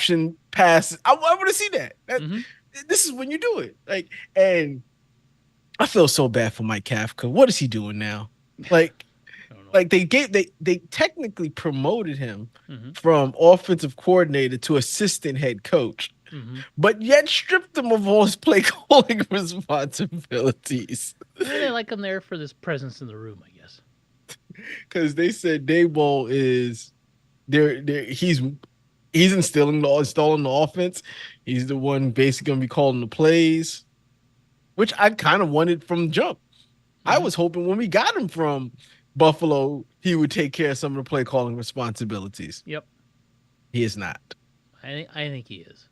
option pass. I want to see that. This is when you do it. Like, and I feel so bad for Mike Kafka. What is he doing now? Like, they technically promoted him from offensive coordinator to assistant head coach, but yet stripped him of all his play calling responsibilities. Well, they like him there for this presence in the room, I guess. Because they said Dayball is there. He's installing the offense. He's the one basically gonna be calling the plays, which I kind of wanted from jump. I was hoping when we got him from Buffalo, he would take care of some of the play calling responsibilities. Yep, he is not. I think he is.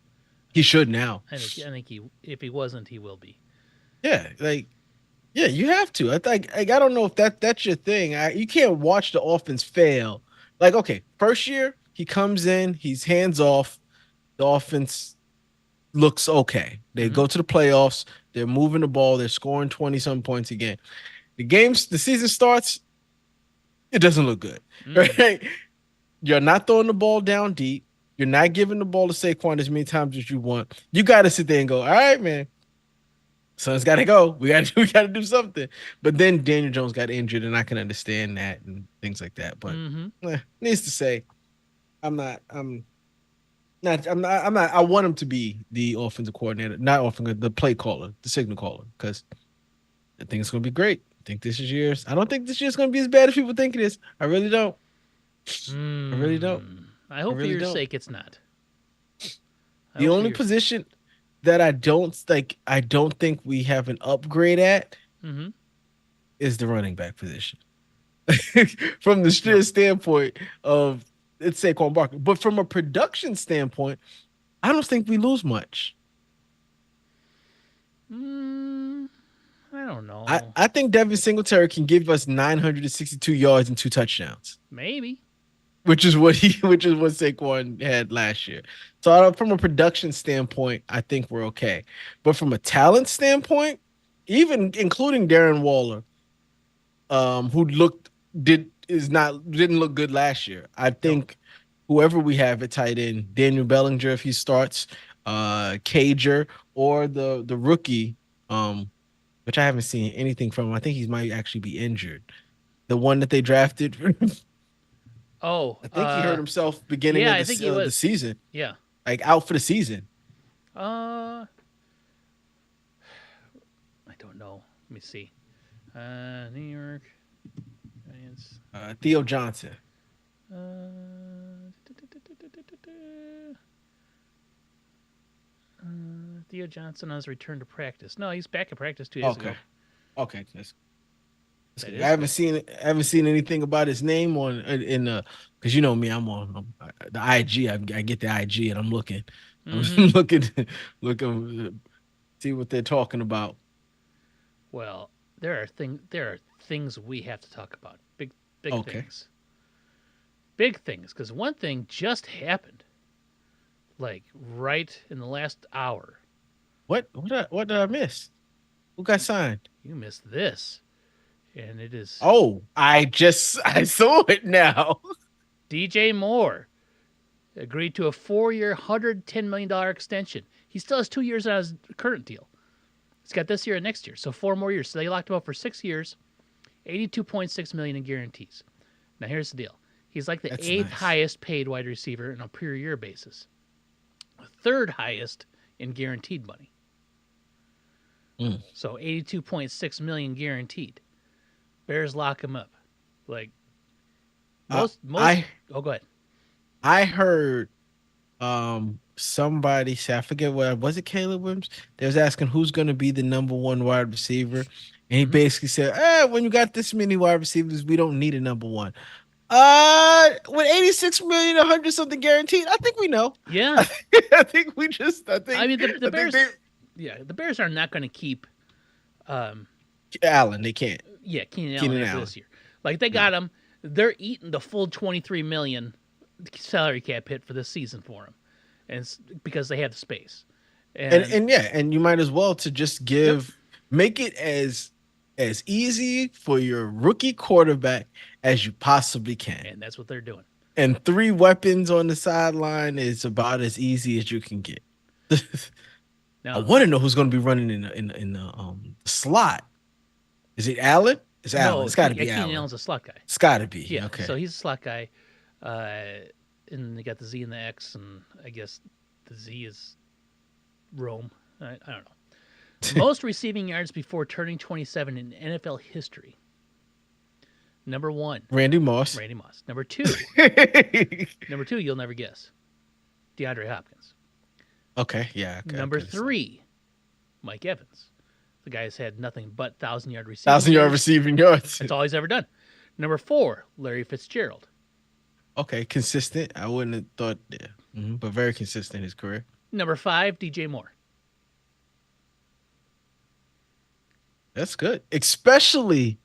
He should now. I think he. If he wasn't, he will be. Yeah, you have to. I think I don't know if that's your thing. You can't watch the offense fail. Like, okay, first year he comes in, he's hands off. The offense looks okay. They go to the playoffs. They're moving the ball. They're scoring 20-some points a game. The season starts. It doesn't look good, right? You're not throwing the ball down deep. You're not giving the ball to Saquon as many times as you want. You got to sit there and go, all right, man. Son's got to go. We got to do something. But then Daniel Jones got injured, and I can understand that and things like that. But needs to say, I want him to be the offensive coordinator, not the play caller, the signal caller, because I think it's going to be great. I think this is yours. I don't think this year's going to be as bad as people think it is. I really don't. I really don't. I hope for your sake it's not. The only position that I don't think we have an upgrade at is the running back position. From the standpoint of it's Saquon Barkley. But from a production standpoint, I don't think we lose much. I don't know. I think Devin Singletary can give us 962 yards and 2 touchdowns. Maybe. Which is what Saquon had last year. So from a production standpoint, I think we're okay. But from a talent standpoint, even including Darren Waller, who didn't look good last year. I think whoever we have at tight end, Daniel Bellinger, if he starts, Cager, or the rookie, which I haven't seen anything from him. I think he might actually be injured. The one that they drafted. I think he hurt himself beginning of the season. Yeah. Like out for the season. I don't know. Let me see. New York Giants. Theo Johnson. Theo Johnson on his return to practice. No, he's back at practice 2 days ago. Okay. I haven't seen anything about his name because you know me, I'm on the IG. I get the IG and I'm looking. I'm looking, see what they're talking about. Well, there are things we have to talk about. Big things. Big things, because one thing just happened, like right in the last hour. What did I miss? Who got signed? You missed this. And it is. Oh, I saw it now. DJ Moore agreed to a 4-year, $110 million extension. He still has 2 years on his current deal. He's got this year and next year, so 4 more years. So they locked him up for 6 years, $82.6 million in guarantees. Now here's the deal: he's like the 8th highest paid wide receiver on a per year basis, 3rd highest in guaranteed money. So $82.6 million guaranteed. Bears lock him up. Like go ahead. I heard somebody say, I forget what was it, Caleb Williams? They was asking who's gonna be the number 1 wide receiver. And he basically said, when you got this many wide receivers, we don't need a number 1. With 86 million, 100 something guaranteed, I think we know. Yeah. I think the Bears the Bears are not gonna keep Allen. They can't. Yeah, Keenan Allen after this year. Like they got him. They're eating the full $23 million salary cap hit for this season for him, and it's because they have the space. And you might as well to just make it as easy for your rookie quarterback as you possibly can. And that's what they're doing. And three weapons on the sideline is about as easy as you can get. I Now, want to know who's going to be running in the slot. Is it Allen? It's Allen. no, It's got to be Keenan Allen. Allen's a slot guy. It's got to be. Yeah, so Okay. he's a slot guy. And they got the Z and the X, and I guess the Z is Rome. I don't know. Most receiving yards before turning 27 in NFL history. Number one, Randy Moss. Randy Moss. Number two, you'll never guess. DeAndre Hopkins. Okay. Yeah. Okay. Number three, Mike Evans. The guy's had nothing but 1,000-yard receiving 1,000-yard years. receiving yards. That's all he's ever done. Number four, Larry Fitzgerald. Okay. Consistent. I wouldn't have thought. Yeah. But very consistent in his career. Number five, DJ Moore. That's good, especially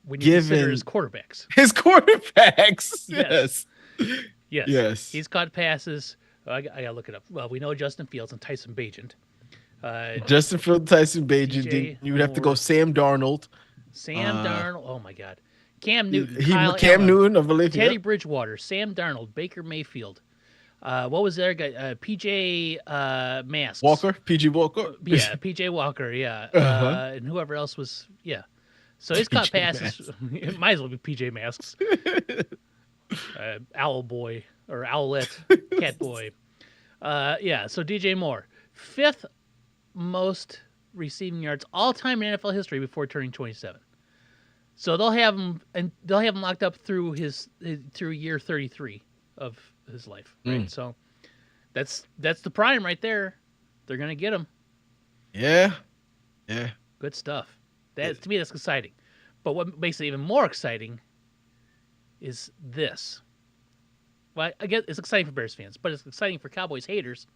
When you consider given his quarterbacks. his quarterbacks. Yes. Yes. Yes. Yes. He's caught passes. I got to look it up. Well, we know Justin Fields and Tyson Bagent. Justin Fields, Tyson Bagent. DJ You would have to go Moore. Sam Darnold. Sam Darnold. Oh, my God. Cam Newton. He Kyle Cam Allen, Newton, I believe. Teddy Yep. Bridgewater. Sam Darnold. Baker Mayfield. What was their guy? PJ Masks. Walker, PG Walker. Yeah, PJ Walker. Yeah. Uh-huh. And whoever else was. Yeah. So he's caught PJ passes. It might as well be PJ Masks. Owl Boy or Owlette, Cat Boy. Yeah, so DJ Moore, fifth most receiving yards all time in NFL history before turning 27. So they'll have him locked up through through year 33 of his life, right? So that's the prime right there. They're gonna get him. Yeah. Yeah. Good stuff. That to me, that's exciting. But what makes it even more exciting is this. Well, I guess it's exciting for Bears fans, but it's exciting for Cowboys haters.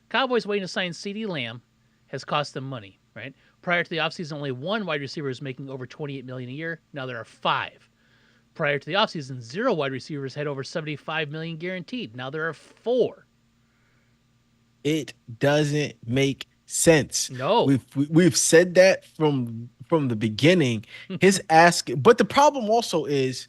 Cowboys waiting to sign CeeDee Lamb has cost them money, right? Prior to the offseason, only one wide receiver was making over $28 million a year. Now there are five. Prior to the offseason, zero wide receivers had over $75 million guaranteed. Now there are four. It doesn't make sense. No. We've said that from the beginning. His ask, but the problem also is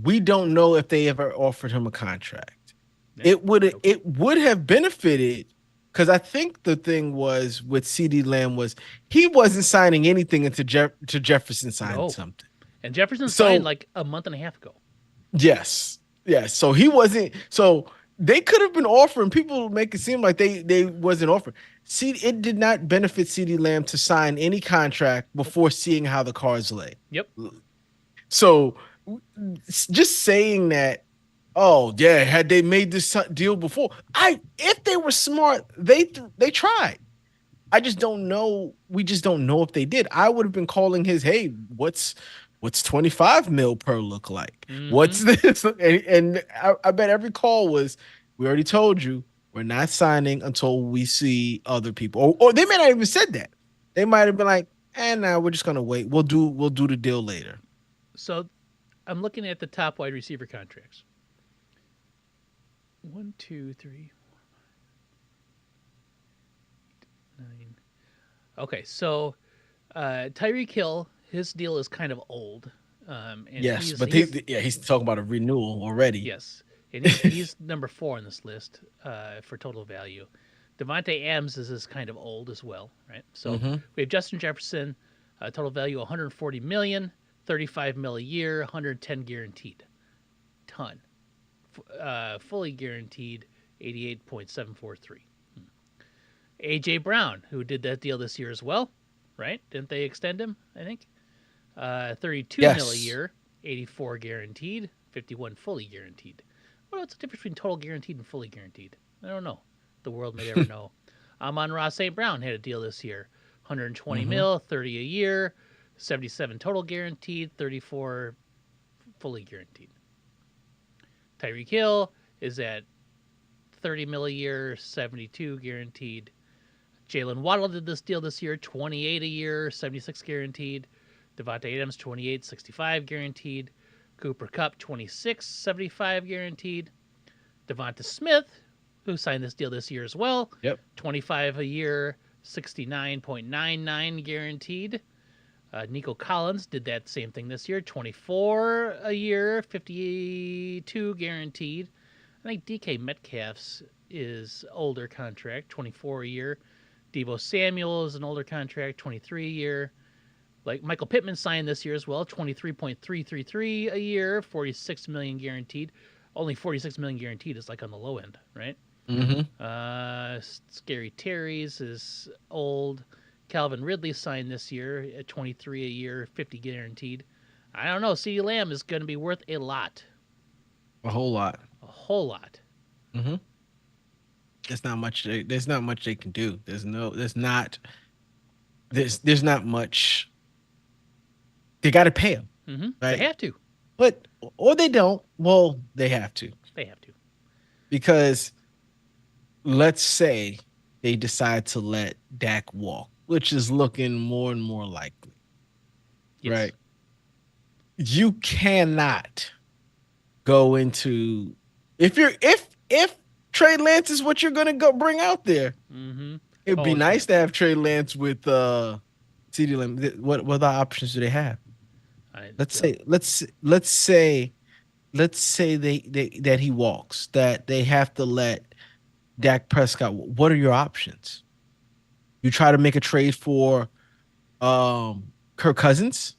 we don't know if they ever offered him a contract. Yeah. It would have benefited because I think the thing was with CeeDee Lamb was he wasn't signing anything until Jefferson signed something. And Jefferson signed like a month and a half ago. Yes. Yes. So he wasn't. So they could have been offering. People make it seem like they wasn't offering. See, it did not benefit CeeDee Lamb to sign any contract before seeing how the cards lay. Yep. So just saying that, oh yeah, had they made this deal before, if they were smart, they tried. I just don't know. We just don't know if they did. I would have been calling his, hey, what's 25 mil per look like? Mm-hmm. What's this? And I bet every call was, we already told you we're not signing until we see other people. Or they may not even said that. They might have been like, nah, we're just gonna wait. We'll do the deal later. So I'm looking at the top wide receiver contracts. 1, 2, 3, 4, 5, 9. Okay, so Tyreek Hill, his deal is kind of old. And yes, he's talking about a renewal already. Yes, and he's number 4 on this list for total value. Devontae Adams is kind of old as well, right? So we have Justin Jefferson, total value $140 million, $35 million a year, 110 guaranteed, ton. Fully guaranteed, 88.743. AJ Brown, who did that deal this year as well, right? Didn't they extend him? I think 32 mil a year, 84 guaranteed, 51 fully guaranteed. What's the difference between total guaranteed and fully guaranteed? I don't know. The world may never know. Amon-Ra St. Brown had a deal this year, 120 mil, 30 a year, 77 total guaranteed, 34 fully guaranteed. Tyreek Hill is at 30 mil a year, 72 guaranteed. Jalen Waddle did this deal this year, 28 a year, 76 guaranteed. Devontae Adams, 28, 65 guaranteed. Cooper Kupp, 26, 75 guaranteed. Devonta Smith, who signed this deal this year as well, 25 a year, 69.99 guaranteed. Nico Collins did that same thing this year, 24 a year, 52 guaranteed. I think DK Metcalf's is older contract, 24 a year. Devo Samuel is an older contract, 23 a year. Like Michael Pittman signed this year as well, 23.333 a year, 46 million guaranteed. Only 46 million guaranteed is like on the low end, right? Mm-hmm. Scary Terry's is old. Calvin Ridley signed this year at 23 a year, 50 guaranteed. I don't know. CeeDee Lamb is going to be worth a lot, A whole lot. a whole lot. Mm-hmm. There's not much. There's not much they can do. There's no. There's not. There's not much. They got to pay him, They right? have to. But or they don't. Well, they have to They have to. because let's say they decide to let Dak walk, which is looking more and more likely, Yes. right? You cannot go into if Trey Lance is what you're gonna go bring out there. Mm-hmm. It'd be Oh, nice to have Trey Lance with CD Lamb. What other options do they have? I Let's don't. say let's say they that he walks, that they have to let Dak Prescott. What are your options? You try to make a trade for Kirk Cousins.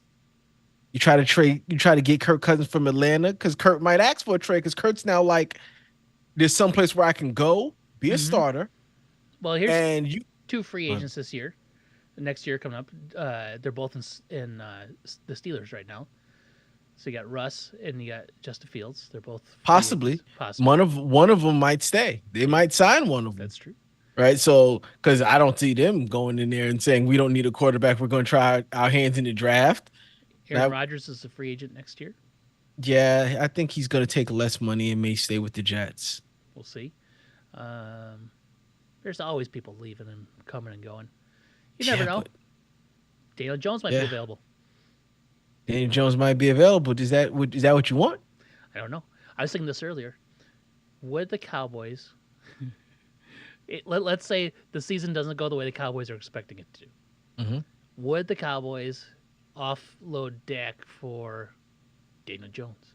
You try to get Kirk Cousins from Atlanta because Kirk might ask for a trade because Kirk's now like there's someplace where I can go, be a Mm-hmm. starter, Well, here's and you two free uh, agents this year. The next year coming up, they're both in the Steelers right now. So you got Russ and you got Justin Fields. They're both free possibly agents. Possibly. one of them might stay. They Yeah, might sign one of them. that's true. Right. So, because I don't see them going in there and saying we don't need a quarterback, we're going to try our hands in the draft. Aaron That, Rodgers is a free agent next year. yeah, I think he's going to take less money and may stay with the Jets. We'll see. Um, there's always people leaving and coming and going. You never Yeah, know. but Daniel Jones might be yeah, available. Daniel Jones might be available. Is that what you want? I don't know. I was thinking this earlier. Would the Cowboys, let's say the season doesn't go the way the Cowboys are expecting it to, Mm-hmm. would the Cowboys offload Dak for Daniel Jones?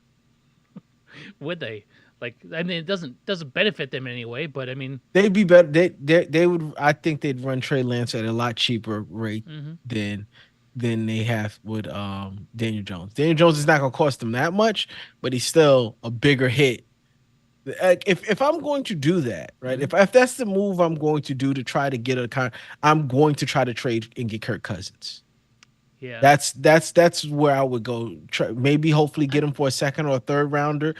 Would they? Like, I mean, it doesn't benefit them in any way, but I mean, They'd be better. They would. I think they'd run Trey Lance at a lot cheaper rate mm-hmm, than they have with Daniel Jones. Daniel Jones is not going to cost them that much, but he's still a bigger hit. Like, if I'm going to do that, right? mm-hmm. If that's the move I'm going to do to try to get I'm going to try to trade and get Kirk Cousins. Yeah, That's where I would go. Maybe hopefully I, get him for a second or a third rounder,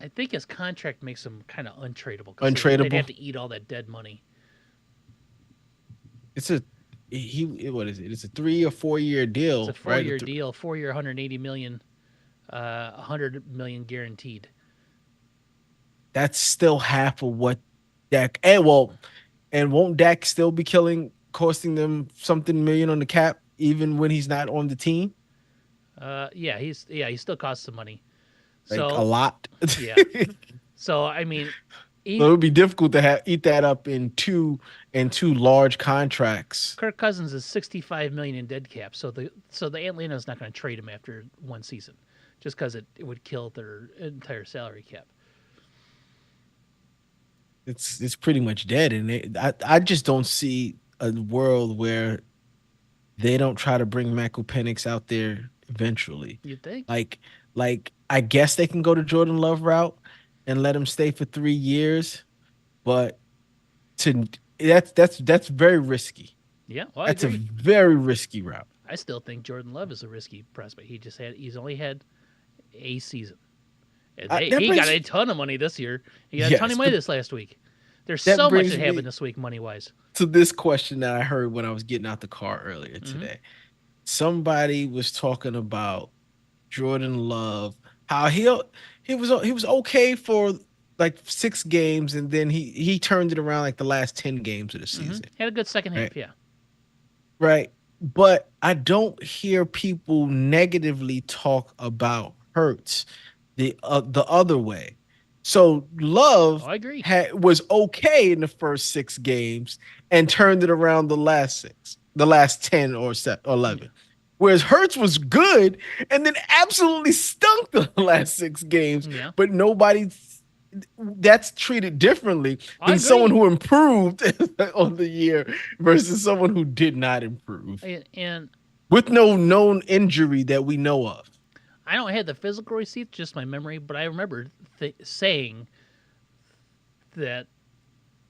I think his contract makes him kind of untradeable because they'd untradeable. have to eat all that dead money. It's a what is it? It's a 3 or 4 year It's a deal, right? four-year deal, 4 year, 180 million, 100 million guaranteed. That's still half of what Dak and won't Dak still be costing them something million on the cap even when he's not on the team? He still costs some money. Like a So lot. yeah, so I mean, So it he, would be difficult to eat that up in two large contracts. Kirk Cousins is 65 million in dead cap. So the Atlanta's not going to trade him after one season, just because it would kill their entire salary cap. It's pretty much dead, and I just don't see a world where they don't try to bring Michael Penix out there eventually. You'd think. Like like I guess they can go to Jordan Love route and let him stay for 3 years, but to that's very risky. Yeah, well, I That's a agree. very risky route. I still think Jordan Love is a risky prospect. He's only had a season. And That he got brings a ton of money this year. He got a ton of yes, money but this last week. There's that so much brings that me happened this week, money wise. to this question that I heard when I was getting out the car earlier Hmm. today. Somebody was talking about Jordan Love, how he was okay for like 6 games, and then he turned it around like the last 10 games of the season, Had a good second right? half, yeah. Right. But I don't hear people negatively talk about Hurts the other way. So Oh, Love I agree. was okay in the first 6 games and turned it around the last 10 or 11. Whereas Hurts was good and then absolutely stunk the last 6 games, Yeah, but nobody that's treated differently I than someone agree. who improved on the year versus someone who did not improve And with no known injury that we know of. I don't have the physical receipts, just my memory, but I remember saying that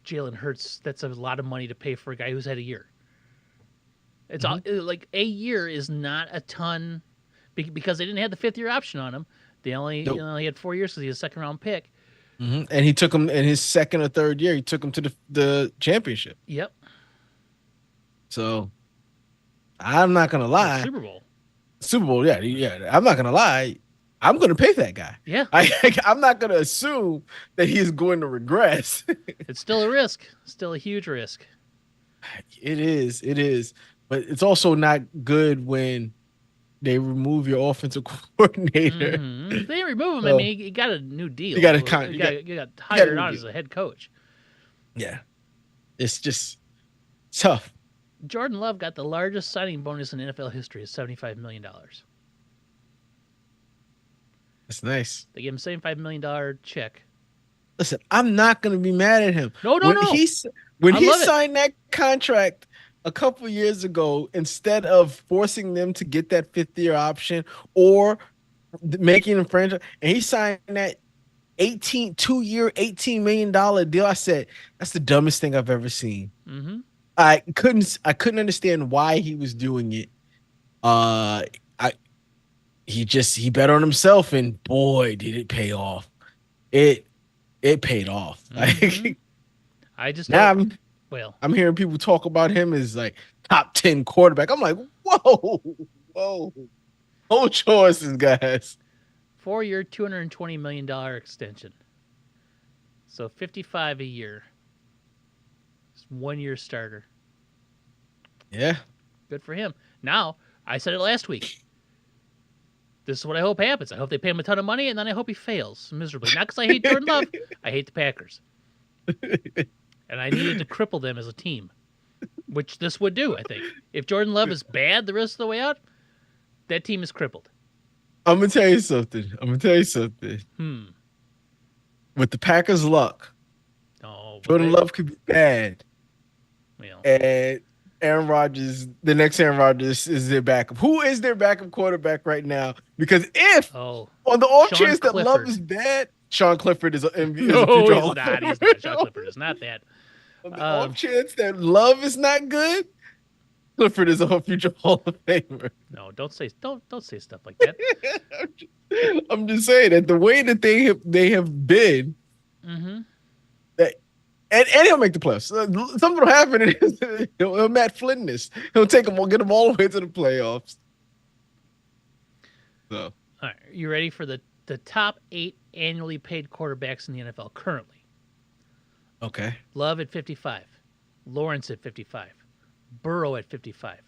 Jalen Hurts, that's a lot of money to pay for a guy who's had a year. It's all, Mhm. like a year is not a ton because they didn't have the 5th year option on him. They only Nope. he had 4 years because he was a second round pick. And he took him in his second or third year. He took him to the championship. Yep, So I'm not gonna or lie. Super Bowl. Super Bowl, yeah, yeah. I'm not gonna lie. I'm gonna pay that guy. Yeah, I'm not gonna assume that he's going to regress. it's still a risk, still a huge risk. It is, but it's also not good when they remove your offensive coordinator. They didn't remove him. I So mean, he got a new deal. you got to kind, He got you got hired to on do. as a head coach. Yeah, it's just tough. Jordan Love got the largest signing bonus in NFL history, is $75 million. It's nice. They gave him $75 million check. Listen, I'm not gonna be mad at him No, no, when no. I he love it. signed that contract a couple years ago. Instead of forcing them to get that 5th year option or making him franchise, and he signed that 2 year, $18 million deal. I said that's the dumbest thing I've ever seen. Mm-hmm. I couldn't understand why he was doing it. I he bet on himself, and boy, did it pay off. It it paid off. Mm-hmm. Like I just now don't. Well, I'm hearing people talk about him as like top 10 quarterback. I'm like, whoa, whoa, whole choices, guys. 4 year, $220 million extension. So 55 a year. It's 1 year starter. Yeah. Good for him. Now, I said it last week. This is what I hope happens. I hope they pay him a ton of money, and then I hope he fails miserably. Not because I hate Jordan Love. I hate the Packers. And I needed to cripple them as a team, which this would do, I think. If Jordan Love is bad the rest of the way out, that team is crippled. I'm gonna tell you something. With the Packers' luck, Oh, but Jordan Love could be bad, well, and Aaron Rodgers, the next Aaron Rodgers, is their backup. Who is their backup quarterback right now? Because if oh, on the off Sean chance that Love Clifford. is bad, Sean Clifford is a No, future he's Hall of not. He's not. Sean Famer. Clifford is not that. On the Um, off chance that Love is not good, Clifford is a future Hall of Famer. no, don't say stuff like that. I'm just saying that the way that they have been, Mm-hmm. that and he'll make the playoffs. Something will happen. And he'll Matt Flynn this. He'll take them. Get them all the way to the playoffs. So All right, you ready for the top 8 annually paid quarterbacks in the NFL currently? okay, Love at 55, Lawrence at 55, Burrow at 55,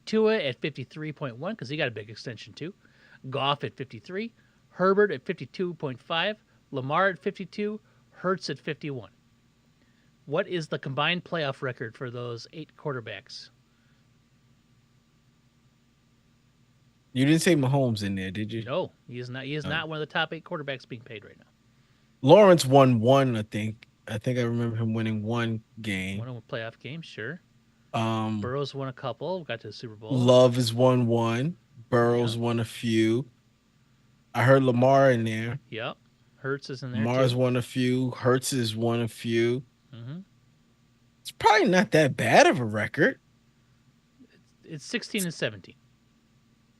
Tua at 53.1 because he got a big extension too, Goff at 53, Herbert at 52.5, Lamar at 52, Hurts at 51. What is the combined playoff record for those 8 quarterbacks? you didn't say Mahomes in there, did you? No, he is not. He is No. not one of the top 8 quarterbacks being paid right now. Lawrence won one. I think I remember him winning one game. One of the playoff games, sure. Um, Burrow's won a couple. Got to the Super Bowl. Love has won one. Burrow's Yeah. won a few. I heard Lamar in there. Yep. Hurts is in there Lamar's too. won a few. Hurts has won a few. Mm-hmm. It's probably not that bad of a record. It's 16 and 17.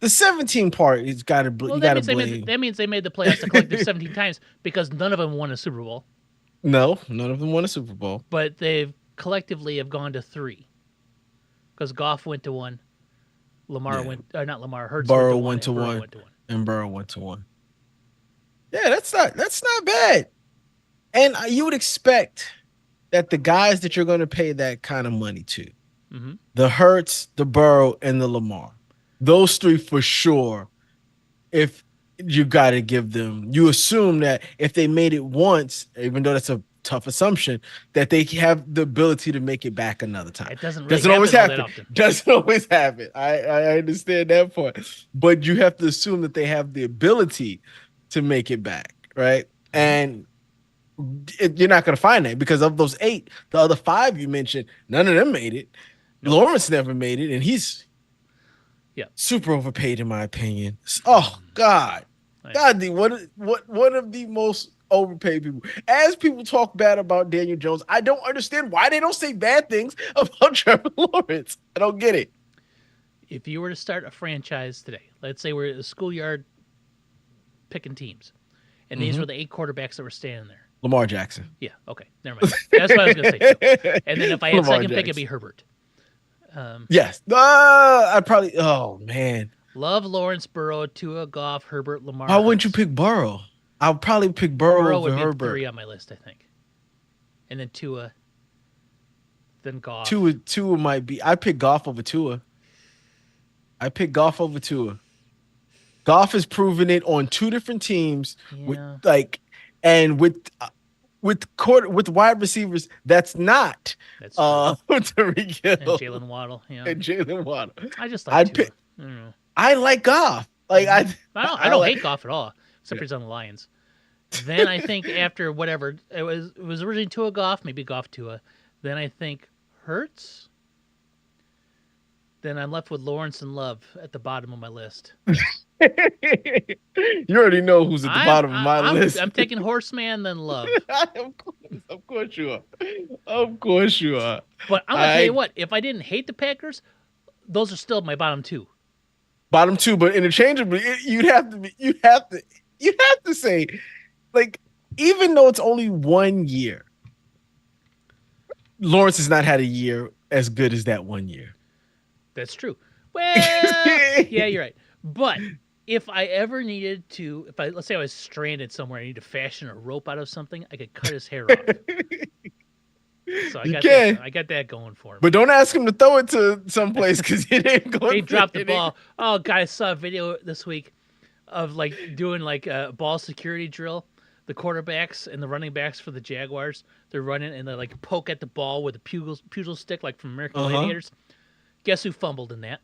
The 17 part is got to Well, you that got to means blame. that means they made the playoffs a collective 17 times because none of them won a Super Bowl, No, none of them won a Super Bowl. but they've collectively have gone to 3 because Goff went to 1, Lamar Yeah. went not Lamar Hurts Burrow went to 1, and Burrow one, went to 1. and Burrow went to one. Yeah, that's not bad. And you would expect that the guys that you're going to pay that kind of money to, Mm-hmm. the Hurts, the Burrow, and the Lamar, those 3 for sure. If you got to give them, you assume that if they made it once, even though that's a tough assumption that they have the ability to make it back another time. It doesn't really Doesn't always happen all that happen. often. Doesn't always happen. I understand that part, but you have to assume that they have the ability to make it back, right? And you're not going to find that because of those 8, the other 5 you mentioned, none of them made it. Nope. Lawrence never made it, and he's super overpaid in my opinion. Oh God, one of the most overpaid people. As people talk bad about Daniel Jones, I don't understand why they don't say bad things about Trevor Lawrence. I don't get it. If you were to start a franchise today, let's say we're at the schoolyard picking teams, and these were the 8 quarterbacks that were standing there. Lamar Jackson. Yeah, okay, never mind. That's what I was going to say too. And then if I had Lamar second pick, Jackson. it'd be Herbert. Yes. I'd probably. Oh man. Love Lawrence, Burrow, Tua, Goff, Herbert, Lamar. Why wouldn't you pick Burrow? I'll probably pick Burrow over would be Herbert. 3 on my list, I think. And then Tua, then Goff. Tua might be. I pick Goff over Tua. Goff has proven it on 2 different teams. Yeah. With wide receivers, that's not Tyreek Hill and Jalen Waddle. Yeah. And Jalen Waddle. I just like Tua. I like Goff. Like I don't hate Goff at all, except he's on the Lions. Then I think after whatever it was originally Tua Goff, maybe Goff Tua. Then I think Hurts. Then I'm left with Lawrence and Love at the bottom of my list. You already know who's at the bottom of my list. I'm taking Horseman, then Love. Of course you are. Of course you are. But I'm gonna tell you what: if I didn't hate the Packers, those are still my bottom 2. Bottom 2, but interchangeably, you'd have to say, like, even though it's only 1 year, Lawrence has not had a year as good as that 1 year. That's true. Well, yeah, you're right. But if I ever needed to, let's say I was stranded somewhere, I need to fashion a rope out of something, I could cut his hair off. So I got that going for him. But don't ask him to throw it to someplace because he didn't go. He dropped the ball. Oh, God, I saw a video this week of doing a ball security drill. The quarterbacks and the running backs for the Jaguars, they're running and they poke at the ball with a pugil stick like from American Gladiators. Guess who fumbled in that?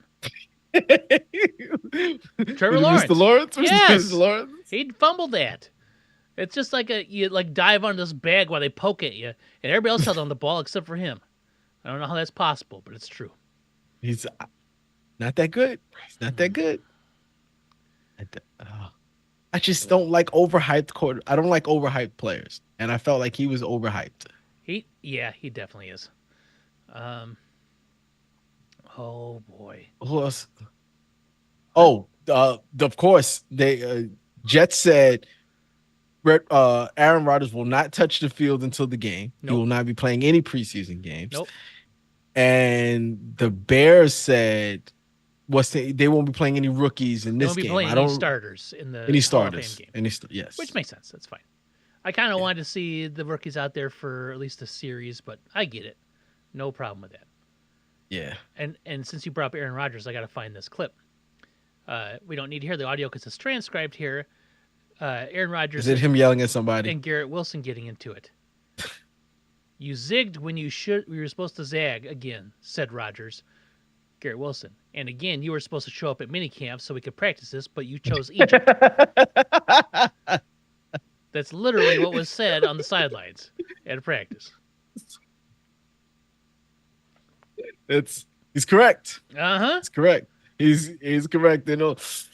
Trevor Lawrence. Mr. Lawrence? Yes. Mr. Lawrence? He fumbled that. It's just like you dive on this bag while they poke at you, and everybody else held on the ball except for him. I don't know how that's possible, but it's true. He's not that good. He's not that good. I just don't like overhyped I don't like overhyped players, and I felt like he was overhyped. He definitely is. Oh boy. Who else? Oh, of course they Jets said Aaron Rodgers will not touch the field until the game. Nope. He will not be playing any preseason games. Nope. And the Bears said they won't be playing any rookies in this game. They won't be playing any starters in the Hall of Fame game. Yes. Which makes sense. That's fine. I kind of wanted to see the rookies out there for at least a series, but I get it. No problem with that. Yeah. And since you brought up Aaron Rodgers, I got to find this clip. We don't need to hear the audio because it's transcribed here. Aaron Rodgers. Is it him yelling at somebody? And Garrett Wilson getting into it. You zigged when you were supposed to zag again, said Rodgers. Garrett Wilson. And again, you were supposed to show up at minicamp so we could practice this, but you chose Egypt. That's literally what was said on the sidelines at practice. He's correct. He's correct. He's correct. There's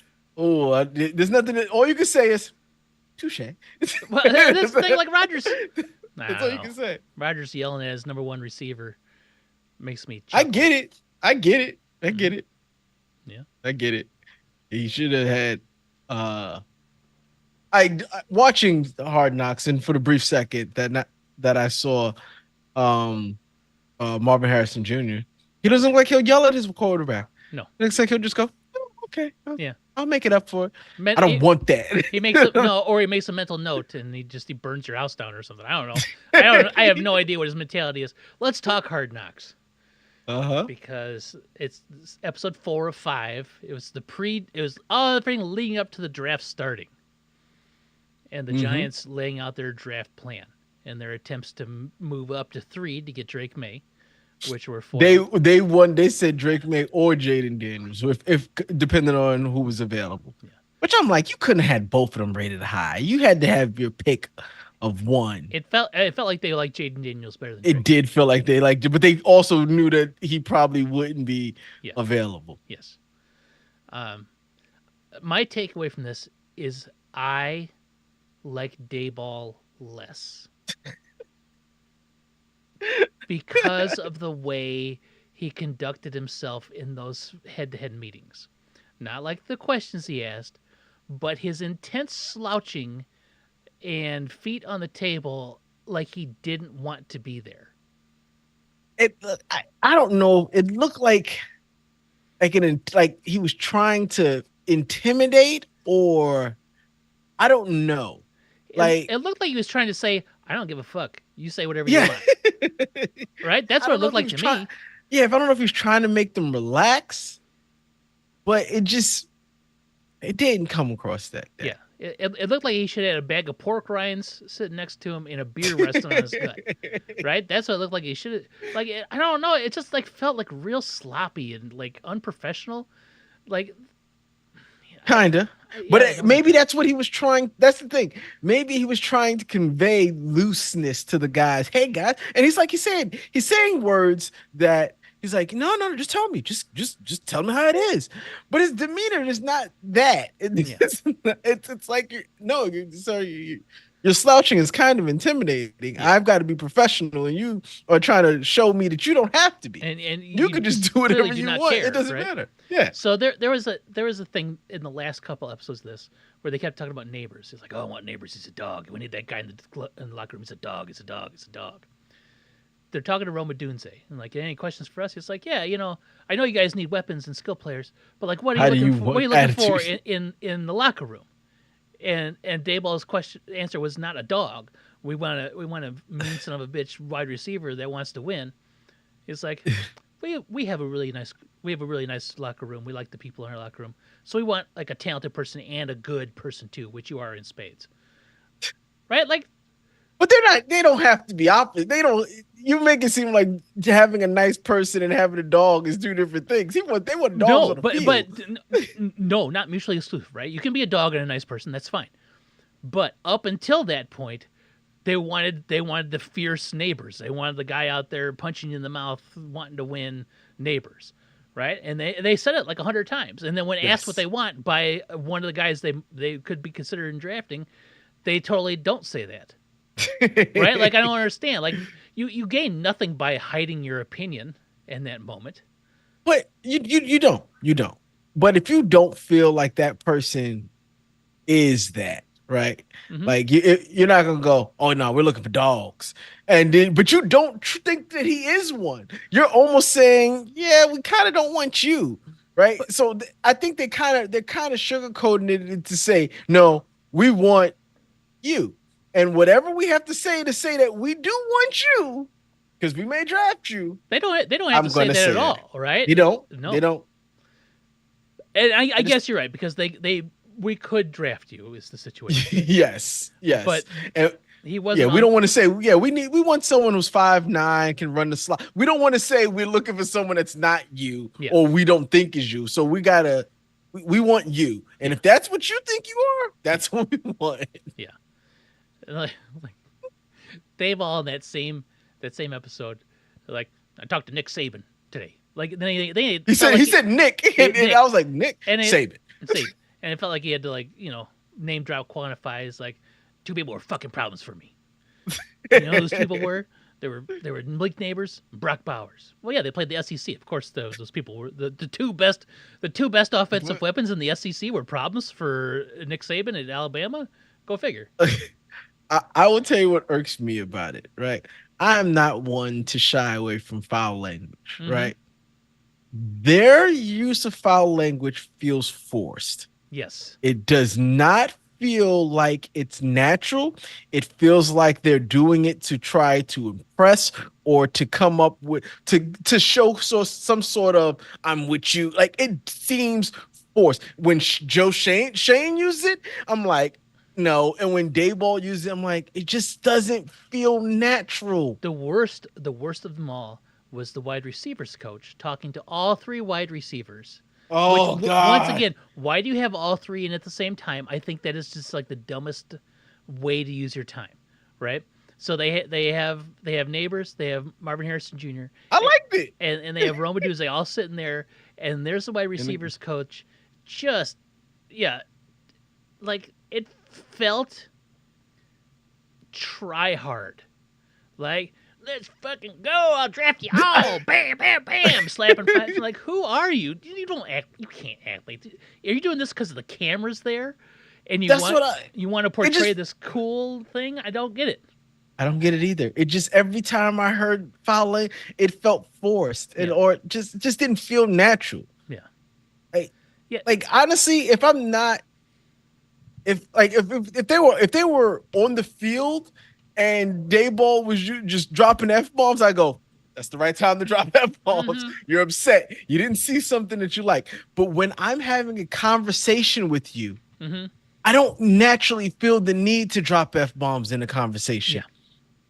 nothing. All you can say is touche. Well, that's the thing. Like Rodgers. That's all you can say. Rodgers yelling at his number 1 receiver makes me chuckle. I get it. I get it. Yeah. I get it. He should have had. Watching Hard Knocks, and for the brief second that I saw, Marvin Harrison Jr. He doesn't look like he'll yell at his quarterback. No, it looks like he'll just go, oh, "Okay, I'll make it up for it." I don't want that. He makes or he makes a mental note and he burns your house down or something. I don't know. I have no idea what his mentality is. Let's talk Hard Knocks. Because it's episode 4 of 5. It was everything leading up to the draft starting, and the Giants laying out their draft plan. in their attempts to move up to 3 to get Drake May, which were They foiled. they won. They said Drake May or Jaden Daniels, if depending on who was available. Yeah. Which I'm like, you couldn't have had both of them rated high. You had to have your pick of one. It felt like they liked Jaden Daniels better than It Drake May. did feel like they liked it, but they also knew that he probably wouldn't be Yeah. available. Yes. Um, my takeaway from this is I like Dayball less because of the way he conducted himself in those head-to-head meetings. Not like the questions he asked, but his intense slouching and feet on the table like he didn't want to be there. I don't know. It looked like he was trying to intimidate, or I don't know. Like, It looked like he was trying to say, I don't give a fuck. You say whatever you yeah. want. Right? That's I what don't it know looked if he like was to trying. me. Yeah, if I don't know if he was trying to make them relax, but it didn't come across that. Yeah. It looked like he should have had a bag of pork rinds sitting next to him and a beer resting on his gut. Right? That's what it looked like he should have. Like, I don't know. It just like felt like real sloppy and like unprofessional. Like, Kinda. But yeah, I don't maybe like that's what he was trying. That's the thing. Maybe he was trying to convey looseness to the guys. Hey guys, and he's saying words that he's like, no, just tell me, just tell me how it is. But his demeanor is not that. Yeah. It's like no, your slouching is kind of intimidating. Yeah. I've got to be professional, and you are trying to show me that you don't have to be. And You could just do clearly whatever do you not want. care, It doesn't right? matter. Yeah. So there was a thing in the last couple episodes of this where they kept talking about neighbors. It's like, oh, I want neighbors. He's a dog. We need that guy in the locker room. He's a dog. He's a dog. He's a dog. They're talking to Roma Dunze and like, any questions for us? He's like, yeah, I know you guys need weapons and skill players, but like, what are How you do looking you for? want What are you looking for attitude? in the locker room? And Dayball's answer was not a dog. We want a mean son of a bitch wide receiver that wants to win. It's like we have a really nice locker room. We like the people in our locker room. So we want like a talented person and a good person too, which you are in spades. Right? Like, But they don't have to be opposite. They don't you make it seem like having a nice person and having a dog is two different things. They want dogs no, on the but field. no, not mutually exclusive, right? You can be a dog and a nice person, that's fine. But up until that point, they wanted the fierce neighbors. They wanted the guy out there punching you in the mouth, wanting to win neighbors, right? And they said it like 100 times. And then when asked what Yes. they want by one of the guys they could be considered in drafting, they totally don't say that, right? Like, I don't understand. Like, you gain nothing by hiding your opinion in that moment. But you don't. You don't. But if you don't feel like that person is that, right? Hmm. Like you're not gonna go, oh no, we're looking for dogs, and then but you don't think that he is one. You're almost saying, yeah, we kind of don't want you, right? But So I think they're kind of sugarcoating it to say, no, we want you, and whatever we have to say that we do want you, because we may draft you. they don't have I'm to say gonna that say at that. all, right? You don't. They No. don't. And I I just guess you're right because we could draft you is the situation, yes. but And he yeah, wasn't we on. don't want to say, yeah, we want someone who's 5'9", can run the slot. We don't want to say we're looking for someone that's not you Yeah, or we don't think is you. So we want you. And yeah, if that's what you think you are, that's what we want. yeah. Like they've all in that same episode. Like, I talked to Nick Saban today. Like, then they He felt said like he said Nick, and Nick I was like, Nick, and save it. Saban, and it felt like he had to, like, name drop, quantify as like, two people were fucking problems for me. You know who those people were? They were Malik Neighbors, Brock Bowers. Well, yeah, they played the SEC. Of course, those people were the two best offensive weapons in the SEC were problems for Nick Saban at Alabama. Go figure. I will tell you what irks me about it, right? I'm not one to shy away from foul language, Hmm. right? Their use of foul language feels forced. Yes. It does not feel like it's natural. It feels like they're doing it to try to impress or to come up with to show some sort of I'm with you. Like it seems forced. When Joe Shane used it, I'm like, no. And when Dayball uses it, I'm like, it just doesn't feel natural. The worst of them all was the wide receivers coach talking to all three wide receivers. Which Oh once God. again, why do you have all three in at the same time? I think that is just like the dumbest way to use your time, right? So they have neighbors, they have Marvin Harrison Jr. I and liked it. and they have Roma Duz. They all sitting there, and there's the wide And receivers coach. Just yeah, like it felt try hard. Like, let's fucking go. I'll draft you all. Bam, bam, bam. Slapping fives. Like, who are you? You don't act. You can't act like. Are you doing this because the camera's there, and you that's want what I. you want to It portray just. this cool thing? I don't get it. I don't get it either. It just every time I heard fouling, it felt forced and Yeah, or just didn't feel natural. yeah, Like, yeah. like honestly, if I'm not if they were on the field and Dayball was just dropping f bombs, I go, that's the right time to drop f bombs. Mm-hmm. You're upset. You didn't see something that you like. But when I'm having a conversation with you, Mm-hmm. I don't naturally feel the need to drop f bombs in a conversation. Yeah.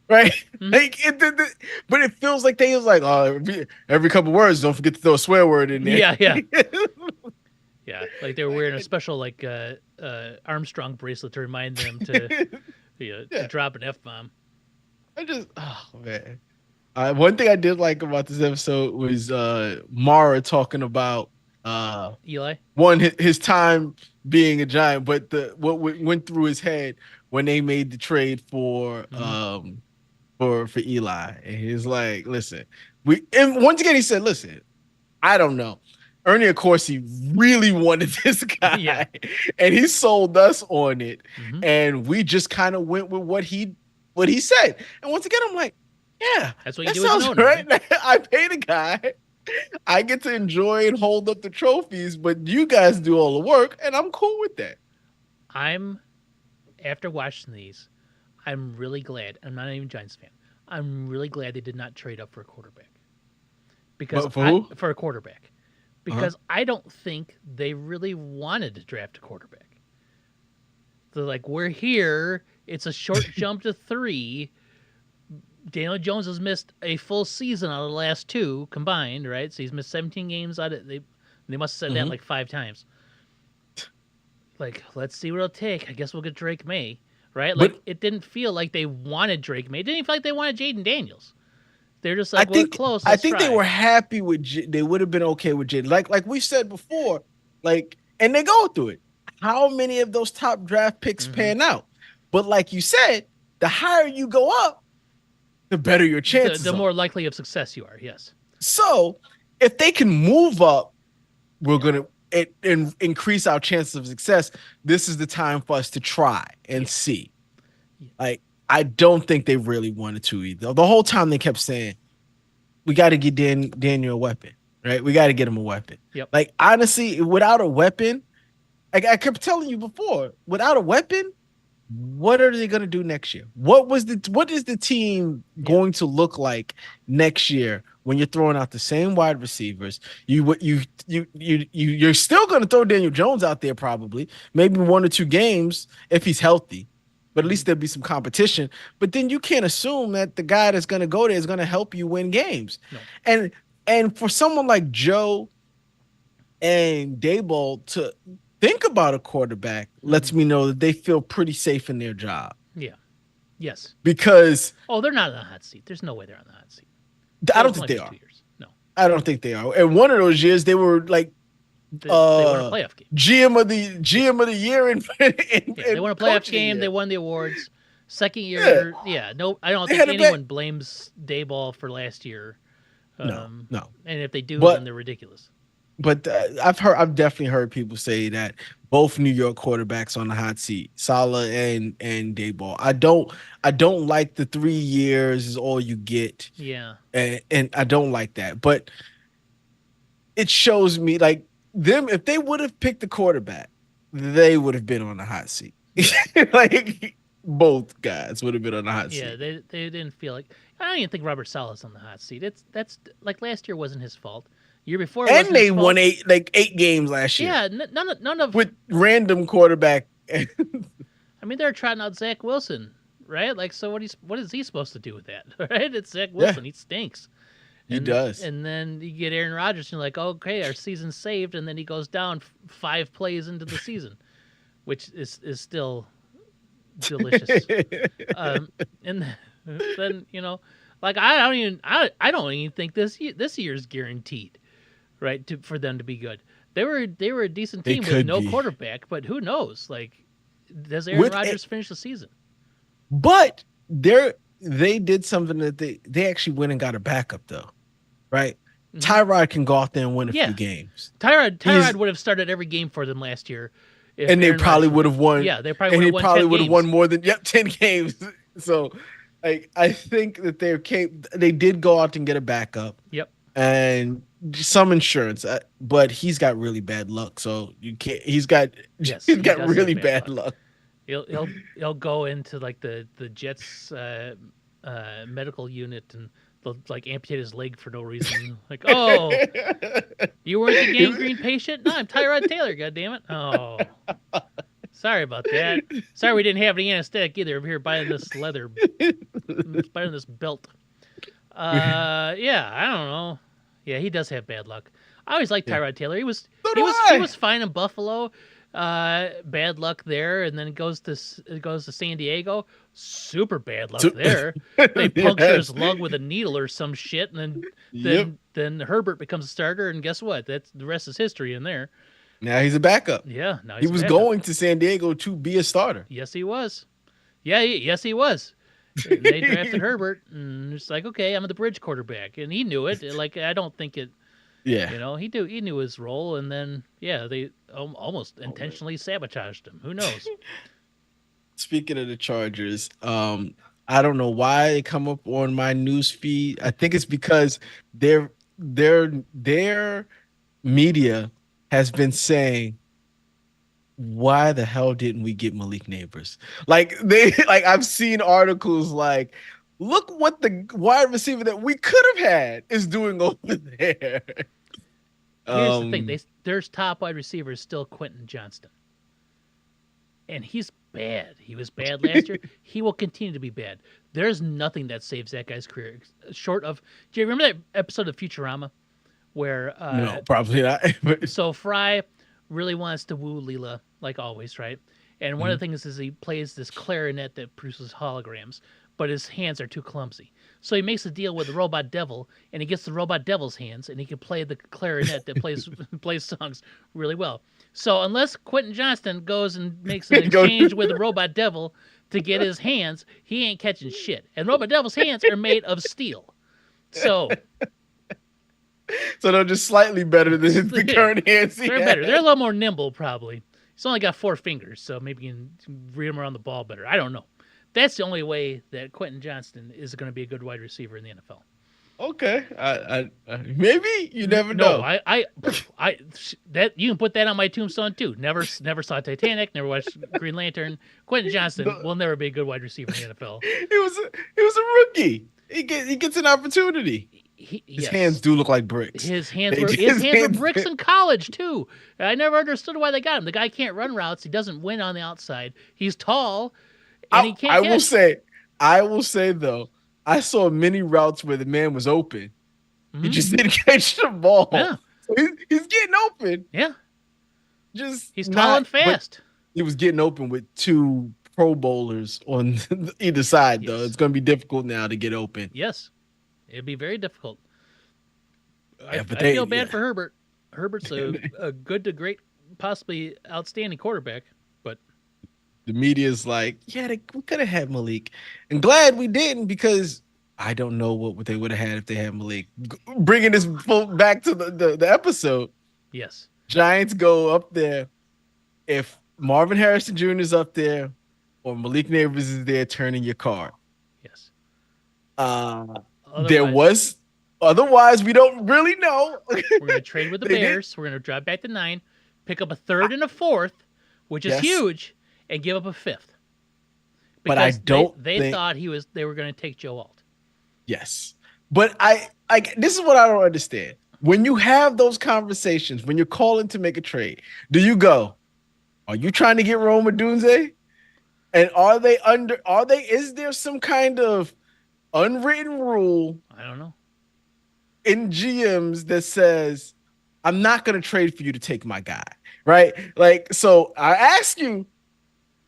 Right? Mm-hmm. Like but it feels like they was like, oh, every couple words, don't forget to throw a swear word in there. Yeah, yeah, yeah. Like they were wearing a special like Armstrong bracelet to remind them to to Yeah. drop an f bomb. I just, oh man. One thing I did like about this episode was Mara talking about Eli. one his time being a Giant, but the what went through his head when they made the trade for Mm-hmm. for Eli, and he's like, listen, we and once again he said, listen, I don't know. Ernie, of course, he really wanted this Yeah. guy, and he sold us on it, Mm-hmm. and we just kind of went with what he said. And once again, I'm like, yeah, That's what you that do as an sounds owner, right. right? I paid a guy. I get to enjoy and hold up the trophies, but you guys do all the work, and I'm cool with that. I'm after watching these, I'm really glad. I'm not even a Giants fan. I'm really glad they did not trade up for a quarterback because But for who? for a quarterback Uh-huh. because I don't think they really wanted to draft a quarterback. They're like, we're here. It's a short jump to 3. Daniel Jones has missed a full season out of the last 2 combined, right? So he's missed 17 games out of they must have said that Mhm. like 5 times. Like, let's see what it'll take. I guess we'll get Drake May, right? Like, But it didn't feel like they wanted Drake May. It didn't feel like they wanted Jaden Daniels. They're just I like, we're think close. I Let's think they try. were happy with they would have been okay with Jalen. Like we said before, like and they go through it. How many of those top draft picks Hmm. pan out? But like you said, the higher you go up, the better your The chances are. more likely of success you are. Yes. So if they can move up, we're gonna increase our chances of success. This is the time for us to try and Yeah. see. Yeah. Like I don't think they really wanted to either. The whole time they kept saying, "We got to get Daniel a weapon, right? We got to get him a weapon." Yep. Like honestly, without a weapon, like I kept telling you before, without a weapon, what are they going to do next year? What is the team Yeah. going to look like next year when you're throwing out the same wide receivers? You're still going to throw Daniel Jones out there probably, maybe 1 or 2 games if he's healthy. But at least there'll be some competition. But then you can't assume that the guy that's going to go there is going to help you win games. No. And and for someone like Joe and Dayball to think about a quarterback lets me know that they feel pretty safe in their job Yeah. Yes. because Oh, they're not on the hot seat. There's no way they're on the hot seat. I don't It's think only they been are. 2 years. No. I don't think they are. And one of those years they were like They won a playoff game. GM of the year and They won a playoff game. They won the awards. Second Yeah, year, yeah. No, I don't they think had a anyone bet. blames Dayball for last year. No, no. And if they do, then But they're ridiculous. I've definitely heard people say that both New York quarterbacks on the hot seat, Saleh and Dayball. I don't like the 3 years is all you get, Yeah. and I don't like that. But it shows me like them if they would have picked the quarterback, they would have been on the hot seat. Yeah. Like both guys would have been on the hot Yeah, seat. they didn't feel like. I don't even think Robert Sala's on the hot seat. That's like last year wasn't his fault. Year before it And wasn't they his won fault. eight games last year Yeah, none of. with random quarterback. I mean, they're trotting out Zach Wilson, right? Like, so what is he supposed to do with that, right? It's Zach Yeah, Wilson. He stinks. he does. And then you get Aaron Rodgers, and you're like, okay, our season's saved, and then he goes down 5 plays into the season, which is still delicious. And then like I don't even think this year's guaranteed, right? For them to be good. They were a decent They team with could no be. quarterback, but who knows? Like, does Aaron With Rodgers finish the season? But they did something that they actually went and got a backup though, right? Mm-hmm. Tyrod can go out there and win a Yeah. few games. Tyrod would have started every game for them last year. If And they Aaron probably Rodgers would have won. Yeah, they And probably he would have won probably 10 would have games. won more than 10 games. So, like, I think that they did go out and get a backup. Yep. And some insurance, but he's got really bad luck. So you can't. He's got Yes, he's he got does have really bad bad luck. He'll go into like the Jets medical unit, and they'll like amputate his leg for no reason. Like, oh, you weren't the gangrene patient? No, I'm Tyrod Taylor. God damn it! Oh, sorry about that. Sorry we didn't have any anesthetic either. I'm here buying this leather, buying this belt. Yeah, I don't know. Yeah, he does have bad luck. I always liked Tyrod Taylor. He was fine in Buffalo. Bad luck there, and then it goes to San Diego. Super bad luck there. They puncture his lung with a needle or some shit, and then Herbert becomes a starter, and guess what? That's the rest is history in there. Now he's a backup. Yeah, now he was going to San Diego to be a starter. Yes, he was. Yeah, yes, he was. And they drafted Herbert, and it's like, okay, I'm the bridge quarterback, and he knew it. Like, I don't think it. Yeah, he knew his role, and then they almost intentionally sabotaged him. Who knows? Speaking of the Chargers, I don't know why they come up on my news feed. I think it's because their media has been saying, why the hell didn't we get Malik Neighbors? Like I've seen articles like, look what the wide receiver that we could have had is doing over there. Here's the thing: their top wide receiver is still Quentin Johnston, and he's bad. He was bad last year. He will continue to be bad. There's nothing that saves that guy's career short of. Do you remember that episode of Futurama where? No, probably not. So Fry really wants to woo Leela, like always, right? And one of the things is he plays this clarinet that produces holograms, but his hands are too clumsy. So he makes a deal with the Robot Devil, and he gets the Robot Devil's hands, and he can play the clarinet that plays songs really well. So unless Quentin Johnston goes and makes an exchange with the Robot Devil to get his hands, he ain't catching shit. And Robot Devil's hands are made of steel. So they're just slightly better than the current hands. They're better. They're a little more nimble, probably. He's only got 4 fingers, so maybe you can read him around the ball better. I don't know. That's the only way that Quentin Johnston is going to be a good wide receiver in the NFL. Okay, I maybe you never know. No, I that you can put that on my tombstone too. Never saw Titanic. Never watched Green Lantern. Quentin Johnston will never be a good wide receiver in the NFL. He was a rookie. He gets an opportunity. His hands do look like bricks. His hands were bricks in college too. I never understood why they got him. The guy can't run routes. He doesn't win on the outside. He's tall, and he can't. I will say though, I saw many routes where the man was open. Mm-hmm. He just didn't catch the ball. Yeah. So he's getting open. Yeah. He's tall and fast. He was getting open with 2 Pro Bowlers on either side, though. It's going to be difficult now to get open. Yes. It'd be very difficult. Yeah, I feel bad for Herbert. Herbert's a good to great, possibly outstanding quarterback, but the media's like, yeah, we could have had Malik. And glad we didn't, because I don't know what they would have had if they had Malik. Bringing this back to the episode. Yes. Giants go up there. If Marvin Harrison Jr. is up there or Malik Neighbors is there turning your card. Yes. Otherwise, we don't really know. We're going to trade with the Bears. We're going to drop back to 9, pick up a 3rd and a 4th, which is huge, and give up a 5th. But I don't. They thought they were going to take Joe Alt. Yes, but this is what I don't understand. When you have those conversations, when you're calling to make a trade, do you go, are you trying to get Rome Odunze? And are they under? Are they? Is there some kind of unwritten rule I don't know. in GMs that says I'm not going to trade for you to take my guy, right? Like, so I ask you,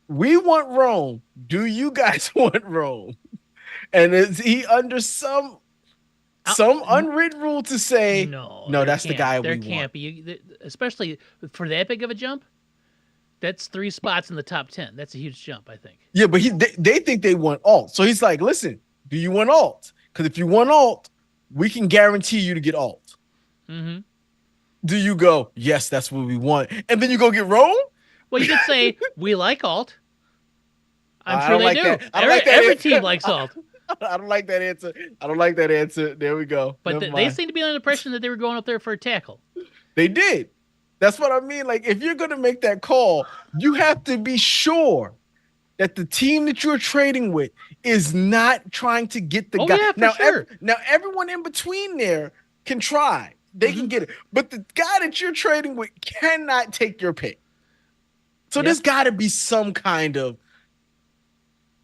we want Rome. Do you guys want Rome? And is he under some unwritten rule to say No, no? there That's the can't. guy There we want. can't be, especially for that big of a jump. That's 3 spots in the top 10. That's a huge jump, I think. Yeah, but they think they want alt. So he's like, listen, do you want alt? Because if you want alt, we can guarantee you to get alt. Mm-hmm. Do you go, yes, that's what we want? And then you go get Rome? Well, you could say we like alt. I'm I sure don't they like do. that. I don't like that Every answer. team likes alt, I don't like that answer. I don't like that answer. There we go. but Never they mind. seem to be under the impression that they were going up there for a tackle. They did. That's what I mean. Like, if you're going to make that call, you have to be sure that the team that you're trading with is not trying to get the Oh guy. yeah, for sure. Now, everyone in between there can try. They can get it. But the guy that you're trading with cannot take your pick. So Yep. there's got to be some kind of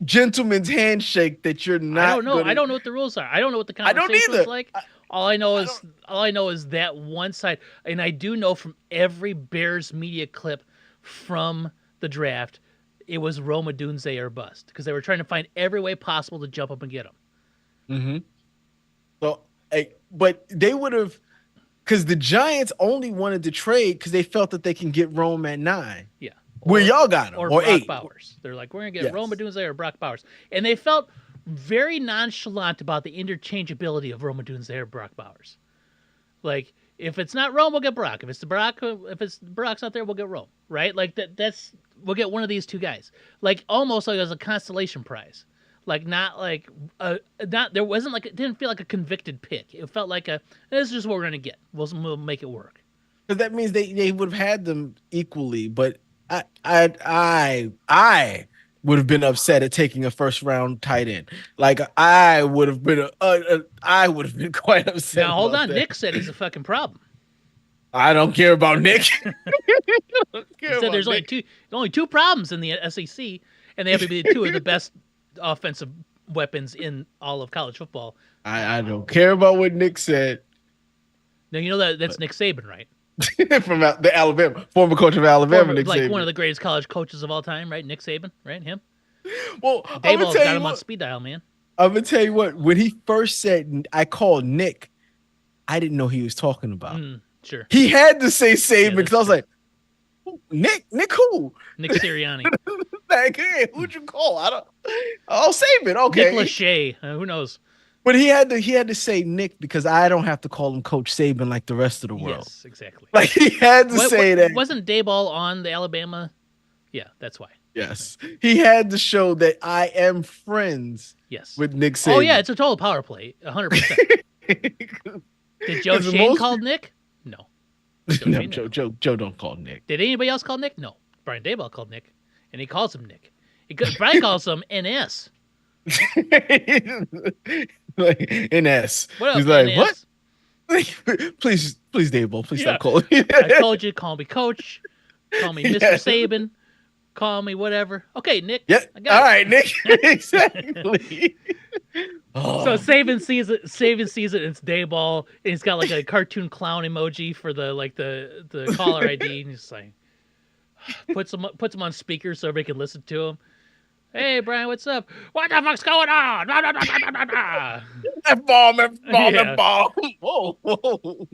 gentleman's handshake that you're not. I don't know. Gonna... I don't know what the rules are. I don't know what the I don't conversation was either. like. All I know is that one side, and I do know from every Bears media clip from the draft, it was Roma Dunze or bust because they were trying to find every way possible to jump up and get him. Mm-hmm. So, but they would have, because the Giants only wanted to trade because they felt that they can get Rome at 9. Yeah. Where y'all got him, or or Brock 8. Bowers. They're like, we're gonna get Yes. Roma Dunze or Brock Bowers, and they felt very nonchalant about the interchangeability of Roma Dunze or Brock Bowers. Like, if it's not Rome, we'll get Brock. If it's Brock's not there, we'll get Rome. Right? Like that's we'll get one of these two guys. Like almost like as a consolation prize. Like not like not there wasn't like it didn't feel like a convicted pick. It felt like this is just what we're gonna get. We'll make it work. Because that means they would have had them equally. But I would have been upset at taking a first round tight end. Like I would have been I would have been quite upset. Now hold about on, that. Nick said he's a fucking problem. I don't care about Nick. He said there's only two problems in the SEC, and they have to be two of the best offensive weapons in all of college football. I don't care about what Nick said. Now you know that's Nick Saban, right? From the Alabama, former coach of Alabama, Nick like Saban. one of the greatest college coaches of all time, right? Nick Saban, right? Him. Well, I'm Dayball's gonna got tell you him on what. speed dial, man. I'm gonna tell you what. When he first said, I called Nick, I didn't know he was talking about. Sure. He had to say Saban Yeah, because I was like, Nick who? Nick Sirianni. Like, hey, who'd you call? I don't. Oh, Saban. Okay. Nick Lachey. Who knows? But he had to say Nick because I don't have to call him Coach Saban like the rest of the world. Yes, exactly. Like he had to say that. Wasn't Dayball on the Alabama? Yeah, that's why. Yes, he had to show that I am friends. Yes. With Nick Saban. Oh yeah, it's a total power play, 100%. Did Joe Shane call Nick? No. No, Joe don't call Nick. Did anybody else call Nick? No. Brian Dayball called Nick, and he calls him Nick. Brian calls him NS. Like NS. What else? He's like, NS? what? Please, Dayball, please stop calling me. I told you, call me Coach. Call me Mr. Saban. Call me whatever. Okay, Nick. Yeah. All right, Nick. Exactly. So Saban sees it. And it's Dayball, and he's got like a cartoon clown emoji for the caller ID, and he's like puts him on speaker so everybody can listen to him. Hey Brian, what's up? What the fuck's going on? F-bomb. Whoa.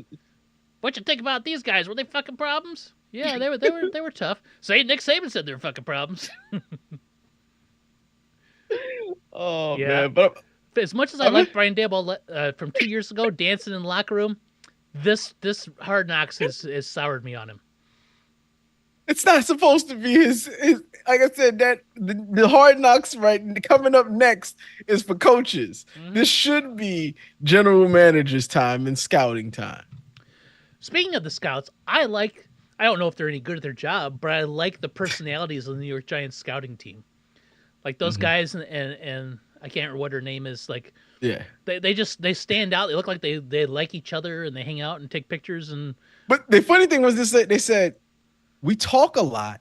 What you think about these guys? Were they fucking problems? Yeah, they were tough. Say Nick Saban said they were fucking problems. Oh Yeah. man, but As much as I like Brian Daboll from 2 years ago, dancing in the locker room, this Hard Knocks has soured me on him. it's not supposed to be his like I said, that the Hard Knocks right coming up next is for coaches. Mm-hmm. This should be general managers' time and scouting time. Speaking of the scouts, I don't know if they're any good at their job, but I like the personalities of the New York Giants scouting team. Like those guys and I can't remember what her name is. Like, Yeah. they stand out. They look like they like each other and they hang out and take pictures and But the funny thing was they said we talk a lot,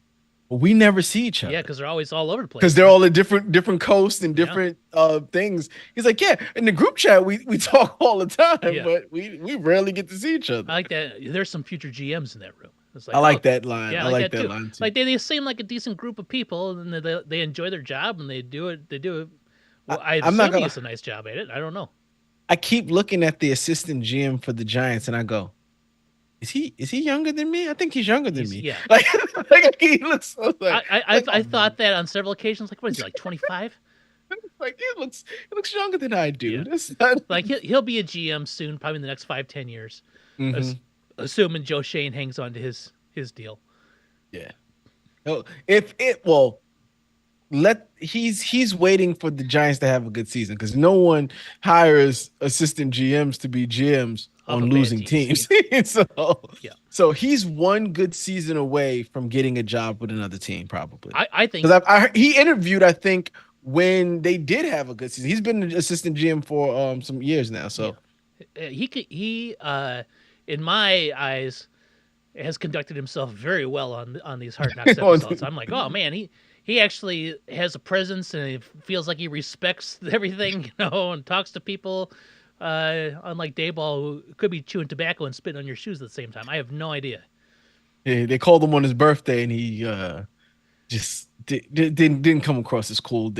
but we never see each Yeah, other because they're always all over the because place, they're man. all in different coasts and Yeah, different things. He's like, yeah, in the group chat we talk all the time, yeah. but we rarely get to see each other. I like that. There's some future GMs in that room. It's I like, oh, like that line. yeah, I I like like that that too. line too. Like they seem like a decent group of people, and they enjoy their job and they do it. They do it. Well, I'd I'm not assume he gonna. does a nice job at it. I don't know. I keep looking at the assistant GM for the Giants, and I go, is he younger than me? I think he's younger than He's me. yeah. Like he looks I was I oh man. thought that on several occasions. Like, what is he like 25? Like he looks younger than I do. Yeah. That's not. Like he'll be a GM soon, probably in the next 5-10 years, Hmm. assuming Joe Shane hangs on to his deal. Yeah. No, if it well, he's waiting for the Giants to have a good season because no one hires assistant GMs to be GMs Off on of bad losing teams. teams. Yeah. so Yeah. so he's one good season away from getting a job with another team, probably. I think Because he interviewed, I think, when they did have a good season. He's been an assistant GM for some years now. yeah. So He in my eyes has conducted himself very well on these Hard Knocks episodes. I'm like, oh man, he actually has a presence and he feels like he respects everything, and talks to people. Unlike Dayball, who could be chewing tobacco and spitting on your shoes at the same time. I have no idea. yeah, they called him on his birthday, and he just didn't come across as cool.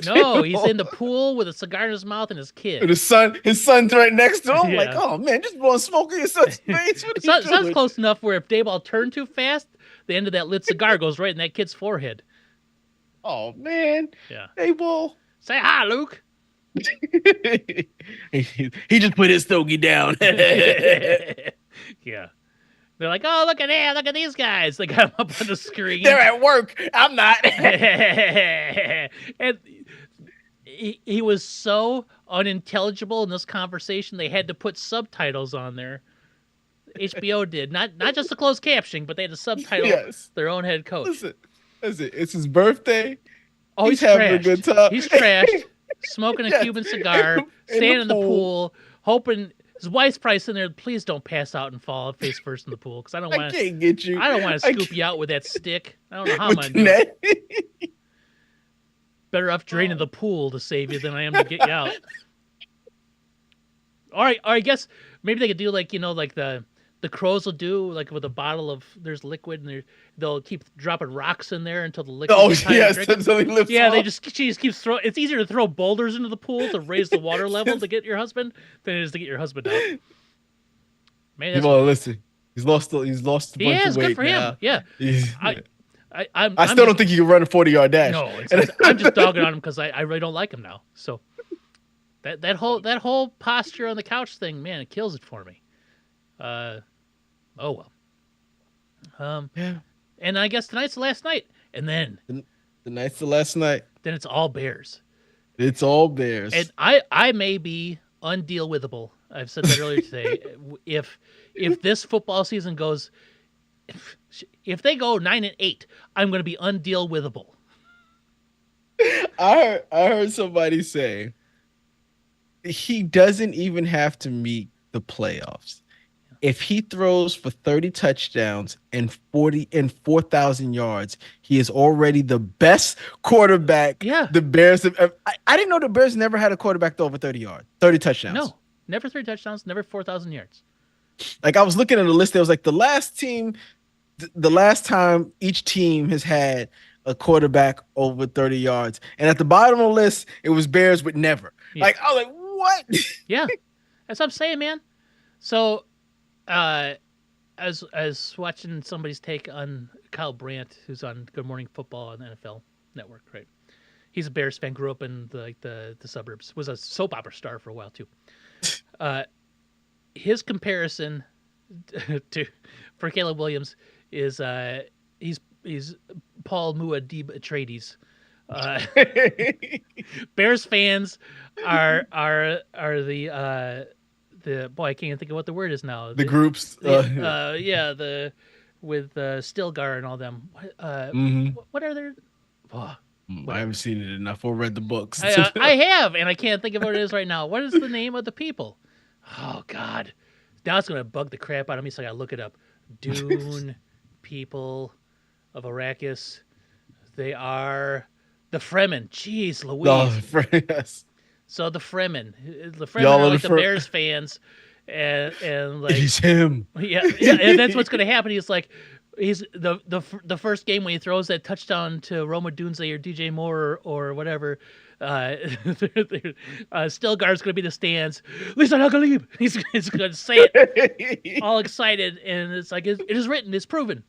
No, he's in the pool with a cigar in his mouth and his kid. And his son's right next to him. Like, Yeah. oh man, just blowing smoke in your son's face. What are you Sounds doing? close enough where if Dayball turned too fast, the end of that lit cigar goes right in that kid's forehead. Oh man, Yeah. hey, ball. Say hi, Luke. he just put his stogie down. Yeah. They're like, oh, look at that. Look at these guys. They got him up on the screen. They're at work. I'm not. And he was so unintelligible in this conversation, they had to put subtitles on there. HBO did. Not just the closed captioning, but they had to subtitle Yes. their own head coach. Listen. It's his birthday. Oh, He's he's having a trashed. good time. He's trashed, smoking a Yes. Cuban cigar, In standing in the pool, hoping his wife's probably sitting there. Please don't pass out and fall face first in the pool because I don't I want to. can't get you. I don't want to I scoop can't- you out with that stick. I don't know how I'm with gonna the do it. net. Better off draining the pool to save you than I am to get you out. All right, I guess maybe they could do like like the crows will do, like with a bottle of there's liquid and they'll keep dropping rocks in there until the liquid. Oh gets high yes, and drink it. until he lifts Yeah, off. she just keeps throwing. It's easier to throw boulders into the pool to raise the water level to get your husband than it is to get your husband out. Man, that's Well, listen, he's lost a he bunch is of weight good for now. him. Yeah, He's- I'm I still don't think he can run a 40-yard dash. No, I'm just dogging on him because I really don't like him now. So that whole posture on the couch thing, man, it kills it for me. Oh well. Yeah. And I guess tonight's the last night, and then The night's the last night. it's all Bears. It's all Bears. And I may be undeal withable. I've said that earlier today. If this football season goes, if they go 9-8, I'm going to be undeal withable. I heard somebody say he doesn't even have to meet the playoffs. If he throws for 30 touchdowns and 4,000 yards, he is already the best quarterback. Yeah. The Bears have. I didn't know the Bears never had a quarterback to over 30 touchdowns. No, never 3 touchdowns, never 4,000 yards. Like I was looking at the list, there was like the last time each team has had a quarterback over 30 yards, and at the bottom of the list, it was Bears with never. Yeah. Like I was like, what? Yeah, that's what I'm saying, man. So, as watching somebody's take on Kyle Brandt, who's on Good Morning Football on the NFL Network, right? He's a Bears fan, grew up in the suburbs, was a soap opera star for a while too. His comparison for Caleb Williams is he's Paul Muad'Dib Atreides. Bears fans are the boy, I can't even think of what the word is now. The groups. The with Stilgar and all them. What are their? Oh, I haven't seen it enough or read the books. I have, and I can't think of what it is right now. What is the name of the people? Oh God, now it's gonna bug the crap out of me, so I gotta look it up. Dune people of Arrakis. They are the Fremen. Jeez No, Louise. yes. So the Fremen Y'all are are the like the first. Bears fans, and It like is him. yeah, and that's what's going to happen. He's the first game when he throws that touchdown to Roma Dunze or DJ Moore or whatever. Uh, Stilgar's going to be the stands. Lisa Nagalib. He's going to say it all excited, and it's like it is written, it's proven,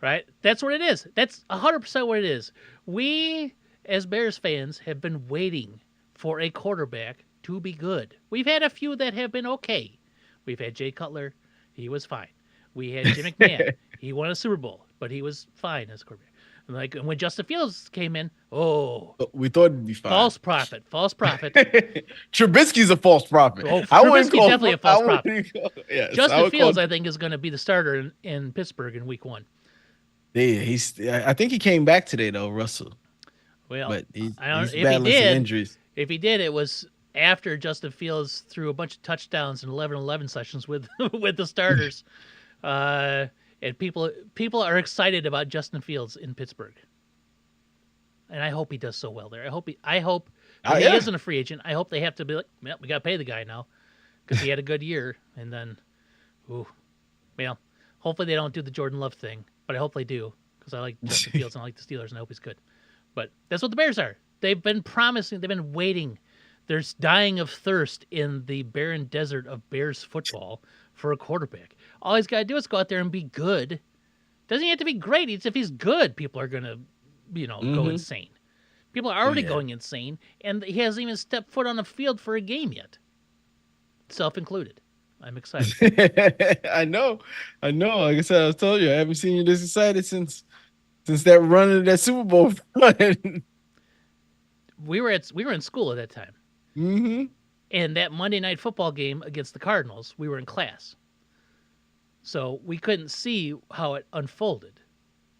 right? That's what it is. That's 100% what it is. We as Bears fans have been waiting for a quarterback to be good. We've had a few that have been okay. We've had Jay Cutler, he was fine. We had Jim McMahon, he won a Super Bowl, but he was fine as quarterback. Like when Justin Fields came in, oh, We thought it'd be fine. false prophet, false prophet. Trubisky's a false prophet. Oh, I wouldn't Trubisky's call. definitely a I false prophet. wouldn't call. Yes, I Justin would call. Fields, I think, is going to be the starter in Pittsburgh in Week 1. Yeah, he's. I think he came back today though, Russell. Well, But I don't. he's If he battling some did, injuries. if he did, it was after Justin Fields threw a bunch of touchdowns in 11-11 sessions with with the starters, and people are excited about Justin Fields in Pittsburgh, and I hope he does so well there. I hope when he Yeah. isn't a free agent, I hope they have to be like, well, we got to pay the guy now because he had a good year, and then, ooh, well, hopefully they don't do the Jordan Love thing, but I hope they do because I like Justin Fields and I like the Steelers and I hope he's good. But that's what the Bears are. They've been promising. They've been waiting. They're dying of thirst in the barren desert of Bears football for a quarterback. All he's got to do is go out there and be good. Doesn't he have to be great? If he's good, people are going to, go insane. People are already going insane, and he hasn't even stepped foot on the field for a game yet, self-included. I'm excited. I know. Like I said, I told you, I haven't seen you this excited since that run of that Super Bowl run. We were in school at that time. Mm-hmm. And that Monday night football game against the Cardinals, we were in class. So we couldn't see how it unfolded.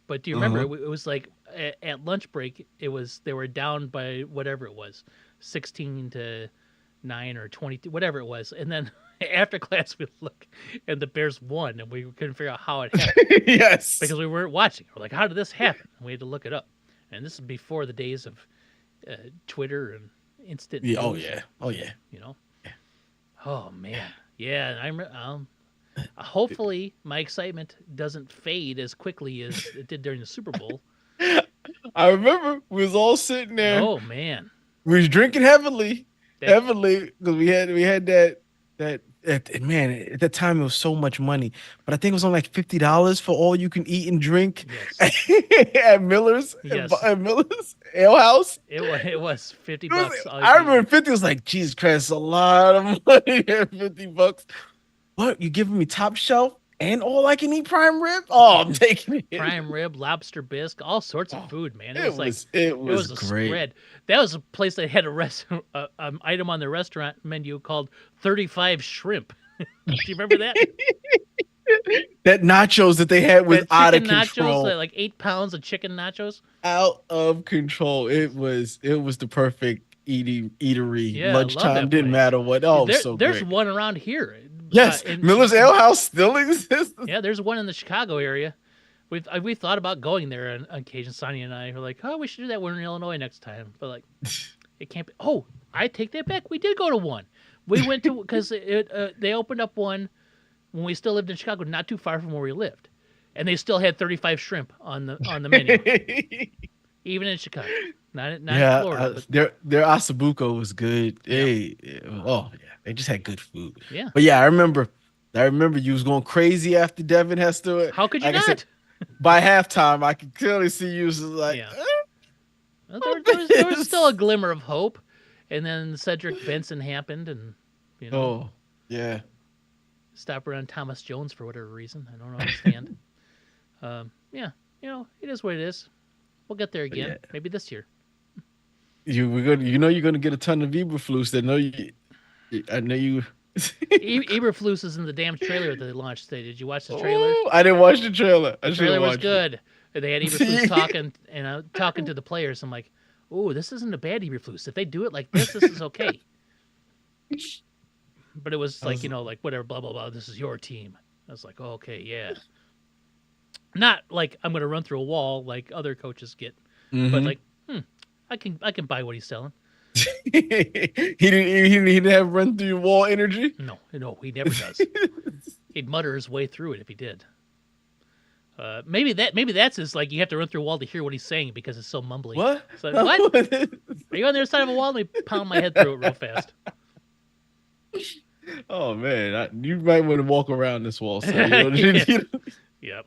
But do you remember, it was like at lunch break, they were down by whatever it was, 16-9 or 22, whatever it was. And then after class, we look, and the Bears won, and we couldn't figure out how it happened. Yes. Because we weren't watching. We're like, how did this happen? And we had to look it up. And this is before the days of Twitter and instant news. Oh yeah. Yeah. Oh man. Yeah. Hopefully my excitement doesn't fade as quickly as it did during the Super Bowl. I remember we was all sitting there. Oh man. We was drinking heavily because we had that man, at that time it was so much money, but I think it was only like $50 for all you can eat and drink. Yes. At Miller's. Yes. At Miller's Ale House. It was $50. I remember 50 was like, Jesus Christ, a lot of money at $50. What, you giving me top shelf and all I can eat prime rib? Oh, I'm taking it. Prime rib, lobster bisque, all sorts of food, man. It was a great spread. That was a place that had an item on the restaurant menu called 35 shrimp. Do you remember that? That nachos that they had was out of control. Nachos, like 8 pounds of chicken nachos. Out of control. It was the perfect eatery. Yeah, lunchtime didn't matter what. Oh, there's great. one around here. Yes, Miller's Ale House still exists. Yeah, there's one in the Chicago area. We thought about going there on occasion. Sonny and I were like, oh, we should do that when we're in Illinois next time. But like, it can't be. Oh, I take that back. We did go to one. We went to because they opened up one when we still lived in Chicago, not too far from where we lived, and they still had 35 shrimp on the menu, even in Chicago, not in Florida. Their Asabuco was good. They just had good food. Yeah, but yeah, I remember you was going crazy after Devin Hester. How could you like not? I said, by halftime, I could clearly see you was like, well, there was still a glimmer of hope, and then Cedric Benson happened, and oh yeah. Stop around Thomas Jones for whatever reason. I don't understand. It is what it is. We'll get there again, maybe this year. You're gonna get a ton of Eberflus. I know you. Eberflus is in the damn trailer that they launched today. Did you watch the trailer? Oh, I didn't watch the trailer. The trailer was good. They had Eberflus talking to the players. I'm like, oh, this isn't a bad Eberflus. If they do it like this is okay. But it was like, like whatever, blah, blah, blah. This is your team. I was like, oh, okay, yeah. Not like I'm going to run through a wall like other coaches get But Mm-hmm. like, I can buy what he's selling. He didn't have run through your wall energy. No, no, he never does. He'd mutter his way through it if he did. Maybe that's his like you have to run through a wall to hear what he's saying because it's so mumbly. What? So what? Are you on the other side of a wall? Let me pound my head through it real fast. Oh man, you might want to walk around this wall. So you know. Yeah.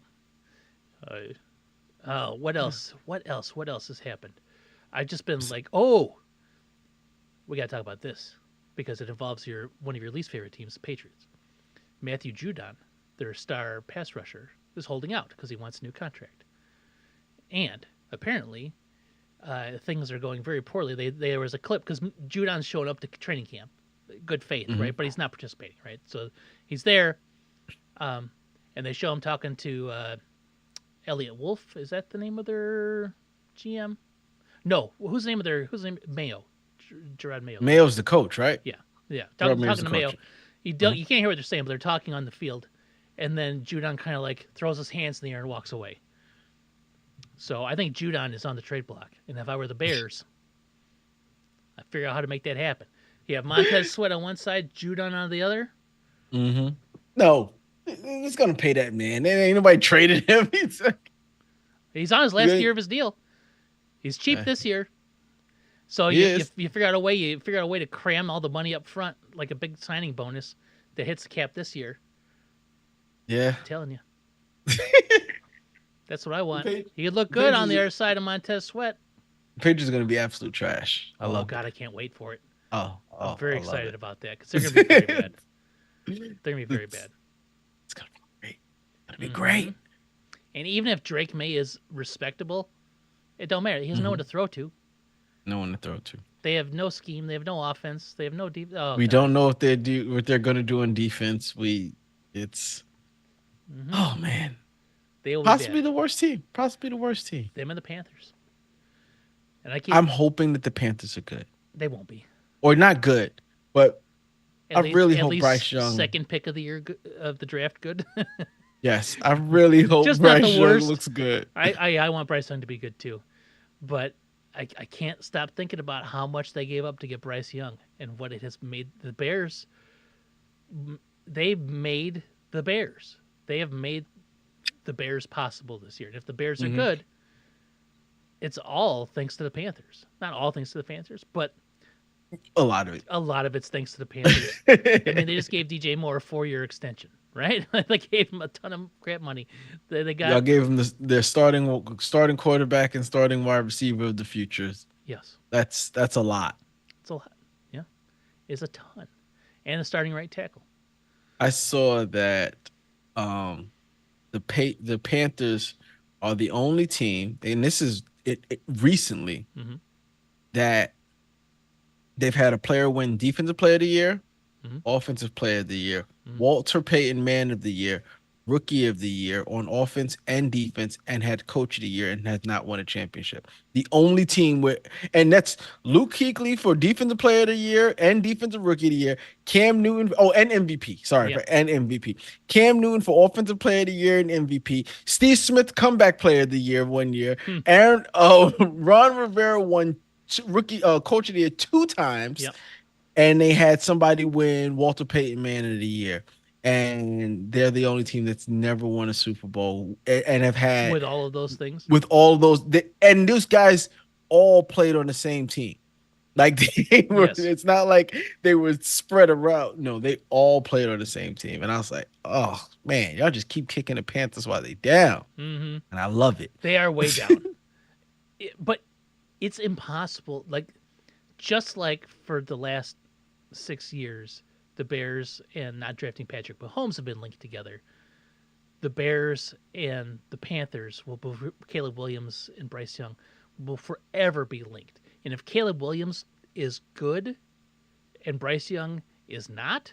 Yep. What else? What else? What else has happened? I've just been like, oh, we got to talk about this because it involves one of your least favorite teams, the Patriots. Matthew Judon, their star pass rusher, is holding out because he wants a new contract. And apparently, things are going very poorly. There was a clip because Judon's showing up to training camp, good faith, right? But he's not participating, right? So he's there, and they show him talking to Elliot Wolf. Is that the name of their GM? No, who's the name? Mayo, Gerard Mayo. Mayo's the coach, right? Yeah, yeah. Gerard Talking Mayo's to the Mayo, coach. you can't hear what they're saying, but they're talking on the field, and then Judon kind of like throws his hands in the air and walks away. So I think Judon is on the trade block, and if I were the Bears, I'd figure out how to make that happen. You have Montez Sweat on one side, Judon on the other. Mm-hmm. No, he's gonna pay that man. Ain't nobody traded him. He's on his last year of his deal. He's cheap this year. So you figure out a way. You figure out a way to cram all the money up front, like a big signing bonus that hits the cap this year. Yeah, I'm telling you, that's what I want. Okay. He could look good on the other side of Montez Sweat. Patriots are gonna be absolute trash. I love. God, I can't wait for it. I'm very excited about that because they're gonna be very bad. They're gonna be very bad. It's gonna be great. It's gonna be great. And even if Drake May is respectable, it don't matter. He has no one to throw to. No one to throw to. They have no scheme. They have no offense. They have no deep. Oh, We God. don't know if what they're gonna do in defense. Oh man, they will possibly the worst team. Possibly the worst team. Them and the Panthers. And I'm hoping that the Panthers are good. They won't be. Or not good, but I really at hope least Bryce Young second pick of the year of the draft. Good. Yes, I really hope Just Bryce not the Young worst. looks good. I want Bryce Young to be good too, but I can't stop thinking about how much they gave up to get Bryce Young and what it has made the Bears. They've made the Bears. They have made the Bears possible this year. And if the Bears are good, it's all thanks to the Panthers. Not all thanks to the Panthers, but a lot of it. A lot of it's thanks to the Panthers. I mean, they just gave DJ Moore a 4-year extension, right? They gave him a ton of crap money. They got. Y'all gave him their starting quarterback and starting wide receiver of the futures. Yes, that's a lot. It's a lot. Yeah, it's a ton, and a starting right tackle. I saw that the Panthers are the only team, and this is it recently that they've had a player win Defensive Player of the Year, Offensive Player of the Year, Walter Payton Man of the Year, Rookie of the Year on offense and defense, and had Coach of the Year and has not won a championship. The only team and that's Luke Kuechly for Defensive Player of the Year and Defensive Rookie of the Year, Cam Newton, and MVP. And MVP. Cam Newton for Offensive Player of the Year and MVP. Steve Smith Comeback Player of the Year 1 year. Ron Rivera won Rookie Coach of the Year 2 times. Yep. And they had somebody win Walter Payton Man of the Year. And they're the only team that's never won a Super Bowl and have had with all of those things. With all of those, and those guys all played on the same team. Like they were, it's not like they were spread around. No, they all played on the same team. And I was like, oh man, y'all just keep kicking the Panthers while they down. And I love it. They are way down, but it's impossible. Like just like for the last 6 years. The Bears and not drafting Patrick Mahomes have been linked together. The Bears and the Panthers Caleb Williams and Bryce Young will forever be linked. And if Caleb Williams is good and Bryce Young is not,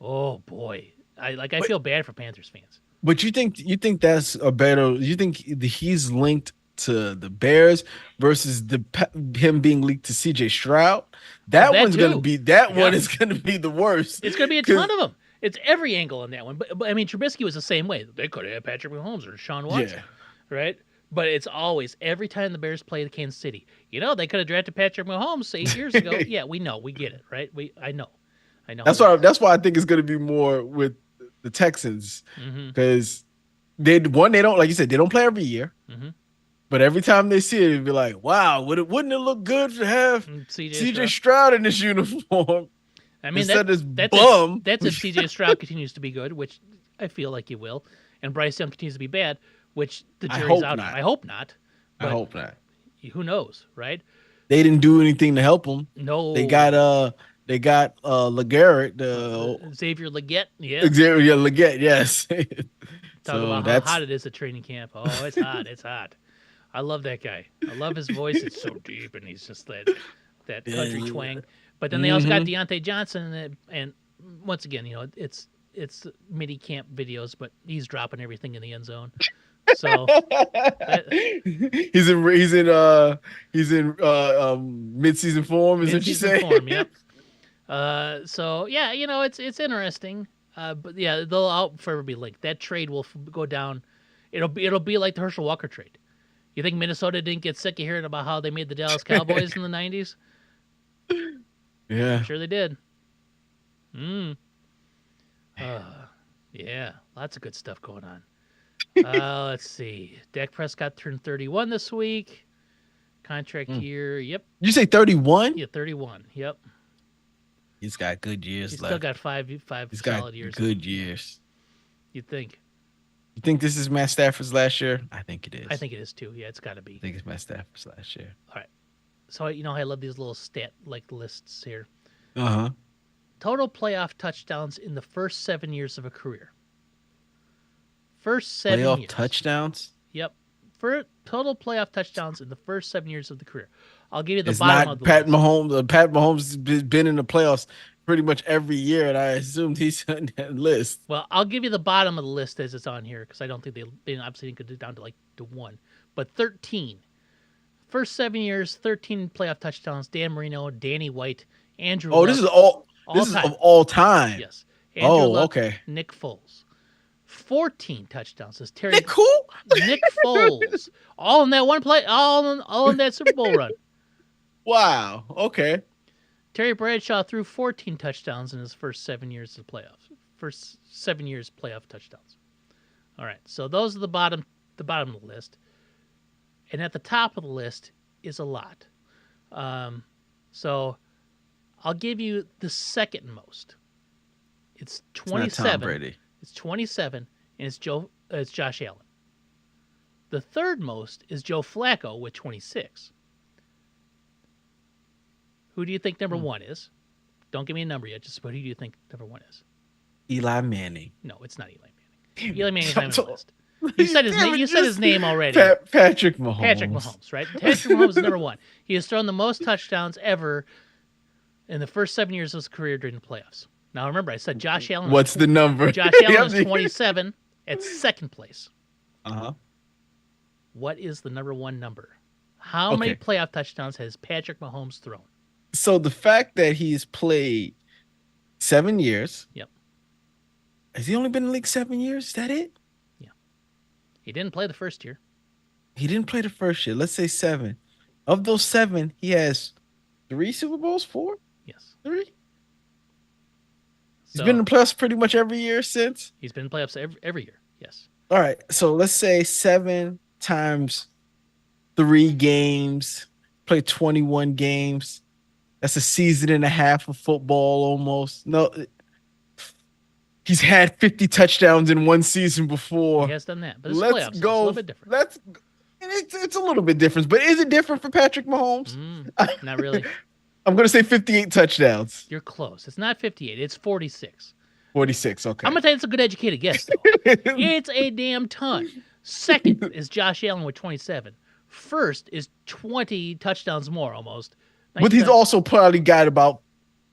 oh boy, I feel bad for Panthers fans. But you think that's a better? You think he's linked to the Bears versus him being leaked to CJ Stroud? That one's going to be one is going to be the worst. It's going to be a ton of them. It's every angle on that one. But I mean, Trubisky was the same way. They could have had Patrick Mahomes or Deshaun Watson, right? But it's always every time the Bears play the Kansas City. They could have drafted Patrick Mahomes 8 years ago. Yeah, we know, we get it, right? I know how That's that why. is. That's why I think it's going to be more with the Texans Mm-hmm. because they don't, like you said, they don't play every year. Mm-hmm. But every time they see it, it'd be like, wow, wouldn't it look good to have CJ Stroud. Stroud in this uniform I mean, instead of this that's bum? that's if CJ Stroud continues to be good, which I feel like he will, and Bryce Young continues to be bad, which the jury's out on. I hope not. I hope not. Who knows, right? They didn't do anything to help him. No. They got LeGarrette, Xavier Legette, yeah. Xavier Legette, yes. Talk about how hot it is at training camp. Oh, it's hot. It's hot. I love that guy. I love his voice. It's so deep, and he's just that country twang. But then they also got Deontay Johnson, and once again, it's mini camp videos, but he's dropping everything in the end zone. So he's in mid-season form, is what you say? Form, yep. So yeah, it's interesting. But yeah, they'll forever be linked. That trade will go down. It'll be like the Herschel Walker trade. You think Minnesota didn't get sick of hearing about how they made the Dallas Cowboys in the 90s? Yeah. I'm sure they did. Yeah, lots of good stuff going on. Let's see. Dak Prescott turned 31 this week. Contract year, yep. You say 31? Yeah, 31, yep. He's got good years He's left. still got five solid years. Good years. You'd think. You think this is Matt Stafford's last year? I think it is. I think it is too. Yeah, it's got to be. I think it's Matt Stafford's last year. All right. So I love these little stat lists here. Uh-huh. Total playoff touchdowns in the first 7 years of a career. First 7 years. Playoff touchdowns? Yep. For total playoff touchdowns in the first 7 years of the career. I'll give you the bottom of the Pat list. Mahomes. Pat Mahomes has been in the playoffs pretty much every year, and I assumed he's on that list. Well, I'll give you the bottom of the list as it's on here because I don't think they obviously didn't get it down to one. But 13. First 7 years, 13 playoff touchdowns. Dan Marino, Danny White, Andrew Luck. This is of all time. Yes. Andrew Luck, okay. Nick Foles. 14 touchdowns is Terry. Nick who? Nick Foles. All in that one play. All in that Super Bowl run. Wow. Okay. Terry Bradshaw threw 14 touchdowns in his first 7 years of playoffs. First 7 years playoff touchdowns. All right. So those are the bottom of the list. And at the top of the list is a lot. So I'll give you the second most. It's 27. It's not Tom Brady. It's 27, and it's Josh Allen. The third most is Joe Flacco with 26. Who do you think number one is? Don't give me a number yet. Just who do you think number one is? Eli Manning. No, it's not Eli Manning. Eli Manning's not on the list. You said his name. You said his name already. Patrick Mahomes. Patrick Mahomes, right? Patrick Mahomes is number one. He has thrown the most touchdowns ever in the first 7 years of his career during the playoffs. Now, remember, I said Josh Allen. What's the number? Josh Allen is 27 at second place. Uh-huh. What is the number one number? How many playoff touchdowns has Patrick Mahomes thrown? So the fact that he's played 7 years. Yep. Has he only been in the league 7 years? Is that it? Yeah. He didn't play the first year. He didn't play the first year. Let's say 7. Of those 7, he has 3 Super Bowls? 4? Yes. 3? He's So, been in the playoffs pretty much every year since. He's been in playoffs every year. Yes. All right. So let's say 7 times 3 games, play 21 games. That's a season and a half of football almost. No, he's had 50 touchdowns in one season before. He has done that. But it's playoffs. It's a little bit different. It's a little bit different. But is it different for Patrick Mahomes? Not really. I'm going to say 58 touchdowns. You're close. It's not 58. It's 46. 46, okay. I'm going to tell you it's a good educated guess, though. It's a damn ton. Second is Josh Allen with 27. First is 20 touchdowns more almost. But he's also probably got about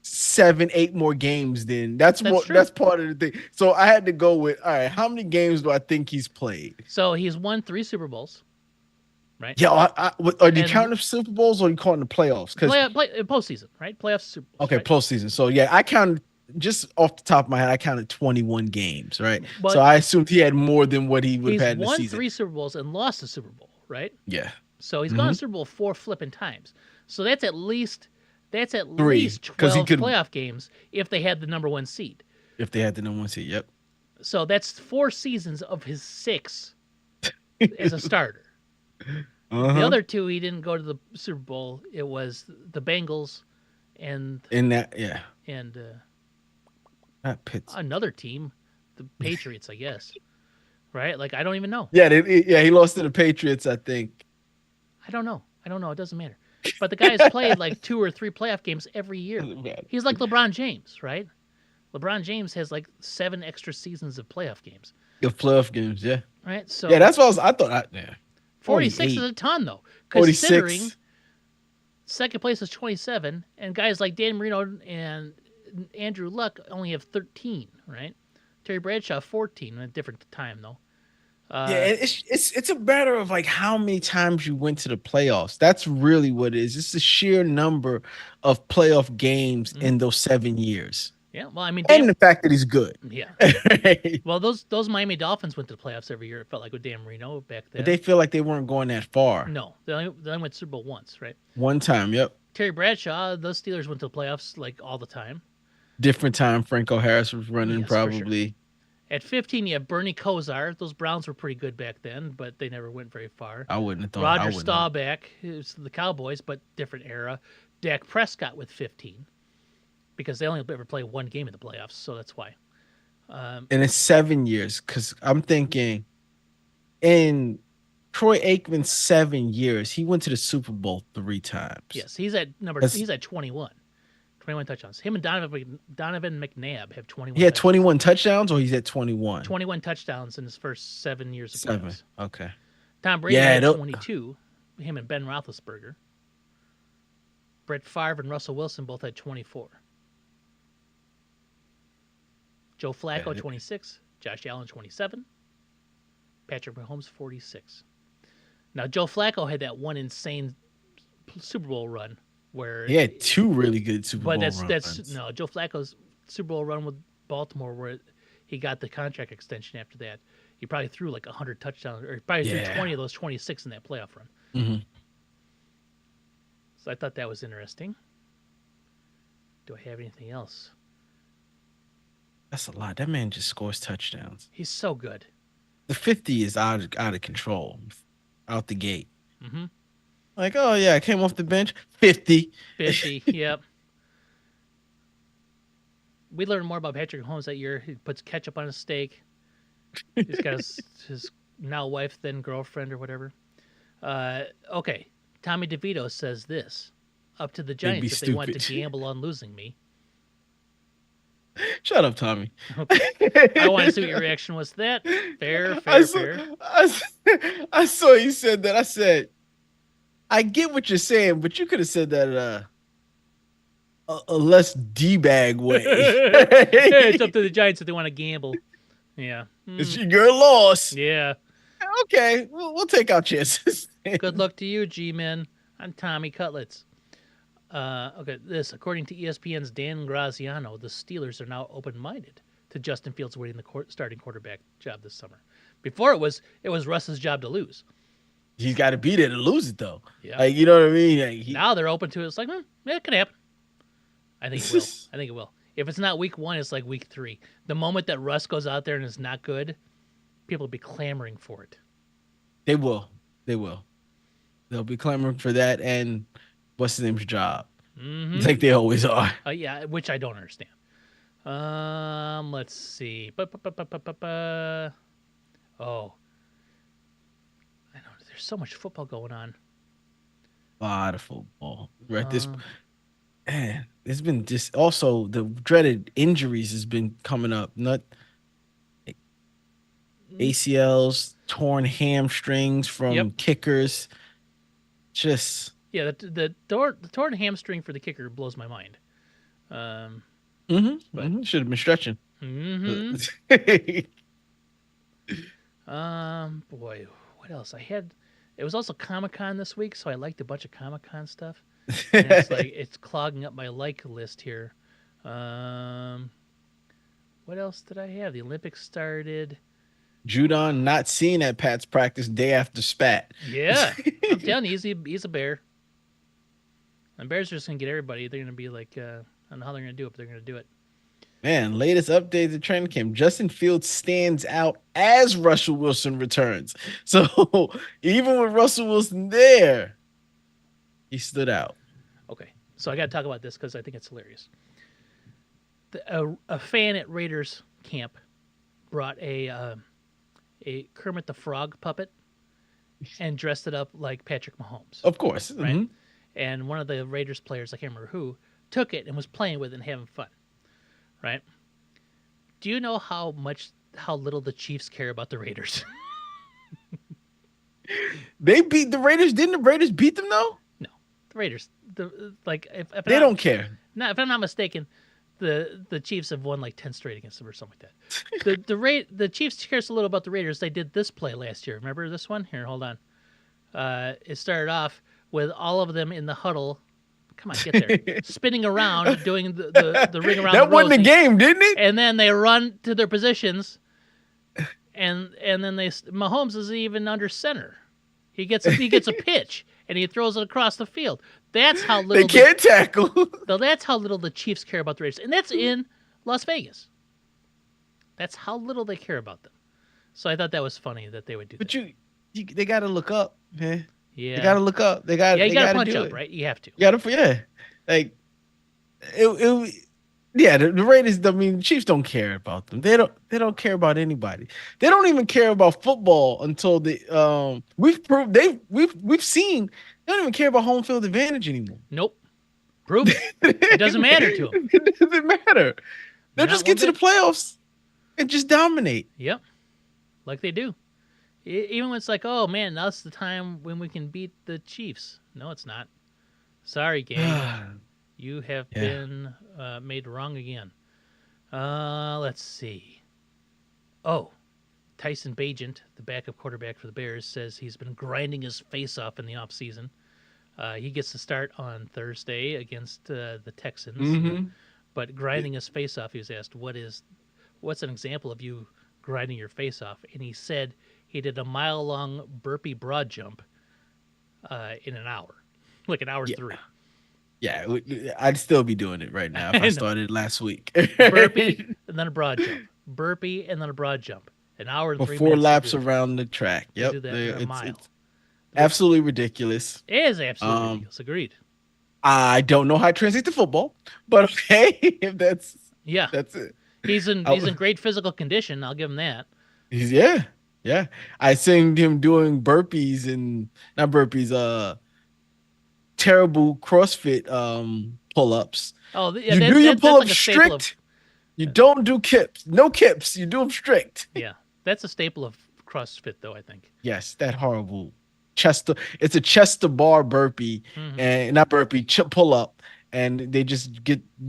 7, 8 more games than that's part of the thing. So I had to go with, all right, how many games do I think he's played? So he's won 3 Super Bowls, right? Yeah, are you counting the Super Bowls or are you counting the playoffs? Postseason, right? Playoffs, Super Bowls. Okay, right? Postseason. So yeah, I counted just off the top of my head. I counted 21 games, right? But so I assumed he had more than what he would have had in the season. He's won 3 Super Bowls and lost a Super Bowl, right? Yeah. So he's gone to Mm-hmm. Super Bowl 4 flipping times. So that's at least 3, because he 12 could playoff games if they had the number 1 seed. if they had the number 1 seed. Yep. So that's 4 seasons of his 6 as a starter. The Uh-huh. other 2 he didn't go to the Super Bowl. It was the Bengals and And that, yeah, and not Pitts. another team, the Patriots, I guess. Right? Like I don't even know. Yeah, yeah, he lost to the Patriots, I think. I don't know. I don't know. It doesn't matter. But the guy has played like 2 or 3 playoff games every year. Doesn't matter. He's like LeBron James, right? LeBron James has like 7 extra seasons of playoff games, Your playoff games, yeah. right? Yeah, So that's what I thought. Yeah. 46 is 48, a ton, though, considering 46. second place is 27, and guys like Dan Marino and Andrew Luck only have 13, right? Terry Bradshaw 14, a different time though. Yeah, Uh, and it's a matter of like how many times you went to the playoffs. That's really what it is. It's the sheer number of playoff games mhm. in those 7 years, Yeah, well, I mean, and the fact that he's good. yeah. But Well, those Miami Dolphins went to the playoffs every year. It felt like with Dan Marino back they then. feel like they weren't going that far. No, they only went to Super Bowl once, right? One time, yep. Terry Bradshaw, those Steelers went to the playoffs like all the time. Different time. Franco Harris was running Yes, for sure. probably. At 15, you have Bernie Kosar. Those Browns were pretty good back then, but they never went very far. I wouldn't have thought. I Roger wouldn't have. Staubach, who's the Cowboys, but different era. Dak Prescott with 15, because they only ever play one game in the playoffs, so that's why. And it's 7 years because I'm thinking in Troy Aikman's 7 years, he went to the Super Bowl 3 times. Yes, he's at That's, he's at 21. 21 touchdowns. Him and Donovan McNabb have he 21 had touchdowns. 21 touchdowns, or he's at 21. 21 touchdowns in his first 7 years of Seven. playoffs. Okay. Tom Brady Yeah. had 22. Him and Ben Roethlisberger. Brett Favre and Russell Wilson both had 24. Joe Flacco 26. Josh Allen 27. Patrick Mahomes 46. Now Joe Flacco had that one insane Super Bowl run where, He had 2 really good Super but Bowl that's runs. no Joe Flacco's Super Bowl run with Baltimore where he got the contract extension after that. He probably threw like 100 touchdowns, or he probably threw Yeah. 20 of those 26 in that playoff run. Hmm. So I thought that was interesting. Do I have anything else? That's a lot. That man just scores touchdowns. He's so good. The 50 is out of control, out the gate. Mm-hmm. Like, oh yeah, I came off the bench. 50. 50. Yep. We learned more about Patrick Mahomes that year. He puts ketchup on his steak. He's got his now wife, then girlfriend, or whatever. Okay. Tommy DeVito says this: up to the They'd be Giants if they wanted to stupid. gamble on losing me. Shut up, Tommy. I want to see what your reaction was to that. Fair, I fair, saw, fair. I saw you said that. I said, I get what you're saying, but you could have said that a less d-bag way. Yeah, it's up to the Giants if they want to gamble. Yeah. It's your loss. Yeah. Okay, we'll take our chances. Good luck to you, G-Men. I'm Tommy Cutlets. Okay, according to ESPN's Dan Graziano, the Steelers are now open-minded to Justin Fields winning the starting quarterback job this summer. Before it was Russ's job to lose. He's got to be there to lose it, though. Yeah. Like, you know what I mean? Like, Now they're open to it. It's like, yeah, it can happen. I think it will. I think it will. If it's not week 1, it's like week 3. The moment that Russ goes out there and is not good, people will be clamoring for it. They will. They will. They'll be clamoring for that and what's his name's job. Mm-hmm. Like they always are. Yeah, which I don't understand. Let's see. Oh, I know. There's so much football going on. A lot of football. Right. Man, it's been just also the dreaded injuries has been coming up. Not ACLs, torn hamstrings from kickers. Just yeah, the torn hamstring for the kicker blows my mind. Should have been stretching. Boy, what else? It was also Comic-Con this week, so I liked a bunch of Comic-Con stuff. And it's like it's clogging up my like list here. What else did I have? The Olympics started. Judon not seen at Pat's practice day after spat. Yeah, I'm telling you, he's a bear. And Bears are just gonna get everybody. They're gonna be like, I don't know how they're gonna do it, but they're gonna do it. Man, latest update to training camp. Justin Fields stands out as Russell Wilson returns. So even with Russell Wilson there, he stood out. Okay, so I got to talk about this because I think it's hilarious. A fan at Raiders camp brought a Kermit the Frog puppet and dressed it up like Patrick Mahomes, Of course. right? Mhm. And one of the Raiders players, I can't remember who, took it and was playing with it and having fun, right? Do you know how little the Chiefs care about the Raiders? They beat the Raiders. Didn't the Raiders beat them though? No, the Raiders. If They don't care. if I'm not mistaken, the Chiefs have won like 10 straight against them or something like that. The Chiefs cares a little about the Raiders. They did this play last year. Remember this one? Here, hold on. It started off with all of them in the huddle. Come on, get there. Spinning around, doing the ring around. That the won the rosy. game, didn't it? And then they run to their positions, and then Mahomes is even under center. He gets a pitch and he throws it across the field. That's how They little can't tackle. that's how little the Chiefs care about the Raiders, and that's in Las Vegas. That's how little they care about them. So I thought that was funny that they would do But that. they got to look up, man. Yeah, They got to look up. They got. yeah, you They got got to to punch do up, it. right? You have to. You got to, yeah. Like it. Yeah, the Raiders. I mean, the Chiefs don't care about them. They don't. They don't care about anybody. They don't even care about football until the. We've proved we've seen they don't even care about home field advantage anymore. Nope. Prove it. It doesn't matter to them. It doesn't matter. They'll Not just one get to the bit. playoffs and just dominate. Yep, like they do. Even when it's like, oh man, now's the time when we can beat the Chiefs. No, it's not. Sorry, gang. You have Yeah. been made wrong again. Let's see. Oh, Tyson Bagent, the backup quarterback for the Bears, says he's been grinding his face off in the offseason. He gets to start on Thursday against the Texans. Mm-hmm. But grinding his face off, he was asked, what's an example of you grinding your face off? And he said he did a mile-long burpee broad jump in an hour, like an hour Yeah. 3. Yeah, I'd still be doing it right now if I I know. started last week. Burpee and then a broad jump. Burpee and then a broad jump. An hour and 3 Before minutes. laps around the track. They Yep, do that for a mile. it's absolutely ridiculous. It is absolutely Um, ridiculous. Agreed. I don't know how it translates to football, but okay, if Yeah, that's it. he's in I'll- great physical condition. I'll give him that. Yeah. I seen him doing burpees and not burpees, terrible CrossFit pull-ups. Oh, yeah, You that, do your that's pull-ups like a staple strict. You don't do kips. No kips. You do them strict. Yeah, that's a staple of CrossFit, though. I think. Yes, that horrible chest. It's a chest to bar burpee Mhm. and not burpee, pull up, and they just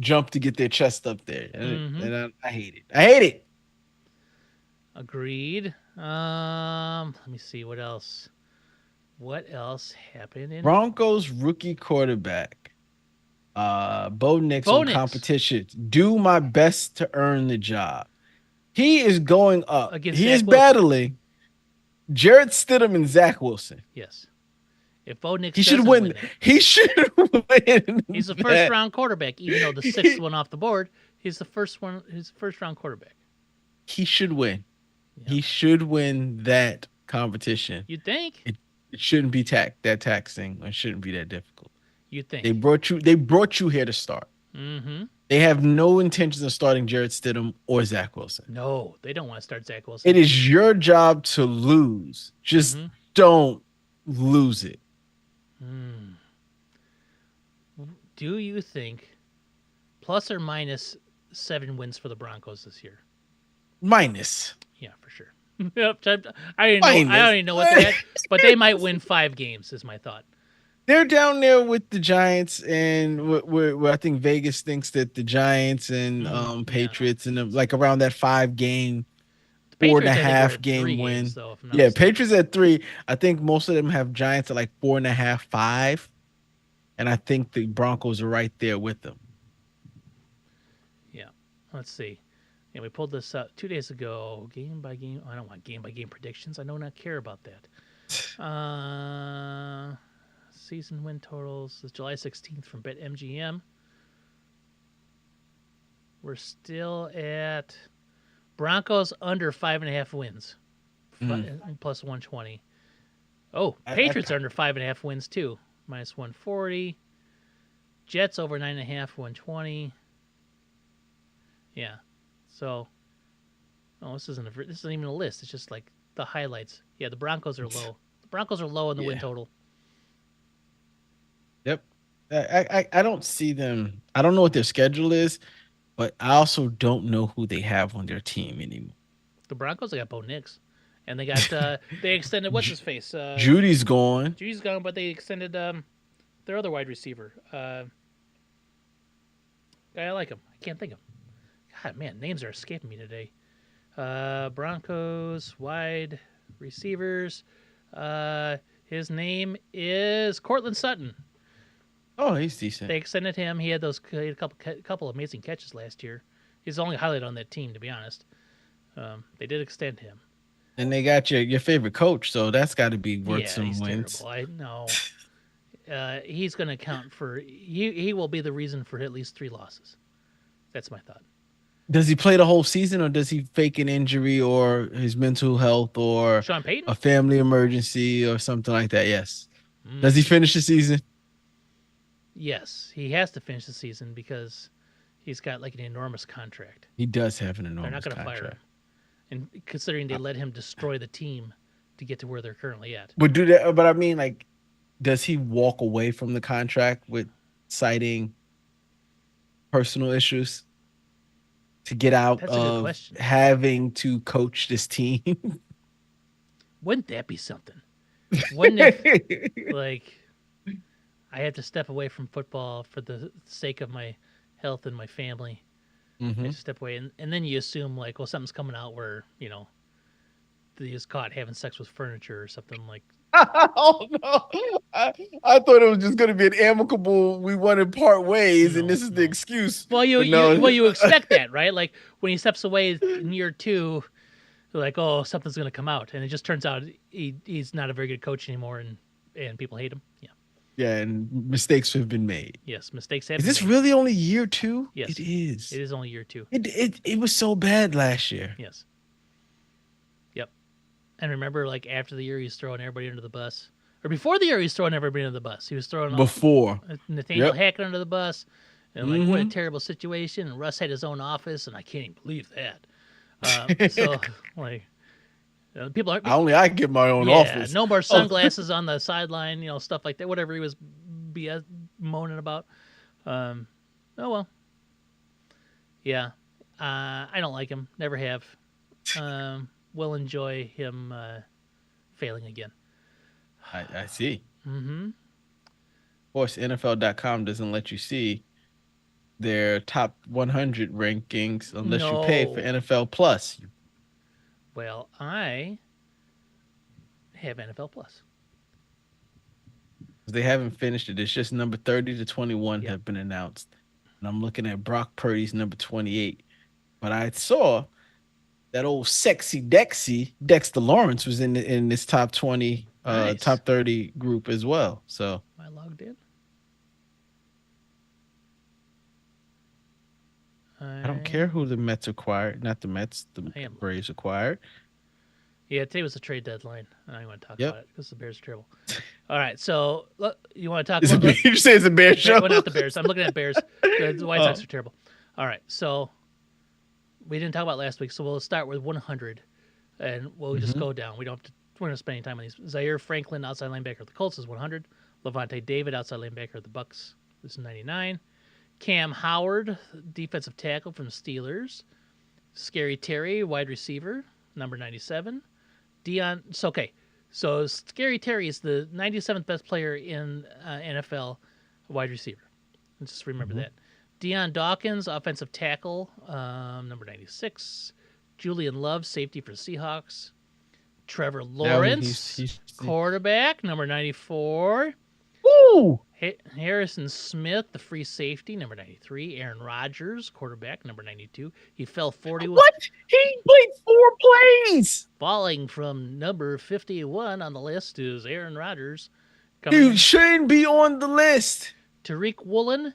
jump to get their chest up there, Mhm. and I hate it. I hate it. Agreed. Let me see what else. What else happened in Broncos rookie quarterback, Bo Nix Bo on Nix. competition. Do my best to earn the job. He is going up. Against He Zach is Wilson. battling Jarrett Stidham and Zach Wilson. Yes. If Bo Nix He should doesn't win. that, He should win. he's the that. first round quarterback, even though the sixth one off the board. He's the first one. He's the first round quarterback. He should win. Yeah. He should win that competition. You'd think. It shouldn't be that taxing. It shouldn't be that difficult. You'd think. They brought you here to start. Mm-hmm. They have no intentions of starting Jarrett Stidham or Zach Wilson. No, they don't want to start Zach Wilson. It is your job to lose. Just Mhm. don't lose it. Do you think plus or minus 7 wins for the Broncos this year? Minus. Yeah, for sure. Yep, I don't even know what they had, but they might win 5 games. Is my thought. They're down there with the Giants, and where I think Vegas thinks that the Giants and Yeah. Patriots and like around that 5-game, The 4.5 Patriots, I think, are at game 3 win. games, though, if I'm not Yeah, mistaken. Patriots at 3. I think most of them have Giants at like 4.5, 5, and I think the Broncos are right there with them. Yeah. Let's see. And we pulled this up 2 days ago, game by game. I don't want game by game predictions. I do not care about that. Season win totals is July 16th from BetMGM. We're still at Broncos under 5.5 wins, plus 120. Oh, Patriots are under 5.5 wins too, minus 140. Jets over 9.5, 120. Yeah. So, this isn't even a list. It's just like the highlights. Yeah, the Broncos are low. The Broncos are low in the win total. Yep. I don't see them. I don't know what their schedule is, but I also don't know who they have on their team anymore. The Broncos, they got Bo Nix, and they got they extended what's his face. Judy's gone. Judy's gone, but they extended their other wide receiver. Guy I like him. I can't think of him. God, man, names are escaping me today. Broncos wide receivers. His name is Cortland Sutton. Oh, he's decent. They extended him. He had a couple amazing catches last year. He's the only highlight on that team, to be honest. They did extend him. And they got your favorite coach, so that's got to be worth some he's wins. Terrible. I know. He's going to count for. He will be the reason for at least 3 losses. That's my thought. Does he play the whole season, or does he fake an injury, or his mental health, or Sean Payton? a family emergency, or something like that? Yes. Does he finish the season? Yes, he has to finish the season because he's got like an enormous contract. He does have an enormous They're not going to fire him. And considering they let him destroy the team to get to where they're currently at. But I mean, like, does he walk away from the contract with citing personal issues to get out of having to coach this team? Wouldn't that be something? Wouldn't it, like, I had to step away from football for the sake of my health and my family. I just step away, and then you assume, like, well, something's coming out where, he was caught having sex with furniture or something like. Oh no! I thought it was just going to be an amicable. We want to part ways, and this is the excuse. Well, you expect that, right? Like when he steps away in year 2, like, oh, something's going to come out, and it just turns out he's not a very good coach anymore, and people hate him. Yeah. Yeah, and mistakes have been made. Yes, mistakes have been made. Is this really only year 2? Yes, it is. It is only year 2. It was so bad last year. Yes. Yep. And remember, like after the year, he was throwing everybody under the bus, or before the year, he was throwing everybody under the bus. He was throwing Nathaniel Hackett under the bus, and like what a terrible situation. And Russ had his own office, and I can't even believe that. So like. People are only I get my own office. No more sunglasses on the sideline, stuff like that. Whatever he was moaning about. Oh well. Yeah, I don't like him. Never have. We'll enjoy him failing again. I see. Mm-hmm. Of course, NFL.com doesn't let you see their top 100 rankings unless you pay for NFL Plus. Well, I have NFL Plus. They haven't finished it. It's just number 30 to 21 have been announced. And I'm looking at Brock Purdy's number 28. But I saw that old sexy Dexter Lawrence was in this top 20, nice. Top 30 group as well. So am I logged in? I don't care who the Mets acquired. Not the Mets, the Braves acquired. Yeah, today was the trade deadline. I don't want to talk about it because the Bears are terrible. All right, so you want to talk about it? You say it's a Bears show? Well, not the Bears. I'm looking at Bears. The White Sox are terrible. All right, so we didn't talk about last week, so we'll start with 100, and we'll just go down. We're not going to spend any time on these. Zaire Franklin, outside linebacker of the Colts, is 100. Levante David, outside linebacker of the Bucks, is 99. Cam Howard, defensive tackle from the Steelers. Scary Terry, wide receiver, number 97. So Scary Terry is the 97th best player in NFL wide receiver. Let's just remember that. Deion Dawkins, offensive tackle, number 96. Julian Love, safety for Seahawks. Trevor Lawrence, quarterback, number 94. Woo! Harrison Smith, the free safety, number 93. Aaron Rodgers, quarterback, number 92. He fell 41, What? He played 4 plays. falling from number 51 on the list is Aaron Rodgers. Coming He in, shouldn't be on the list. Tariq Woolen,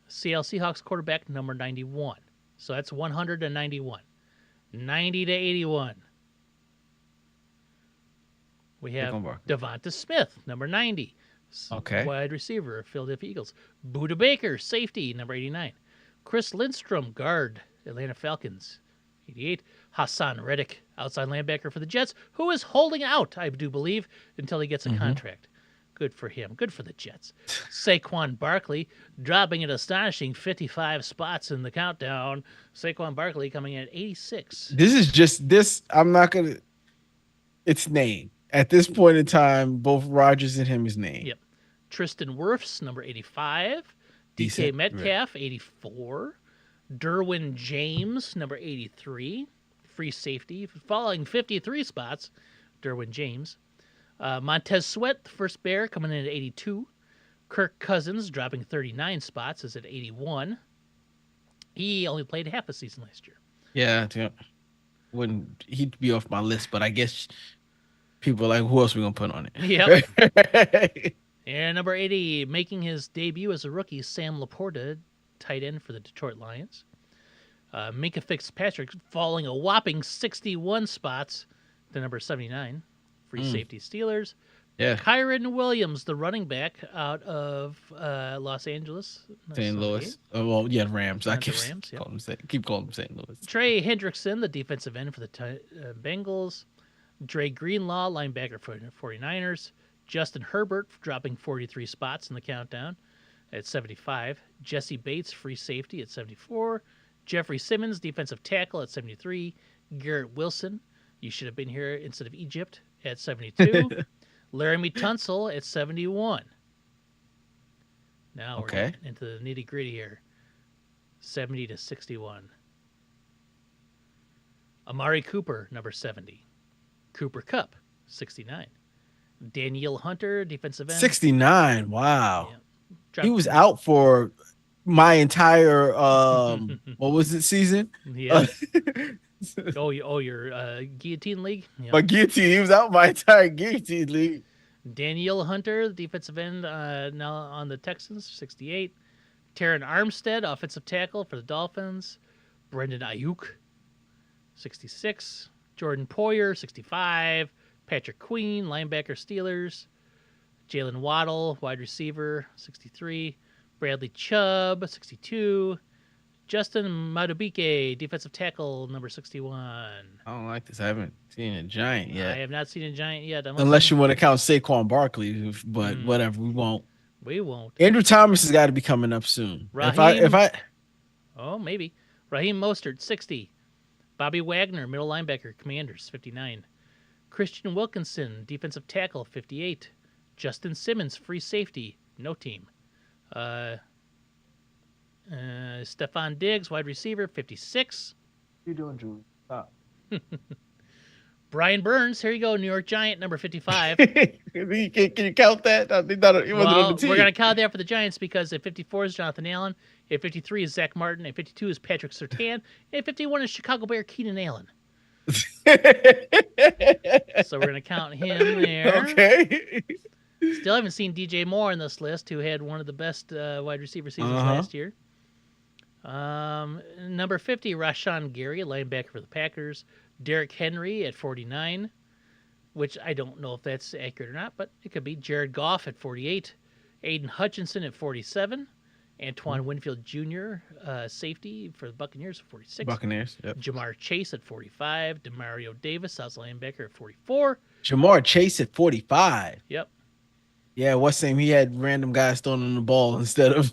Seattle Seahawks quarterback, number 91. So that's 191. 90 to 81. We have Devonta Smith, number 90. Okay. Wide receiver, Philadelphia Eagles. Buda Baker, safety, number 89. Chris Lindstrom, guard, Atlanta Falcons, 88. Hassan Reddick, outside linebacker for the Jets, who is holding out, I do believe, until he gets a contract. Good for him. Good for the Jets. Saquon Barkley dropping an astonishing 55 spots in the countdown. Saquon Barkley coming in at 86. This is just this. I'm not going to. It's name. At this point in time, both Rodgers and him is name. Yep. Tristan Wirfs, number 85. Decent. DK Metcalf, 84. Derwin James, number 83. Free safety, falling 53 spots. Derwin James. Montez Sweat, the first Bear, coming in at 82. Kirk Cousins dropping 39 spots, is at 81. He only played half a season last year. Yeah, wouldn't he'd be off my list, but I guess people are like, who else are we gonna put on it? Yep. And number 80, making his debut as a rookie, Sam Laporta, tight end for the Detroit Lions. Minka Fitzpatrick falling a whopping 61 spots to number 79. Free safety Steelers. Yeah. Kyron Williams, the running back out of Los Angeles. St. Louis. Well, yeah, Rams. I keep calling them St. Louis. Trey Hendrickson, the defensive end for the Bengals. Dre Greenlaw, linebacker for the 49ers. Justin Herbert dropping 43 spots in the countdown at 75. Jesse Bates, free safety at 74. Jeffrey Simmons, defensive tackle at 73. Garrett Wilson, you should have been here instead of Egypt, at 72. Laramie Tunsil at 71. Now we're into the nitty gritty here. 70 to 61. Amari Cooper, number 70. Cooper Kupp, 69. Danielle Hunter, defensive end. 69. Wow. Yeah. He was out for my entire what was it season? Yeah. Your guillotine league? Yeah. My guillotine. He was out my entire guillotine league. Danielle Hunter, defensive end, now on the Texans, 68. Taron Armstead, offensive tackle for the Dolphins. Brendan Ayuk, 66. Jordan Poyer, 65. Patrick Queen, linebacker Steelers. Jalen Waddle, wide receiver, 63. Bradley Chubb, 62. Justin Madubuike, defensive tackle, number 61. I don't like this. I haven't seen a Giant yet. I have not seen a Giant yet. Unless you want to count Saquon Barkley, but whatever, we won't. We won't. Andrew Thomas has got to be coming up soon. Oh, maybe. Raheem Mostert, 60. Bobby Wagner, middle linebacker, Commanders, 59. Christian Wilkinson, defensive tackle, 58. Justin Simmons, free safety, no team. Stephon Diggs, wide receiver, 56. What are you doing, Julie? Stop. Brian Burns, here you go, New York Giant, number 55. Can you count that? We're going to count that for the Giants because at 54 is Jonathan Allen, at 53 is Zach Martin, at 52 is Patrick Surtain, and at 51 is Chicago Bear Keenan Allen. So we're going to count him there. Okay. Still haven't seen DJ Moore on this list, who had one of the best wide receiver seasons last year. Number 50, Rashawn Gary, linebacker for the Packers. Derrick Henry at 49, which I don't know if that's accurate or not, but it could be. Jared Goff at 48. Aiden Hutchinson at 47. Antoine Winfield Jr., safety for the Buccaneers at 46. Buccaneers, yep. Jamar Chase at 45. Demario Davis, outside linebacker at 44. Jamar Chase at 45. Yep. Yeah, what's the name? He had random guys throwing him the ball instead of...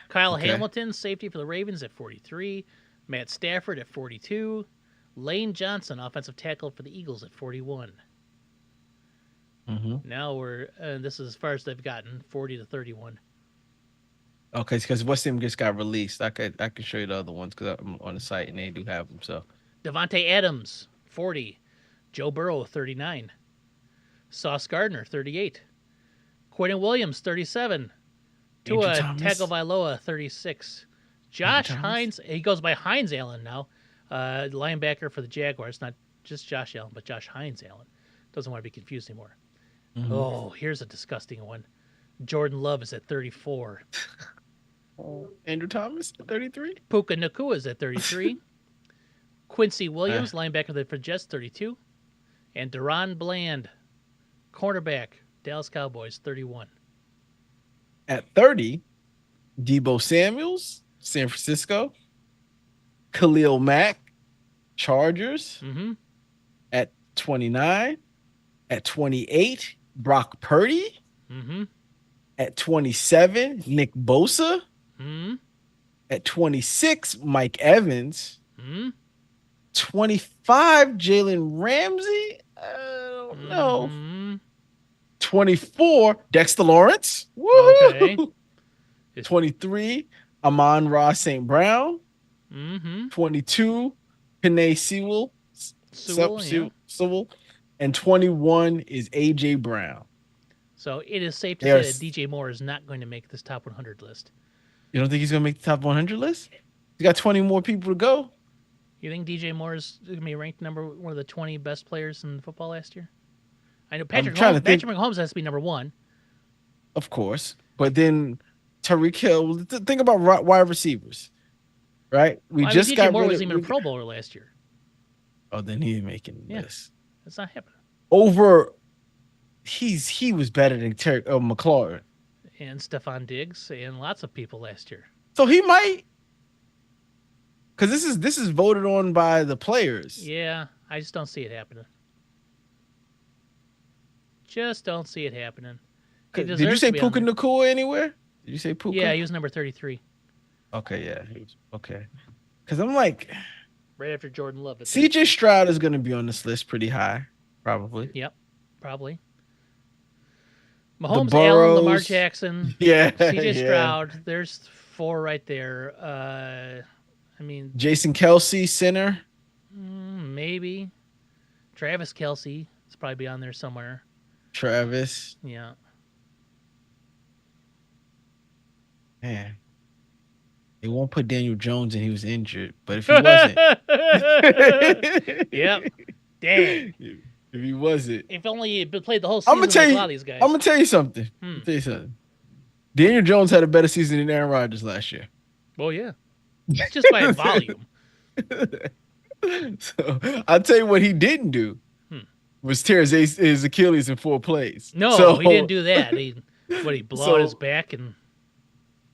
Kyle Hamilton, safety for the Ravens at 43. Matt Stafford at 42. Lane Johnson, offensive tackle for the Eagles at 41. Now we're, this is as far as they've gotten, 40 to 31. Okay, because what's him just got released. I can show you the other ones because I'm on the site and they do have them. So Devontae Adams, 40. Joe Burrow, 39. Sauce Gardner, 38. Quentin Williams, 37. Andrew Tua Thomas. Tagovailoa, 36. Andrew Josh Thomas. Hines, he goes by Hines Allen now, linebacker for the Jaguars. Not just Josh Allen, but Josh Hines Allen. Doesn't want to be confused anymore. Mm-hmm. Oh, here's a disgusting one. Jordan Love is at 34. Andrew Thomas, 33. Puka Nakua is at 33. Quincy Uh, Williams, linebacker for the Jets, 32. And Deron Bland, cornerback, Dallas Cowboys, 31. at 30, Debo Samuels, San Francisco. Khalil Mack, Chargers. Mm-hmm. At 29. At 28, Brock Purdy. Mm-hmm. At 27, Nick Bosa. Mm-hmm. At 26, Mike Evans. Mm-hmm. 25, Jalen Ramsey. I don't know. Mm-hmm. 24, Dexter Lawrence. Woo! Okay. 23, Amon-Ra St. Brown. Mm-hmm. 22, Penei Sewell. Sewell. And 21 is A.J. Brown. So it is safe to There's- say that DJ Moore is not going to make this top 100 list. You don't think he's going to make the top 100 list? He's got 20 more people to go. You think DJ Moore is going to be ranked one of the 20 best players in football last year? I know Patrick Mahomes has to be number one. Of course. But then Tyreek Hill, think about wide receivers, right? DJ Moore wasn't even a Pro Bowler last year. Oh, then he ain't making this. That's not happening. He was better than Terry McLaurin. And Stephon Diggs and lots of people last year. So he might, because this is voted on by the players. Yeah, I just don't see it happening. Just don't see it happening. Did you say Puka Nacua anywhere? Did you say Puka? Yeah, he was number 33. Okay, yeah. Okay. Because I'm like... Right after Jordan Love. CJ Stroud is going to be on this list pretty high, probably. Yep, probably. Mahomes, Allen, Lamar Jackson, CJ Stroud. There's four right there. I mean... Jason Kelce, center? Maybe. Travis Kelce is probably on there somewhere. Travis. Yeah. Man. They won't put Daniel Jones in. He was injured. But if he wasn't. Yep. Dang. If he wasn't. If only he played the whole season like a lot of these guys. I'm going to tell you something. Daniel Jones had a better season than Aaron Rodgers last year. Well, yeah. Just by volume. So I'll tell you what he didn't do. Was tear his Achilles in 4 plays. No, he didn't do that. He blew out his back and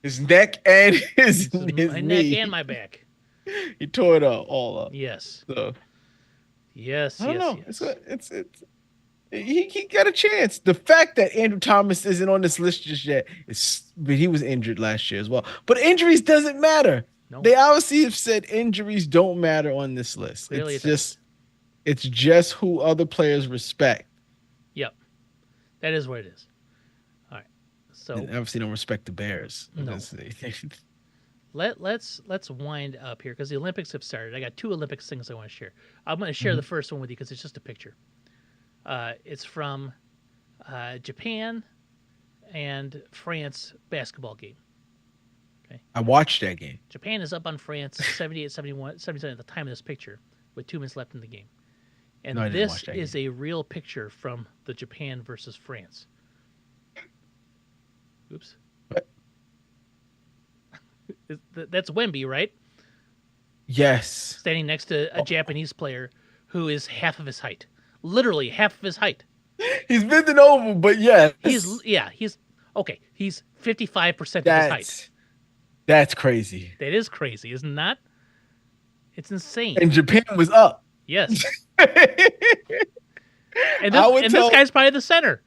his neck and his my knee. neck and my back. He tore it all up. Yes. So yes. I don't know. Yes. It's he got a chance. The fact that Andrew Thomas isn't on this list just yet but he was injured last year as well. But injuries doesn't matter. No. They obviously have said injuries don't matter on this list. Clearly it's just who other players respect. Yep. That is what it is. All right. So and obviously don't respect the Bears. No. Let's wind up here because the Olympics have started. I got 2 Olympics things I want to share. I'm going to share the first one with you because it's just a picture. It's from Japan and France basketball game. Okay. I watched that game. Japan is up on France 78-71, 77 at the time of this picture with 2 minutes left in the game. And this is a real picture from the Japan versus France. Oops. What? That's Wemby, right? Yes. Standing next to a Japanese player who is half of his height. Literally half of his height. He's bending over, but yeah. He's 55% of his height. That's crazy. That is crazy, isn't that? It's insane. And Japan was up. Yes. and this guy's probably the center.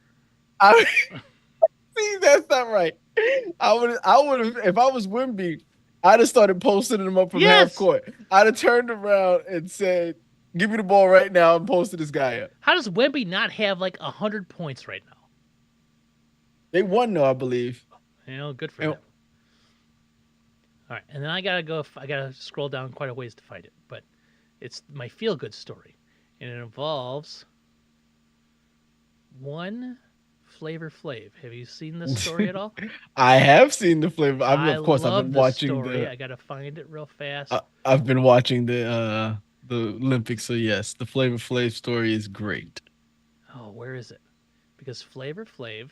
See, that's not right. I would have if I was Wemby, I'd have started posting them up from half court. I'd have turned around and said, "Give me the ball right now," and posted this guy up. How does Wemby not have like 100 points right now? They won, though, I believe. Good for them. All right, and then I gotta scroll down quite a ways to find it, but it's my feel-good story, and it involves 1, Flavor Flav. Have you seen this story at all? I have seen the flavor. I Of course, I've love been this watching story. I gotta find it real fast. I've been watching the Olympics. So yes, the Flavor Flav story is great. Oh, where is it? Because Flavor Flav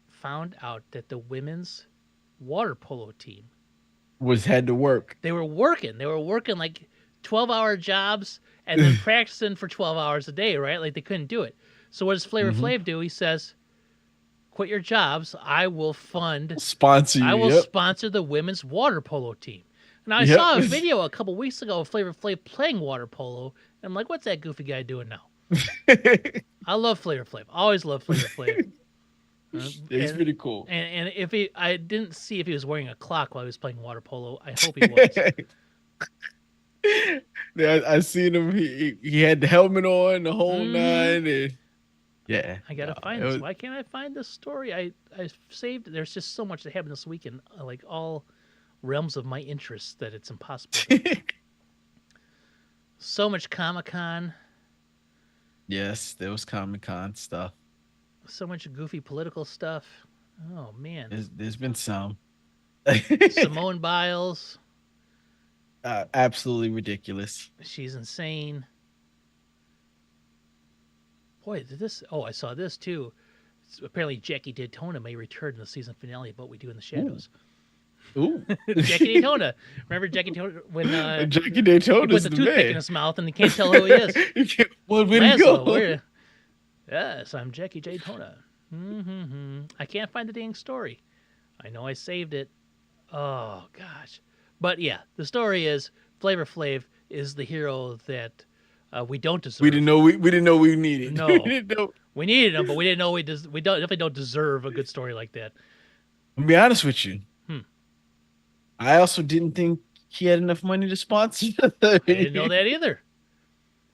found out that the women's water polo team, Was had to work. they were working. They were working like 12-hour jobs and then practicing for 12 hours a day, right? Like they couldn't do it. So what does Flavor Hmm. Flav do? He says, "Quit your jobs. Sponsor I you. will Yep. sponsor the women's water polo team." Now I Yep. saw a video a couple weeks ago of Flavor Flav playing water polo, and I'm like, "What's that goofy guy doing now?" I love Flavor Flav. Always love Flavor Flav. He's And pretty cool. if I didn't see if he was wearing a clock while he was playing water polo. I hope he was. Yeah, I seen him. He had the helmet on, the whole Hmm. nine, and yeah, I no, gotta find it this. was. Why can't I find this story? I saved. There's just so much that happened this weekend, like all realms of my interests that it's impossible to. So much Comic Con, Yes, there was Comic Con stuff. so much goofy political stuff. Oh man, There's been some. Simone Biles, Absolutely ridiculous. she's insane. Boy, did this. Oh, I saw this too. Apparently, Jackie Daytona may return in the season finale of What We Do in the Ooh, Shadows. ooh. Jackie Daytona. Remember Jackie Daytona when Jackie he puts Daytona's a the toothpick in man. his mouth and he can't tell who he is. Well, where'd he Laszlo, go? where? Yes, I'm Jackie Daytona. I can't find the dang story. I know I saved it. Oh gosh, but yeah, the story is Flavor Flav is the hero that we don't deserve. We didn't know we needed. We No, didn't know. we needed him, but we didn't know we don't definitely don't deserve a good story like that. I'll be honest with you. Hmm. I also didn't think he had enough money to sponsor. I didn't know that either.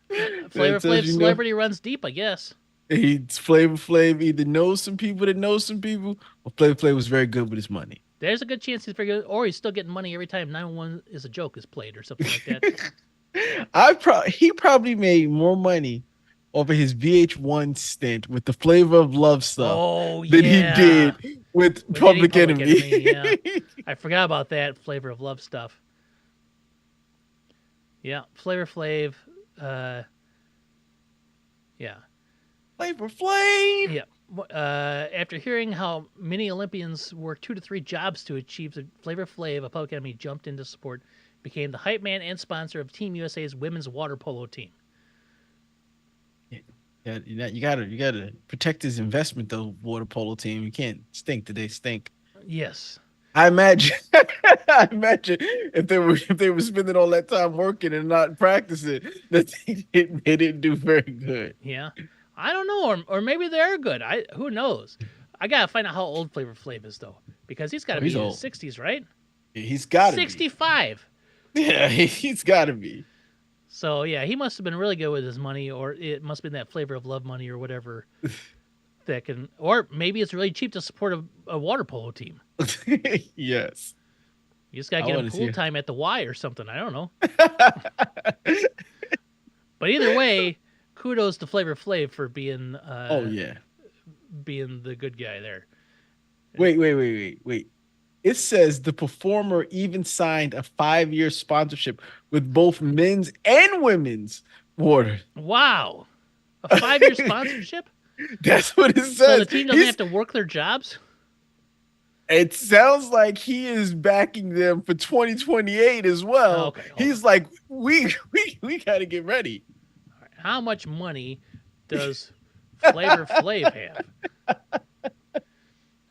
Flavor That tells Flav you know celebrity runs deep, I guess. he's Flavor Flav either knows some people that know some people, or Flavor Flav was very good with his money. There's a good chance he's very good, or he's still getting money every time 911 is a joke is played or something like that. He probably made more money over his VH1 stint with the Flavor of Love stuff Oh than he yeah, did with when hitting Public Public Enemy. Enemy. Yeah, I forgot about that Flavor of Love stuff. Yeah, Flavor Flav. Uh, yeah, Flavor Flav. yeah. After hearing how many Olympians work 2 to 3 jobs to achieve the Flavor Flav, a Public Enemy jumped into support, became the hype man and sponsor of Team USA's women's water polo team. Yeah, you gotta protect his investment though. Water polo team, you can't stink. Did they stink? Yes. I imagine. I imagine if they were spending all that time working and not practicing, that they didn't do very good. Yeah. I don't know, or maybe they are good. Who knows? I gotta find out how old Flavor Flav is though, because he's got to Oh, be he's in old. his 60s, right? He's got to be. 65. Yeah, he's got to be. So yeah, he must have been really good with his money, or it must have been that Flavor of Love money or whatever that can, or maybe it's really cheap to support a water polo team. Yes. You just gotta I get him want to pool see. time at the Y or something. I don't know. But either way, kudos to Flavor Flav for Oh yeah. being the good guy there. Wait. It says the performer even signed a 5-year sponsorship with both men's and women's water. Wow, a 5-year sponsorship. That's what it So the says. team doesn't have to work their jobs. It sounds like he is backing them for 2028 as well. Oh, okay, hold He's like, we got to get ready. How much money does Flavor Flav have?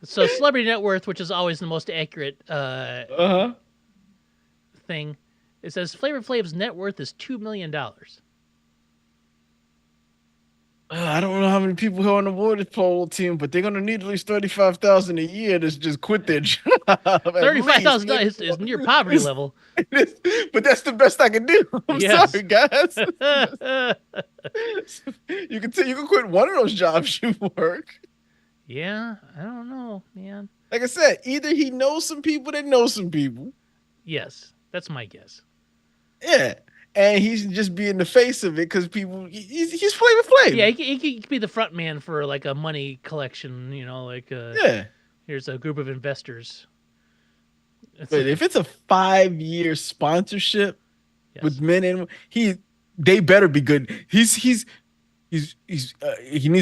So celebrity net worth, which is always the most accurate Uh-huh. thing, it says Flavor Flav's net worth is $2 million. I don't know how many people who are on the water polo team, but they're gonna need at least 35,000 a year to just quit their job. At $35,000 least. is near poverty level. But that's the best I can do. I'm Yes. sorry, guys. You can quit one of those jobs you work. Yeah, I don't know, man. Like I said, either he knows some people that know some people. Yes, that's my guess. Yeah. and he's just being the face of it because people he's Flavor Flav. Yeah, he could be the front man for like a money collection. Like Yeah, here's a group of investors. It's but if it's a 5 year sponsorship with yes. men and they better be good. He needs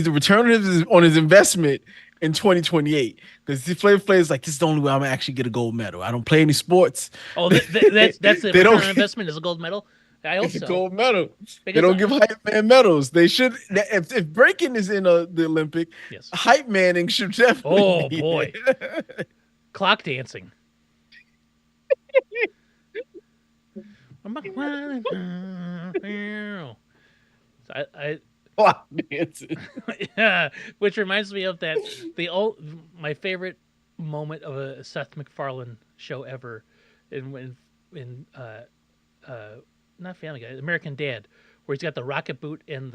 to return on his investment in 2028 because Flavor Flav is like, this is the only way I'm gonna actually get a gold medal. I don't play any sports. Oh, they, that's the they return don't on get investment is a gold medal. I hope a so gold medal. They because don't give hype man medals. They should. If breaking is in the Olympic, yes. hype manning should definitely Oh be boy, there. clock dancing. I Clock dancing. yeah, which reminds me of that my favorite moment of a Seth MacFarlane show ever, in not Family Guy, American Dad, where he's got the rocket boot and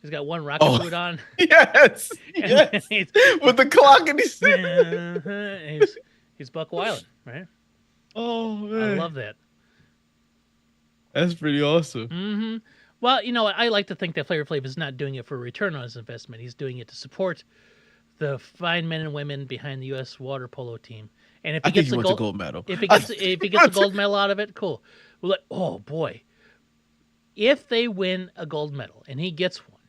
he's got one rocket Oh boot on, yes, and yes, with the clock and he's. he's Buck Wyland, right? Oh I man, love that. that's pretty awesome. Hmm. Well, I like to think that Flavor Flav is not doing it for a return on his investment. He's doing it to support the fine men and women behind the U.S. water polo team. And if I he think gets he a wants a gold, gold medal. if he gets a gold medal out of it, cool. Well, oh boy, if they win a gold medal and he gets one,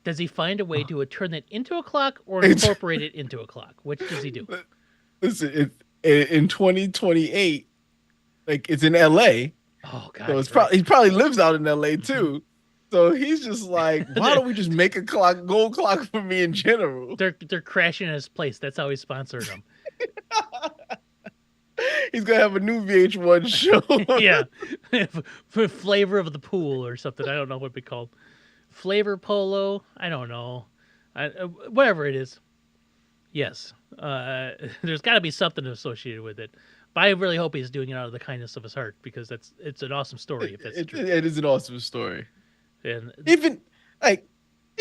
does he find a way to turn that into a clock or incorporate it into a clock? Which does he do? Listen, in 2028, like it's in LA. Oh God, So he's it's right. probably he probably lives out in LA Mhm. too. So he's just like, why don't we just make a gold clock for me in general? They're crashing at his place. That's how he's sponsoring them. He's gonna have a new VH1 show. Yeah, for flavor of the pool or something. I don't know what it'd be called. Flavor polo. I don't know. Whatever it is. Yes, there's got to be something associated with it. But I really hope he's doing it out of the kindness of his heart because it's an awesome story if that's true. It is an awesome story. And Even like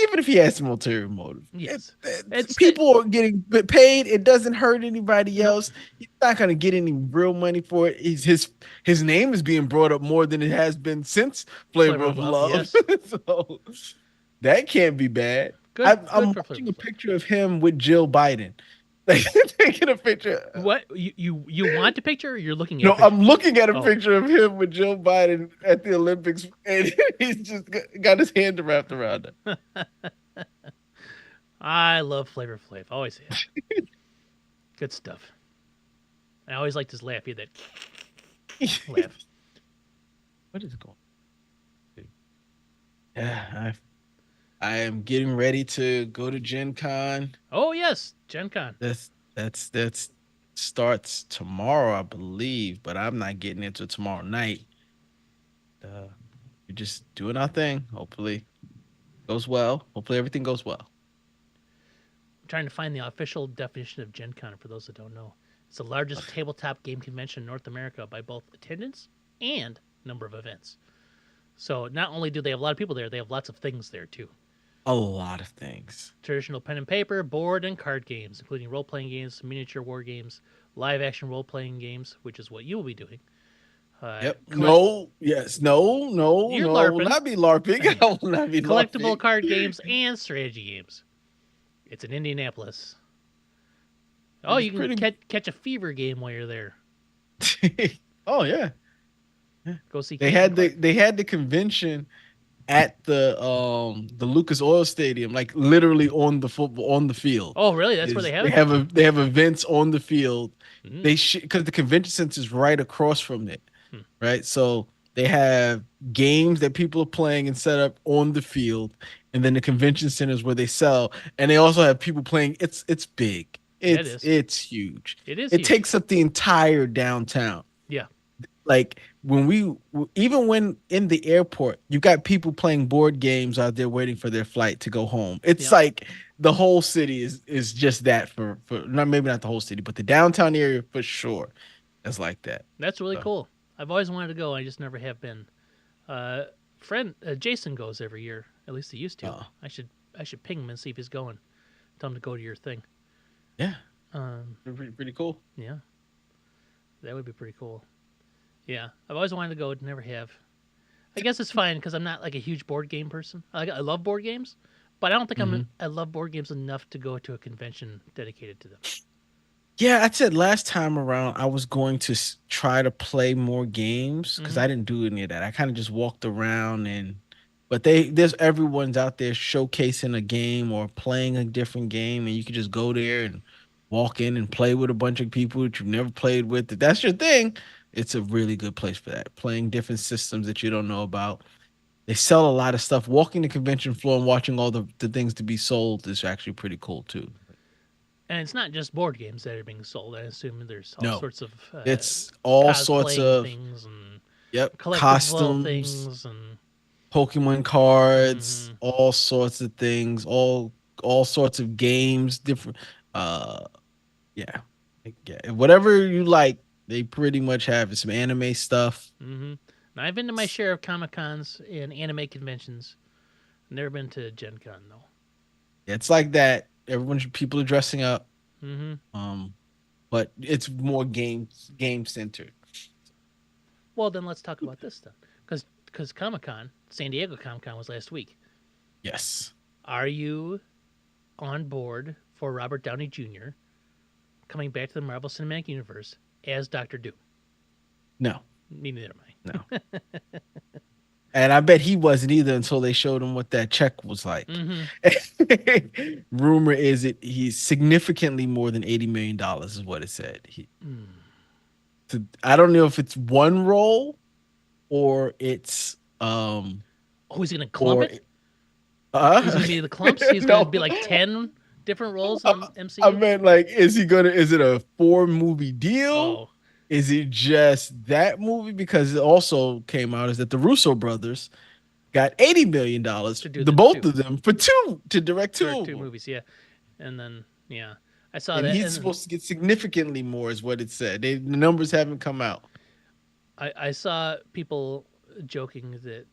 even if he has some ulterior motive, yes, it's people are getting paid. It doesn't hurt anybody no, else. He's not gonna get any real money for it. His name is being brought up more than it has been since Flavor flavor of of love. Love. Yes, So that can't be bad. good I'm for flavor watching of a love. picture of him with Jill Biden. Like taking a picture. What you want a picture? Or you're looking at No, a picture? I'm looking at a Oh. picture of him with Jill Biden at the Olympics, and he's just got his hand wrapped around it. I love Flavor Flav. Always have. Good stuff. I always liked his laugh. He had that laugh. What is going on? Yeah, I am getting ready to go to Gen Con. Oh yes, Gen Con. That's starts tomorrow, I believe, but I'm not getting into tomorrow night. We're just doing our thing. Hopefully goes well. Hopefully everything goes well. I'm trying to find the official definition of Gen Con for those that don't know. It's the largest tabletop game convention in North America by both attendance and number of events. So not only do they have a lot of people there, they have lots of things there too. A lot of things. Traditional pen and paper, board, and card games, including role playing games, miniature war games, live action role playing games, which is what you will be doing. Yep. No. Yes. No. No. You're No. I will LARPing. not be LARPing. I will not be Collectible LARPing. card games and strategy games. It's in Indianapolis. Oh, It's you can catch a fever game while you're there. Oh yeah. Go see. They had the convention at the Lucas Oil Stadium, like literally on the football on the field. Oh, really? That's where they have it. They have events on the field. Mm. They because the convention center is right across from it, Hmm. right? So they have games that people are playing and set up on the field, and then the convention center is where they sell, and they also have people playing. It's big. Yeah, it is. It's huge. It is. It huge. takes up the entire downtown. Yeah. Like even when in the airport, you got people playing board games out there waiting for their flight to go home. It's like the whole city is just that for not maybe not the whole city, but the downtown area for sure. It's like that. That's really cool. I've always wanted to go. I just never have been. Friend Jason goes every year. At least he used to. Oh. I should ping him and see if he's going. Tell him to go to your thing. Yeah. Pretty cool. Yeah. That would be pretty cool. Yeah, I've always wanted to go, never have. I guess it's fine because I'm not like a huge board game person. I love board games, but I don't think Hmm. I love board games enough to go to a convention dedicated to them. Yeah, I said last time around I was going to try to play more games because Hmm. I didn't do any of that. I kind of just walked around but there's everyone's out there showcasing a game or playing a different game, and you can just go there and walk in and play with a bunch of people that you've never played with. If that's your thing, it's a really good place for that. Playing different systems that you don't know about. They sell a lot of stuff. Walking the convention floor and watching all the things to be sold is actually pretty cool too. And it's not just board games that are being sold. I assume there's all No, sorts of it's all sorts cosplaying of things and yep, collectible costumes, things and. Pokemon cards, Hmm. all sorts of things, all sorts of games, different uh yeah. Yeah, whatever you like, they pretty much have it. Some anime stuff. Hmm. Now, I've been to my share of Comic Cons and anime conventions. Never been to Gen Con though. It's like that. People are dressing up. Hmm. Um, but it's more game centered. Well, then let's talk about this then, because Comic Con, San Diego Comic Con was last week. Yes. Are you on board for Robert Downey Jr. coming back to the Marvel Cinematic Universe as Doctor Doom? No, Me neither am no. And I bet he wasn't either until they showed him what that check was I. like. Hmm. Rumor is it he's significantly more than $80 million is what it said. I don't know if it's one role or it's Oh, he's gonna clump or it. He's uh gonna be the clumps. He's gonna no. be like 10 different roles in I, the I MCU. meant like is it a 4 movie deal? Oh, Is it just that movie? Because it also came out is that the Russo brothers got $80 million, to do the the both two of them for two to direct two direct of two them. movies, yeah, and then yeah, I saw And that, he's and supposed to get significantly more, is what it said. The numbers haven't come out. I saw people joking that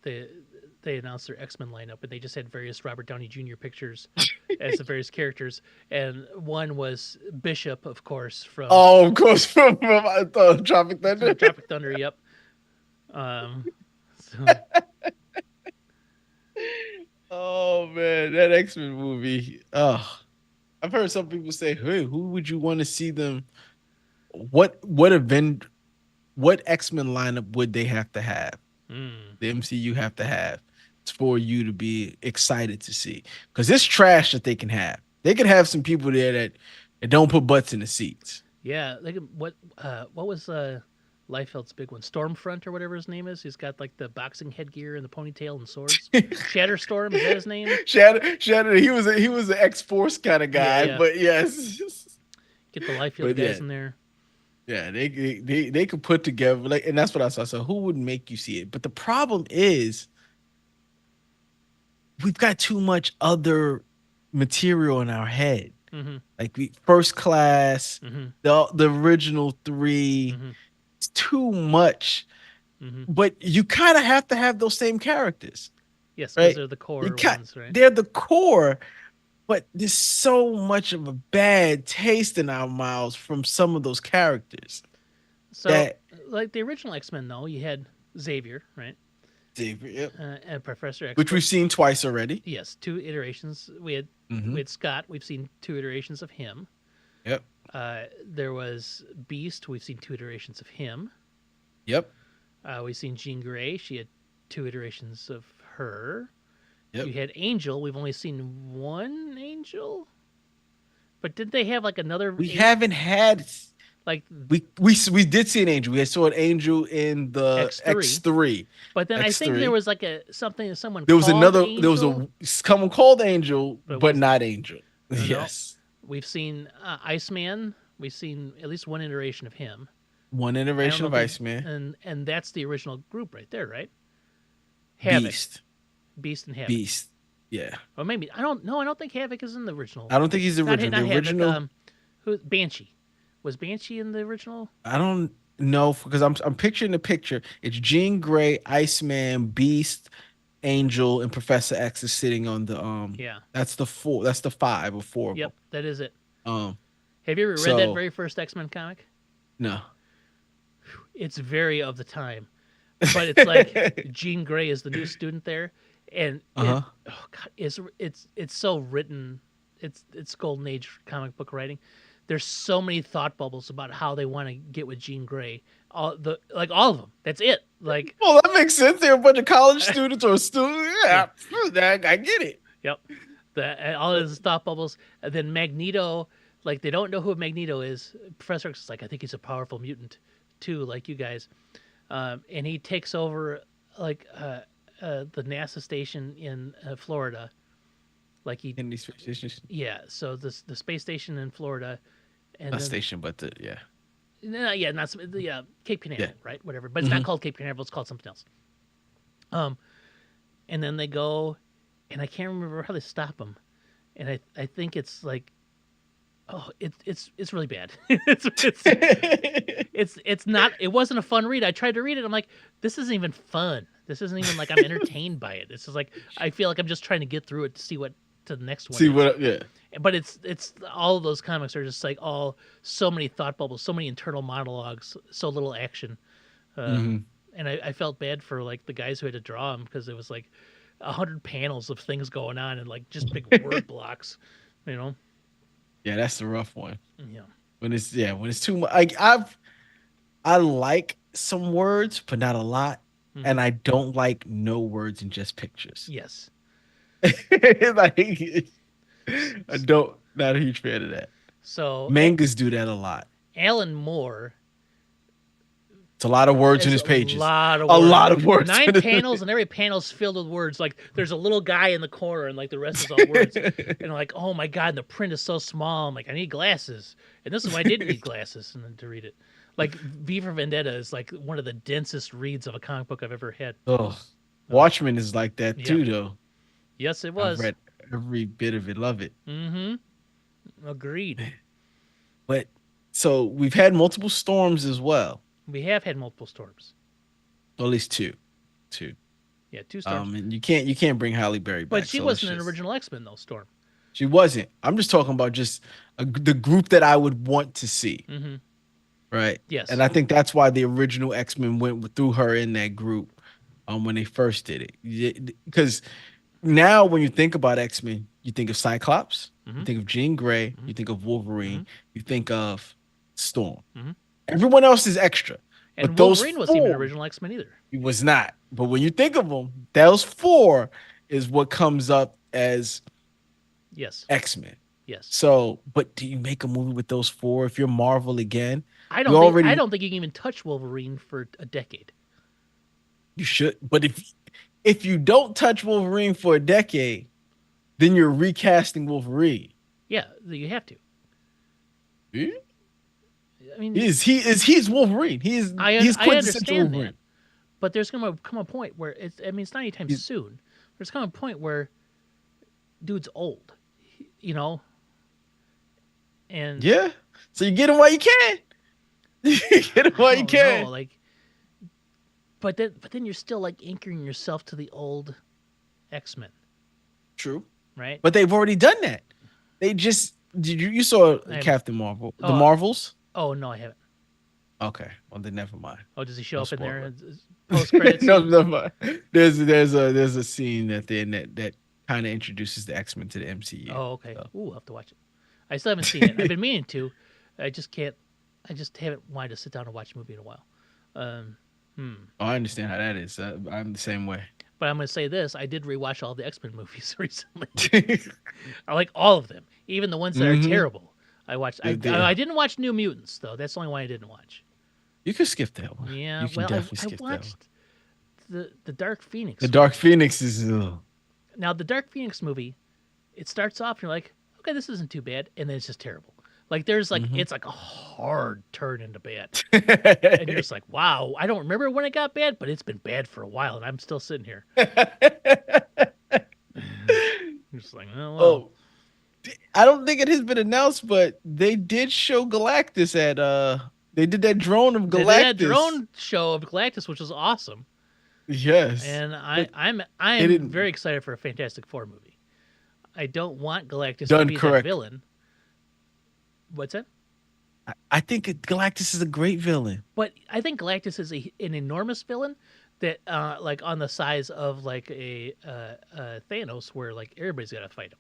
they announced their X-Men lineup, and they just had various Robert Downey Jr. pictures as the various characters, and one was Bishop, of course, Oh, of course, from I thought Tropic Thunder. from Tropic Thunder. Yep. Um, so Oh man, that X-Men movie. Oh, I've heard some people say, "Hey, who would you want to see them? What event? What X-Men lineup would they have to have? mm, The MCU have to have for you to be excited to see? Because it's trash that they can have. They could have some people there that don't put butts in the seats. yeah, like what was Liefeld's big one? Stormfront or whatever his name is. He's got like the boxing headgear and the ponytail and swords. Shatterstorm, is that his name? Shadow, he was an X-Force kind of Yeah, guy, yeah. but yes. Get the Liefeld But guys yeah, in there. yeah, they could put together like, and that's what I saw. So who would make you see it? But the problem is we've got too much other material in our head. Mm-hmm. Like First Class, Mm-hmm. the original three. Mm-hmm. It's too much. Mm-hmm. But you kind of have to have those same characters, Yes, because right? they're the You core got ones, right? they're the core, but there's so much of a bad taste in our mouths from some of those characters So, that like the original X-Men, though, you had Xavier, right, yep, and Professor X. which But we've seen twice already. yes, two iterations. Hmm. We had Scott. We've seen two iterations of him. Yep. There was Beast. We've seen two iterations of him. Yep. We've seen Jean Grey. She had two iterations of her. Yep. You had Angel. We've only seen one Angel. But did they have like another We haven't had like we did see an angel. We saw an angel in the X3? X3. But then I think there X3. was like a something that someone There was called another there was Angel, a someone called Angel, but it but was not Angel. no, no. Yes. We've seen Iceman. We've seen at least one iteration of him. One I don't iteration know of if we Iceman. and that's the original group right there, right? Havoc, Beast. Beast, and Havoc. Beast. Yeah. Or maybe I don't know. I don't think Havoc is in the original. I don't think he's the Not original. not The Havoc. original, Who Banshee? Was Banshee in the original? I don't know because I'm picturing the picture. It's Jean Grey, Iceman, Beast, Angel, and Professor X is sitting on the Yeah. that's the four, that's the five or four of them. Yep. That is it. Um Have you ever read that so very first X-Men comic? no. It's very of the time. but it's like Jean Grey is the new student there, and it Uh-huh. oh god, it's so written. It's golden age comic book writing. There's so many thought bubbles about how they want to get with Jean Grey. All of them. That's it. Like Well, that makes sense. They're a bunch of college students or students. yeah, Yeah, I get it. yep. All of those thought bubbles. And then Magneto, like they don't know who Magneto is. Professor X is like, I think he's a powerful mutant too, like you guys. And he takes over like the NASA station in Florida. Like he, In these stations, yeah. So the space station in Florida, and not then station, but the yeah, no, yeah, not the Cape yeah. Canaveral, right? Whatever, but it's not Hmm. called Cape Canaveral. It's called something else. Um, and then they go, and I can't remember how they stop him, and I think it's like, oh, it's really bad. It's not. It wasn't a fun read. I tried to read it. I'm like, this isn't even fun. This isn't even like I'm entertained by it. This is like I feel like I'm just trying to get through it to see what to the next one See is. what? Yeah. But it's all of those comics are just like all so many thought bubbles, so many internal monologues, so little action. Hmm. And I felt bad for like the guys who had to draw them because it was like 100 panels of things going on and like just big word blocks, you know. Yeah, that's the rough one. Yeah. When it's too much. I like some words, but not a lot, Hmm. and I don't like no words and just pictures. Yes. Like, I don't not a huge fan of that. So Mangas do that a lot. Alan Moore It's a lot of words in has his a pages. lot of A words. lot of words. Nine in his panels, and every panel's filled with words. Like there's a little guy in the corner, and like the rest is all words. And like, oh my god, the print is so small. I'm like, I need glasses, and this is why I didn't need glasses, and then to read it. Like V for Vendetta is like one of the densest reads of a comic book I've ever had. Oh, Oh, Watchmen is like that yep. too, though. Yes, it I've was. read every bit of it. Love it. Mm-hmm. Agreed. But so we've had multiple storms as well. We have had multiple storms. Or at least two. Yeah, two storms. And you can't bring Halle Berry But back. she So let's wasn't an just original X Men though. Storm. she wasn't. I'm just talking about just the group that I would want to see, Mm-hmm. right? Yes. And I think that's why the original X Men through her in that group, when they first did it. Because now when you think about X Men, you think of Cyclops, Mm-hmm. you think of Jean Grey, Mm-hmm. you think of Mm-hmm. Wolverine, you think of Storm. Mm-hmm. Everyone else is extra, but And those Wolverine wasn't even an four original X Men either. it was not. But when you think of them, those four is what comes up as Yes. X Men. Yes. So, but do you make a movie with those four? If you're Marvel again, I you don't think I already don't think you can even touch Wolverine for a decade. you should. But if you don't touch Wolverine for a decade, then you're recasting Wolverine. Yeah, you have to. Hmm? I mean, He's Wolverine. He's I quintessential understand Wolverine. that, but there's gonna come a point where it's. I mean, it's not anytime He's- soon. There's come a point where dude's old, you know, and Yeah. So you get him while you can. You get him while I you don't can. know, like, but then you're still like anchoring yourself to the old X Men, True. right? But they've already done that. They just did you saw I haven't- Captain Marvel, the Oh, Marvels? Oh no, I haven't. Okay, well then never mind. Oh, does he show No up in there? spoiler. Post credits? No, never mind. There's a scene at the end that kind of introduces the X Men to the MCU. Oh, okay. So. Ooh, I'll have to watch it. I still haven't seen it. I've been meaning to. I just can't. I just haven't wanted to sit down and watch a movie in a while. Um, Oh, I understand how that is. I'm the same way. But I'm going to say this: I did rewatch all the X Men movies recently. I like all of them, even the ones that are Mhm. terrible. I watched. Good deal. I didn't watch New Mutants though. That's the only one I didn't watch. You can skip that one. Yeah, You can well, definitely I skip that one. watched the Dark Phoenix. The Dark Phoenix is. Now the Dark Phoenix movie, it starts off and you're like, okay, this isn't too bad, and then it's just terrible. Like there's like Mhm. it's like a hard turn into bad, and you're just like, wow, I don't remember when it got bad, but it's been bad for a while, and I'm still sitting here. I'm just like, oh, well. Oh, I don't think it has been announced, but they did show Galactus at they did that drone of They did Galactus. that drone show of Galactus, which was awesome, Yes. and But I'm didn't- very excited for a Fantastic Four movie. I don't want Galactus to Done be the correct. villain. What's that? I think Galactus is a great villain. But I think Galactus is an enormous villain that like on the size of like Thanos, where like everybody's got to fight him.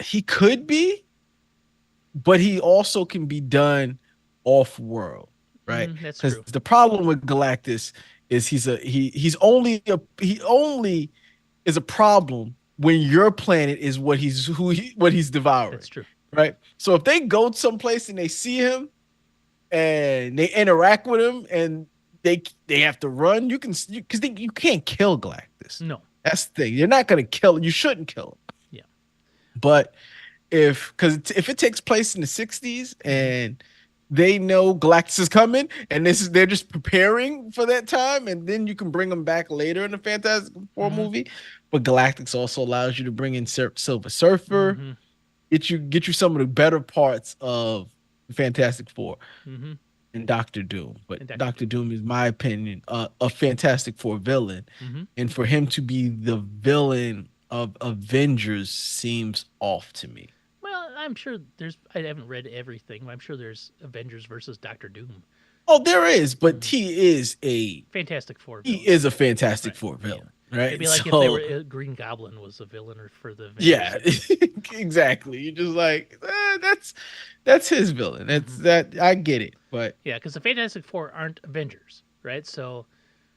He could be, but he also can be done off world, right? That's Because true. the problem with Galactus is he only is a problem when your planet is what he's devouring, That's true. right? So if they go someplace and they see him and they interact with him and they have to run, because you can't kill Galactus. No. That's the thing. You're not gonna kill him. You shouldn't kill him. Yeah. But if it takes place in the 60s Mm-hmm. and they know Galactus is coming and they're just preparing for that time, and then you can bring them back later in the Fantastic Four Mm-hmm. movie. But Galactus also allows you to bring in Silver Surfer, Mm-hmm. get you some of the better parts of the Fantastic Four Mm-hmm. and Doctor Doom. But And Doctor Doctor Doom. Doom is my opinion a Fantastic Four villain, Mm-hmm. and for him to be the villain of Avengers seems off to me. Well, I'm sure there's. I haven't read everything, but I'm sure there's Avengers versus Doctor Doom. Oh, there is, but Mm-hmm. Fantastic He is a Fantastic right? Four Yeah. villain, It'd right? be like if they were So Green Goblin was a villain or for the Avengers. yeah, exactly. You're just like that's his villain. That's Mm-hmm. that I get it, but Yeah, because the Fantastic Four aren't Avengers, right? So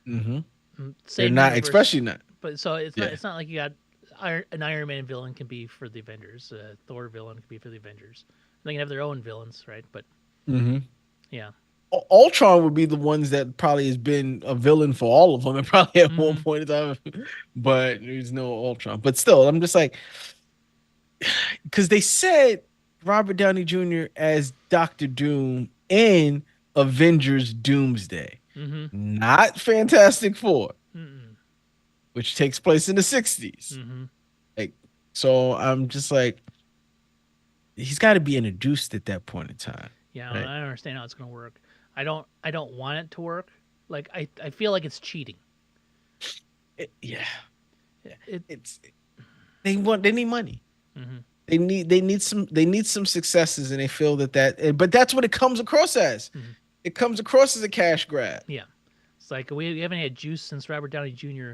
mhm, they're same not, universe, especially not. but so it's not. Yeah. It's not like you got an Iron Man villain can be for the Avengers. Thor villain can be for the Avengers. They can have their own villains, right? But Hmm. yeah. Ultron would be the ones that probably has been a villain for all of them, and probably at one Mm-hmm. point in time. But there's no Ultron. But still, I'm just like, because they said Robert Downey Jr. as Doctor Doom in Avengers Doomsday, Mm-hmm. not Fantastic Four, Mm-hmm. which takes place in the 60s. Mm-hmm. Like, so I'm just like, he's got to be introduced at that point in time, Yeah, right? I don't understand how it's going to work. I don't want it to work. Like I feel like it's cheating. Yeah, It. it's they need money. Mm-hmm. They need some successes, and they feel but that's what it comes across as. Mm-hmm. It comes across as a cash grab. Yeah, it's like we haven't had juice since Robert Downey Jr.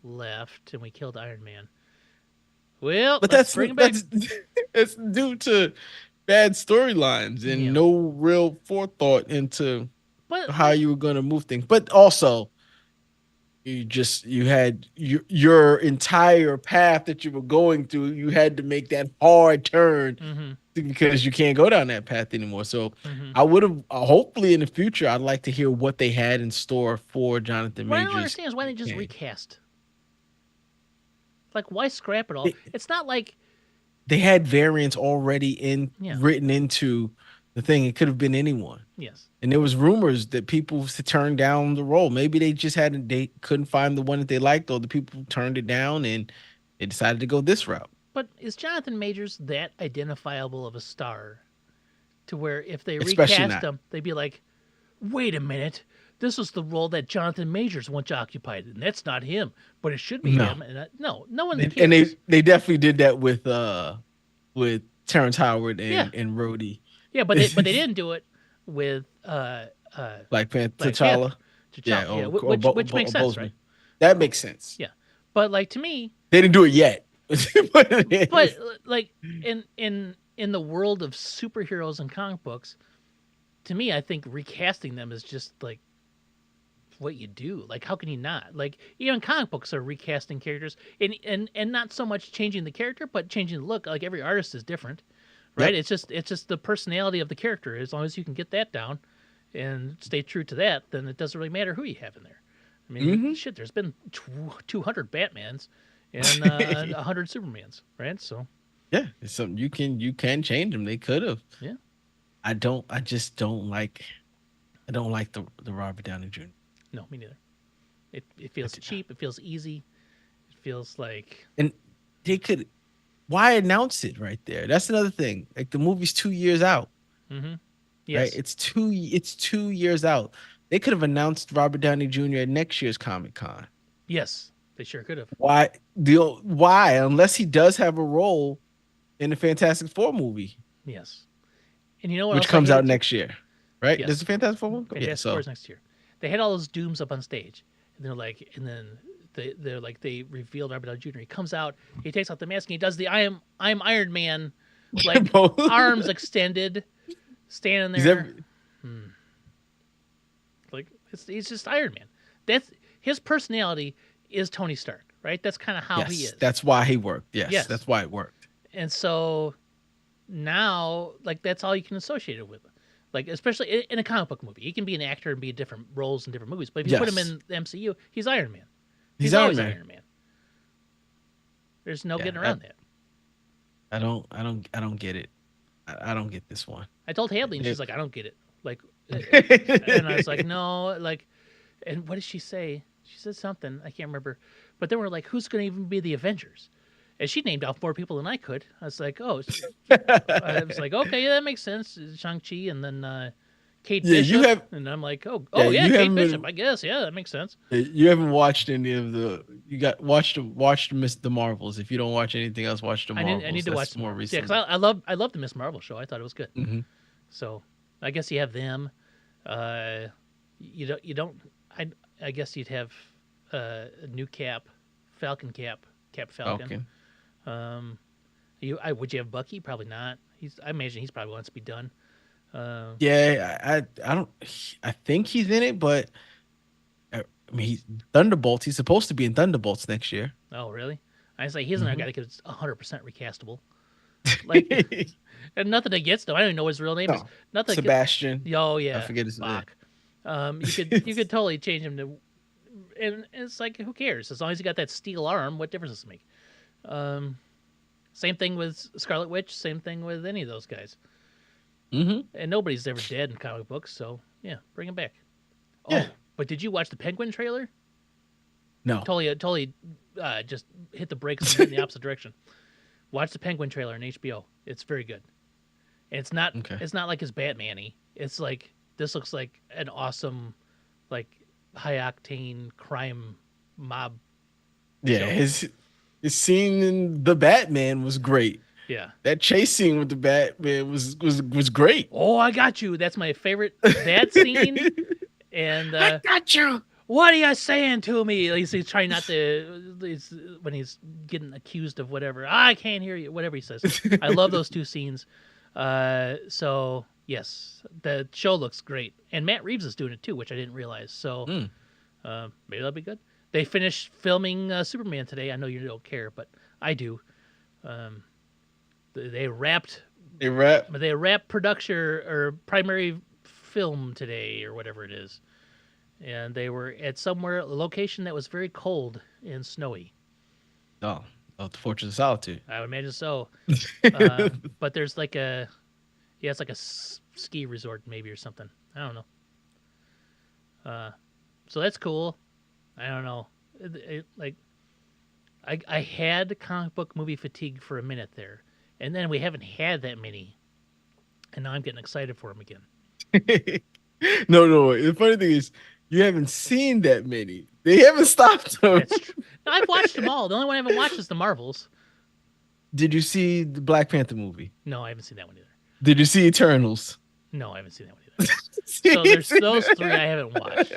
left and we killed Iron Man. Well, But let's bring him back. it's due to bad storylines and Yeah, no real forethought into but how like you were going to move things. But also, you had your entire path that you were going through. You had to make that hard turn mm-hmm, because you can't go down that path anymore. So mm-hmm. I would have hopefully in the future I'd like to hear what they had in store for Jonathan What I don't Majors. understand is why they just Okay. recast. Like, why scrap it all? They, It's not like they had variants already in yeah, written into the thing. It could have been anyone. yes, And there was rumors that people turned down the role. Maybe they couldn't find the one that they liked, or the people turned it down and they decided to go this route. but is Jonathan Majors that identifiable of a star to where if they Especially recast not. him, they'd be like, wait a minute. This was the role that Jonathan Majors once occupied, and that's not him, but it should be No. him. And no one And cares. they definitely did that with Terrence Howard Yeah, and Rhodey. yeah, but they didn't do it with Like Black Panther. T'Challa. Yeah, Yeah, or which makes sense, right? Bozeman. That makes sense. Yeah, but like to me, They didn't do it yet. but like in the world of superheroes and comic books, to me, I think recasting them is just like what you do. Like, how can you not? Like, even comic books are recasting characters, and not so much changing the character, but changing the look. Like every artist is different, right? Yep. It's just the personality of the character. As long as you can get that down and stay true to that, then it doesn't really matter who you have in there. I mean, Mhm. shit, there's been 200 Batmans and 100 Supermans, right? So Yeah, it's something you can change them. They could have. yeah, I just don't like. I don't like the Robert Downey Jr. no, me neither. It I feels do not. cheap. It feels easy. It feels like And they could. Why announce it right there? That's another thing. Like the movie's 2 years out, mm-hmm. right? Yes, It's 2 years out. They could have announced Robert Downey Jr. at next year's Comic Con. yes, they sure could have. Why? Unless he does have a role in the Fantastic Four movie, Yes. And you know what which else I comes out hated too? next year, right? Yes. Does the Fantastic Four movie? Yeah. Fantastic Four So is next year. They had all those dooms up on stage. And they're like, and then they're like, they revealed Robert Downey Jr. He comes out, he takes out the mask, and he does the I'm Iron Man, like Both. arms extended, standing He's there. ever, Like he's just Iron Man. That's his personality is Tony Stark, right? That's kind of how he yes, is. that's why he worked. Yes, Yes. that's why it worked. And so now, like that's all you can associate it with. Like especially in a comic book movie, he can be an actor and be in different roles in different movies. But if you put him Yes, in the MCU, he's Iron Man. he's He's Iron always Man. Iron Man. There's no Yeah, getting around that. I don't get it. I don't get this one. I told Hadley, and Yeah. she's like, I don't get it. Like, and I was like, no, like, and what did she say? She said something I can't remember. But then we're like, who's going to even be the Avengers? And she named off more people than I could. I was like, oh, I was like, okay, yeah, that makes sense. Shang-Chi, and then Kate Yeah, you Bishop, have. and I'm like, oh, Yeah, yeah, you Kate haven't Bishop. been. I guess, yeah, that makes sense. You haven't watched any of the. You got watch the Marvels. If you don't watch anything else, watch the Marvels. I need to That's watch some more more. Yeah, recent. because I love the Miss Marvel show. I thought it was good. Hmm. So I guess you have them. Uh, you don't. I guess you'd have a new Cap, Cap Falcon. Falcon. Would you have Bucky? Probably not. I imagine he's probably wants to be done. Yeah, I don't. I think he's in it, but I mean, he's Thunderbolts. He's supposed to be in Thunderbolts next year. Oh, really? I was like, he's another Mhm. guy that gets 100% recastable. Like, and nothing against him. I don't even know what his real name is. No, Nothing. Sebastian. Oh I yeah, forget his name. Bach. You could totally change him to, and it's like who cares as long as he got that steel arm. What difference does it make? Same thing with Scarlet Witch. Same thing with any of those guys. Hmm. And nobody's ever dead in comic books, so yeah, bring him back. Yeah. Oh, but did you watch the Penguin trailer? No. Totally, just hit the brakes and went in the opposite direction. Watch the Penguin trailer on HBO. It's very good. And Okay. it's not like his Batman-y. It's like this looks like an awesome, like high octane crime mob. Yeah, show. his scene in the Batman was great. Yeah. That chase scene with the Batman was great. Oh, I got you. That's my favorite. That scene. And I got you. what are you saying to me? He's trying not to. When he's getting accused of whatever. I can't hear you. Whatever he says. I love those two scenes. So yes, the show looks great, and Matt Reeves is doing it too, which I didn't realize. So maybe that'll be good. They finished filming Superman today. I know you don't care, but I do. They wrapped They rap. production or primary film today or whatever it is, and they were at a location that was very cold and snowy. Oh, the Fortress of Solitude. I would imagine so. But there's like it's like a ski resort maybe or something. I don't know. So that's cool. I don't know. Like I had comic book movie fatigue for a minute there, and then we haven't had that many, and now I'm getting excited for them again. No. The funny thing is, you haven't seen that many. They haven't stopped them. That's true. No, I've watched them all. The only one I haven't watched is the Marvels. Did you see the Black Panther movie? No, I haven't seen that one either. Did you see Eternals? No, I haven't seen that one either. So there's those three I haven't watched,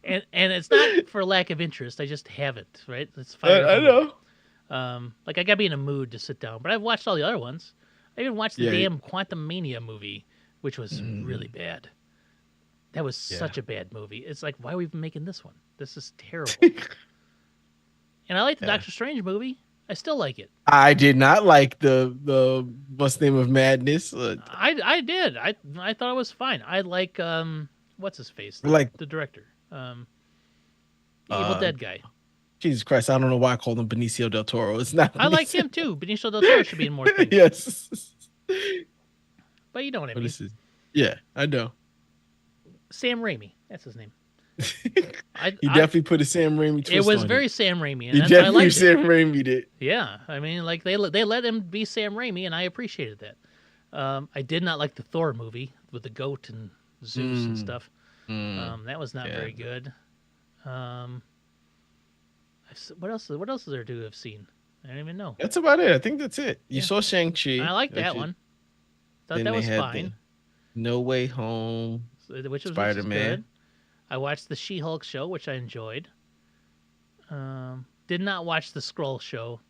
and it's not for lack of interest. I just haven't. Right? It's fine. I know. Like I gotta be in a mood to sit down. But I've watched all the other ones. I even watched the Yeah. damn Quantum Mania movie, which was really bad. That was such a bad movie. It's like, why are we even making this one? This is terrible. And I like the Yeah. Doctor Strange movie. I still like it. I did not like the what's the name of Madness. I did. I thought it was fine. I like what's his face? Like- the director. Evil Dead guy. Jesus Christ! I don't know why I called him Benicio del Toro. It's not. I like him too. Benicio del Toro should be in more things. Yes. But you know what I But mean. this is. Yeah, I know. Sam Raimi. That's his name. He definitely put a Sam Raimi twist It was on very Sam Raimi, and He that's why I definitely liked it. Sam Raimi did. Yeah, I mean, like they let him be Sam Raimi, and I appreciated that. I did not like the Thor movie with the goat and Zeus and stuff. That was not very good. What else? What else is there to have seen? I don't even know. That's about it. I think that's it. You Yeah. saw Shang-Chi. I like that one. Thought Then that they was had fine. No Way Home. Which was Spider-Man. good. I watched the She-Hulk show, which I enjoyed. Did not watch the Scroll show.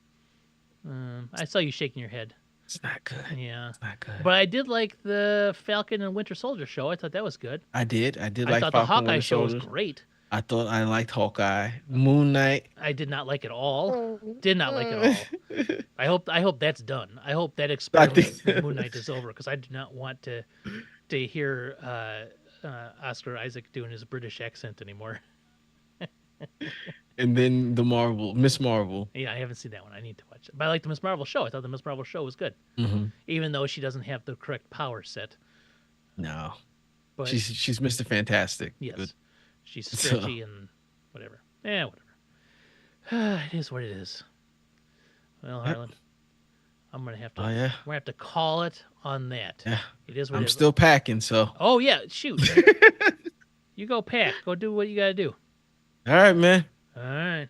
I saw you shaking your head. It's not good. Yeah. It's not good. But I did like the Falcon and Winter Soldier show. I thought that was good. I did. I did I like thought the Falcon Hawkeye Winter show was Soldier. great. I thought I liked Hawkeye. Moon Knight. I did not like it all. Did not like it all. I hope that's done. I hope that I experiment with think Moon Knight is over because I do not want to hear Oscar Isaac doing his British accent anymore. and then the Marvel, Miss Marvel. Yeah, I haven't seen that one. I need to watch it. But I like the Miss Marvel show. I thought the Miss Marvel show was good, Hmm. even though she doesn't have the correct power set. No, But she's Mr. Fantastic. yes, she's So, stretchy and whatever. Yeah, whatever. It is what it is. Well, yep. Harlan, I'm gonna have to. Oh yeah, We're gonna have to call it on that. yeah. It is what I'm it is. still packing, so. Oh yeah, shoot. You go pack. Go do what you gotta do. All right, man. All right.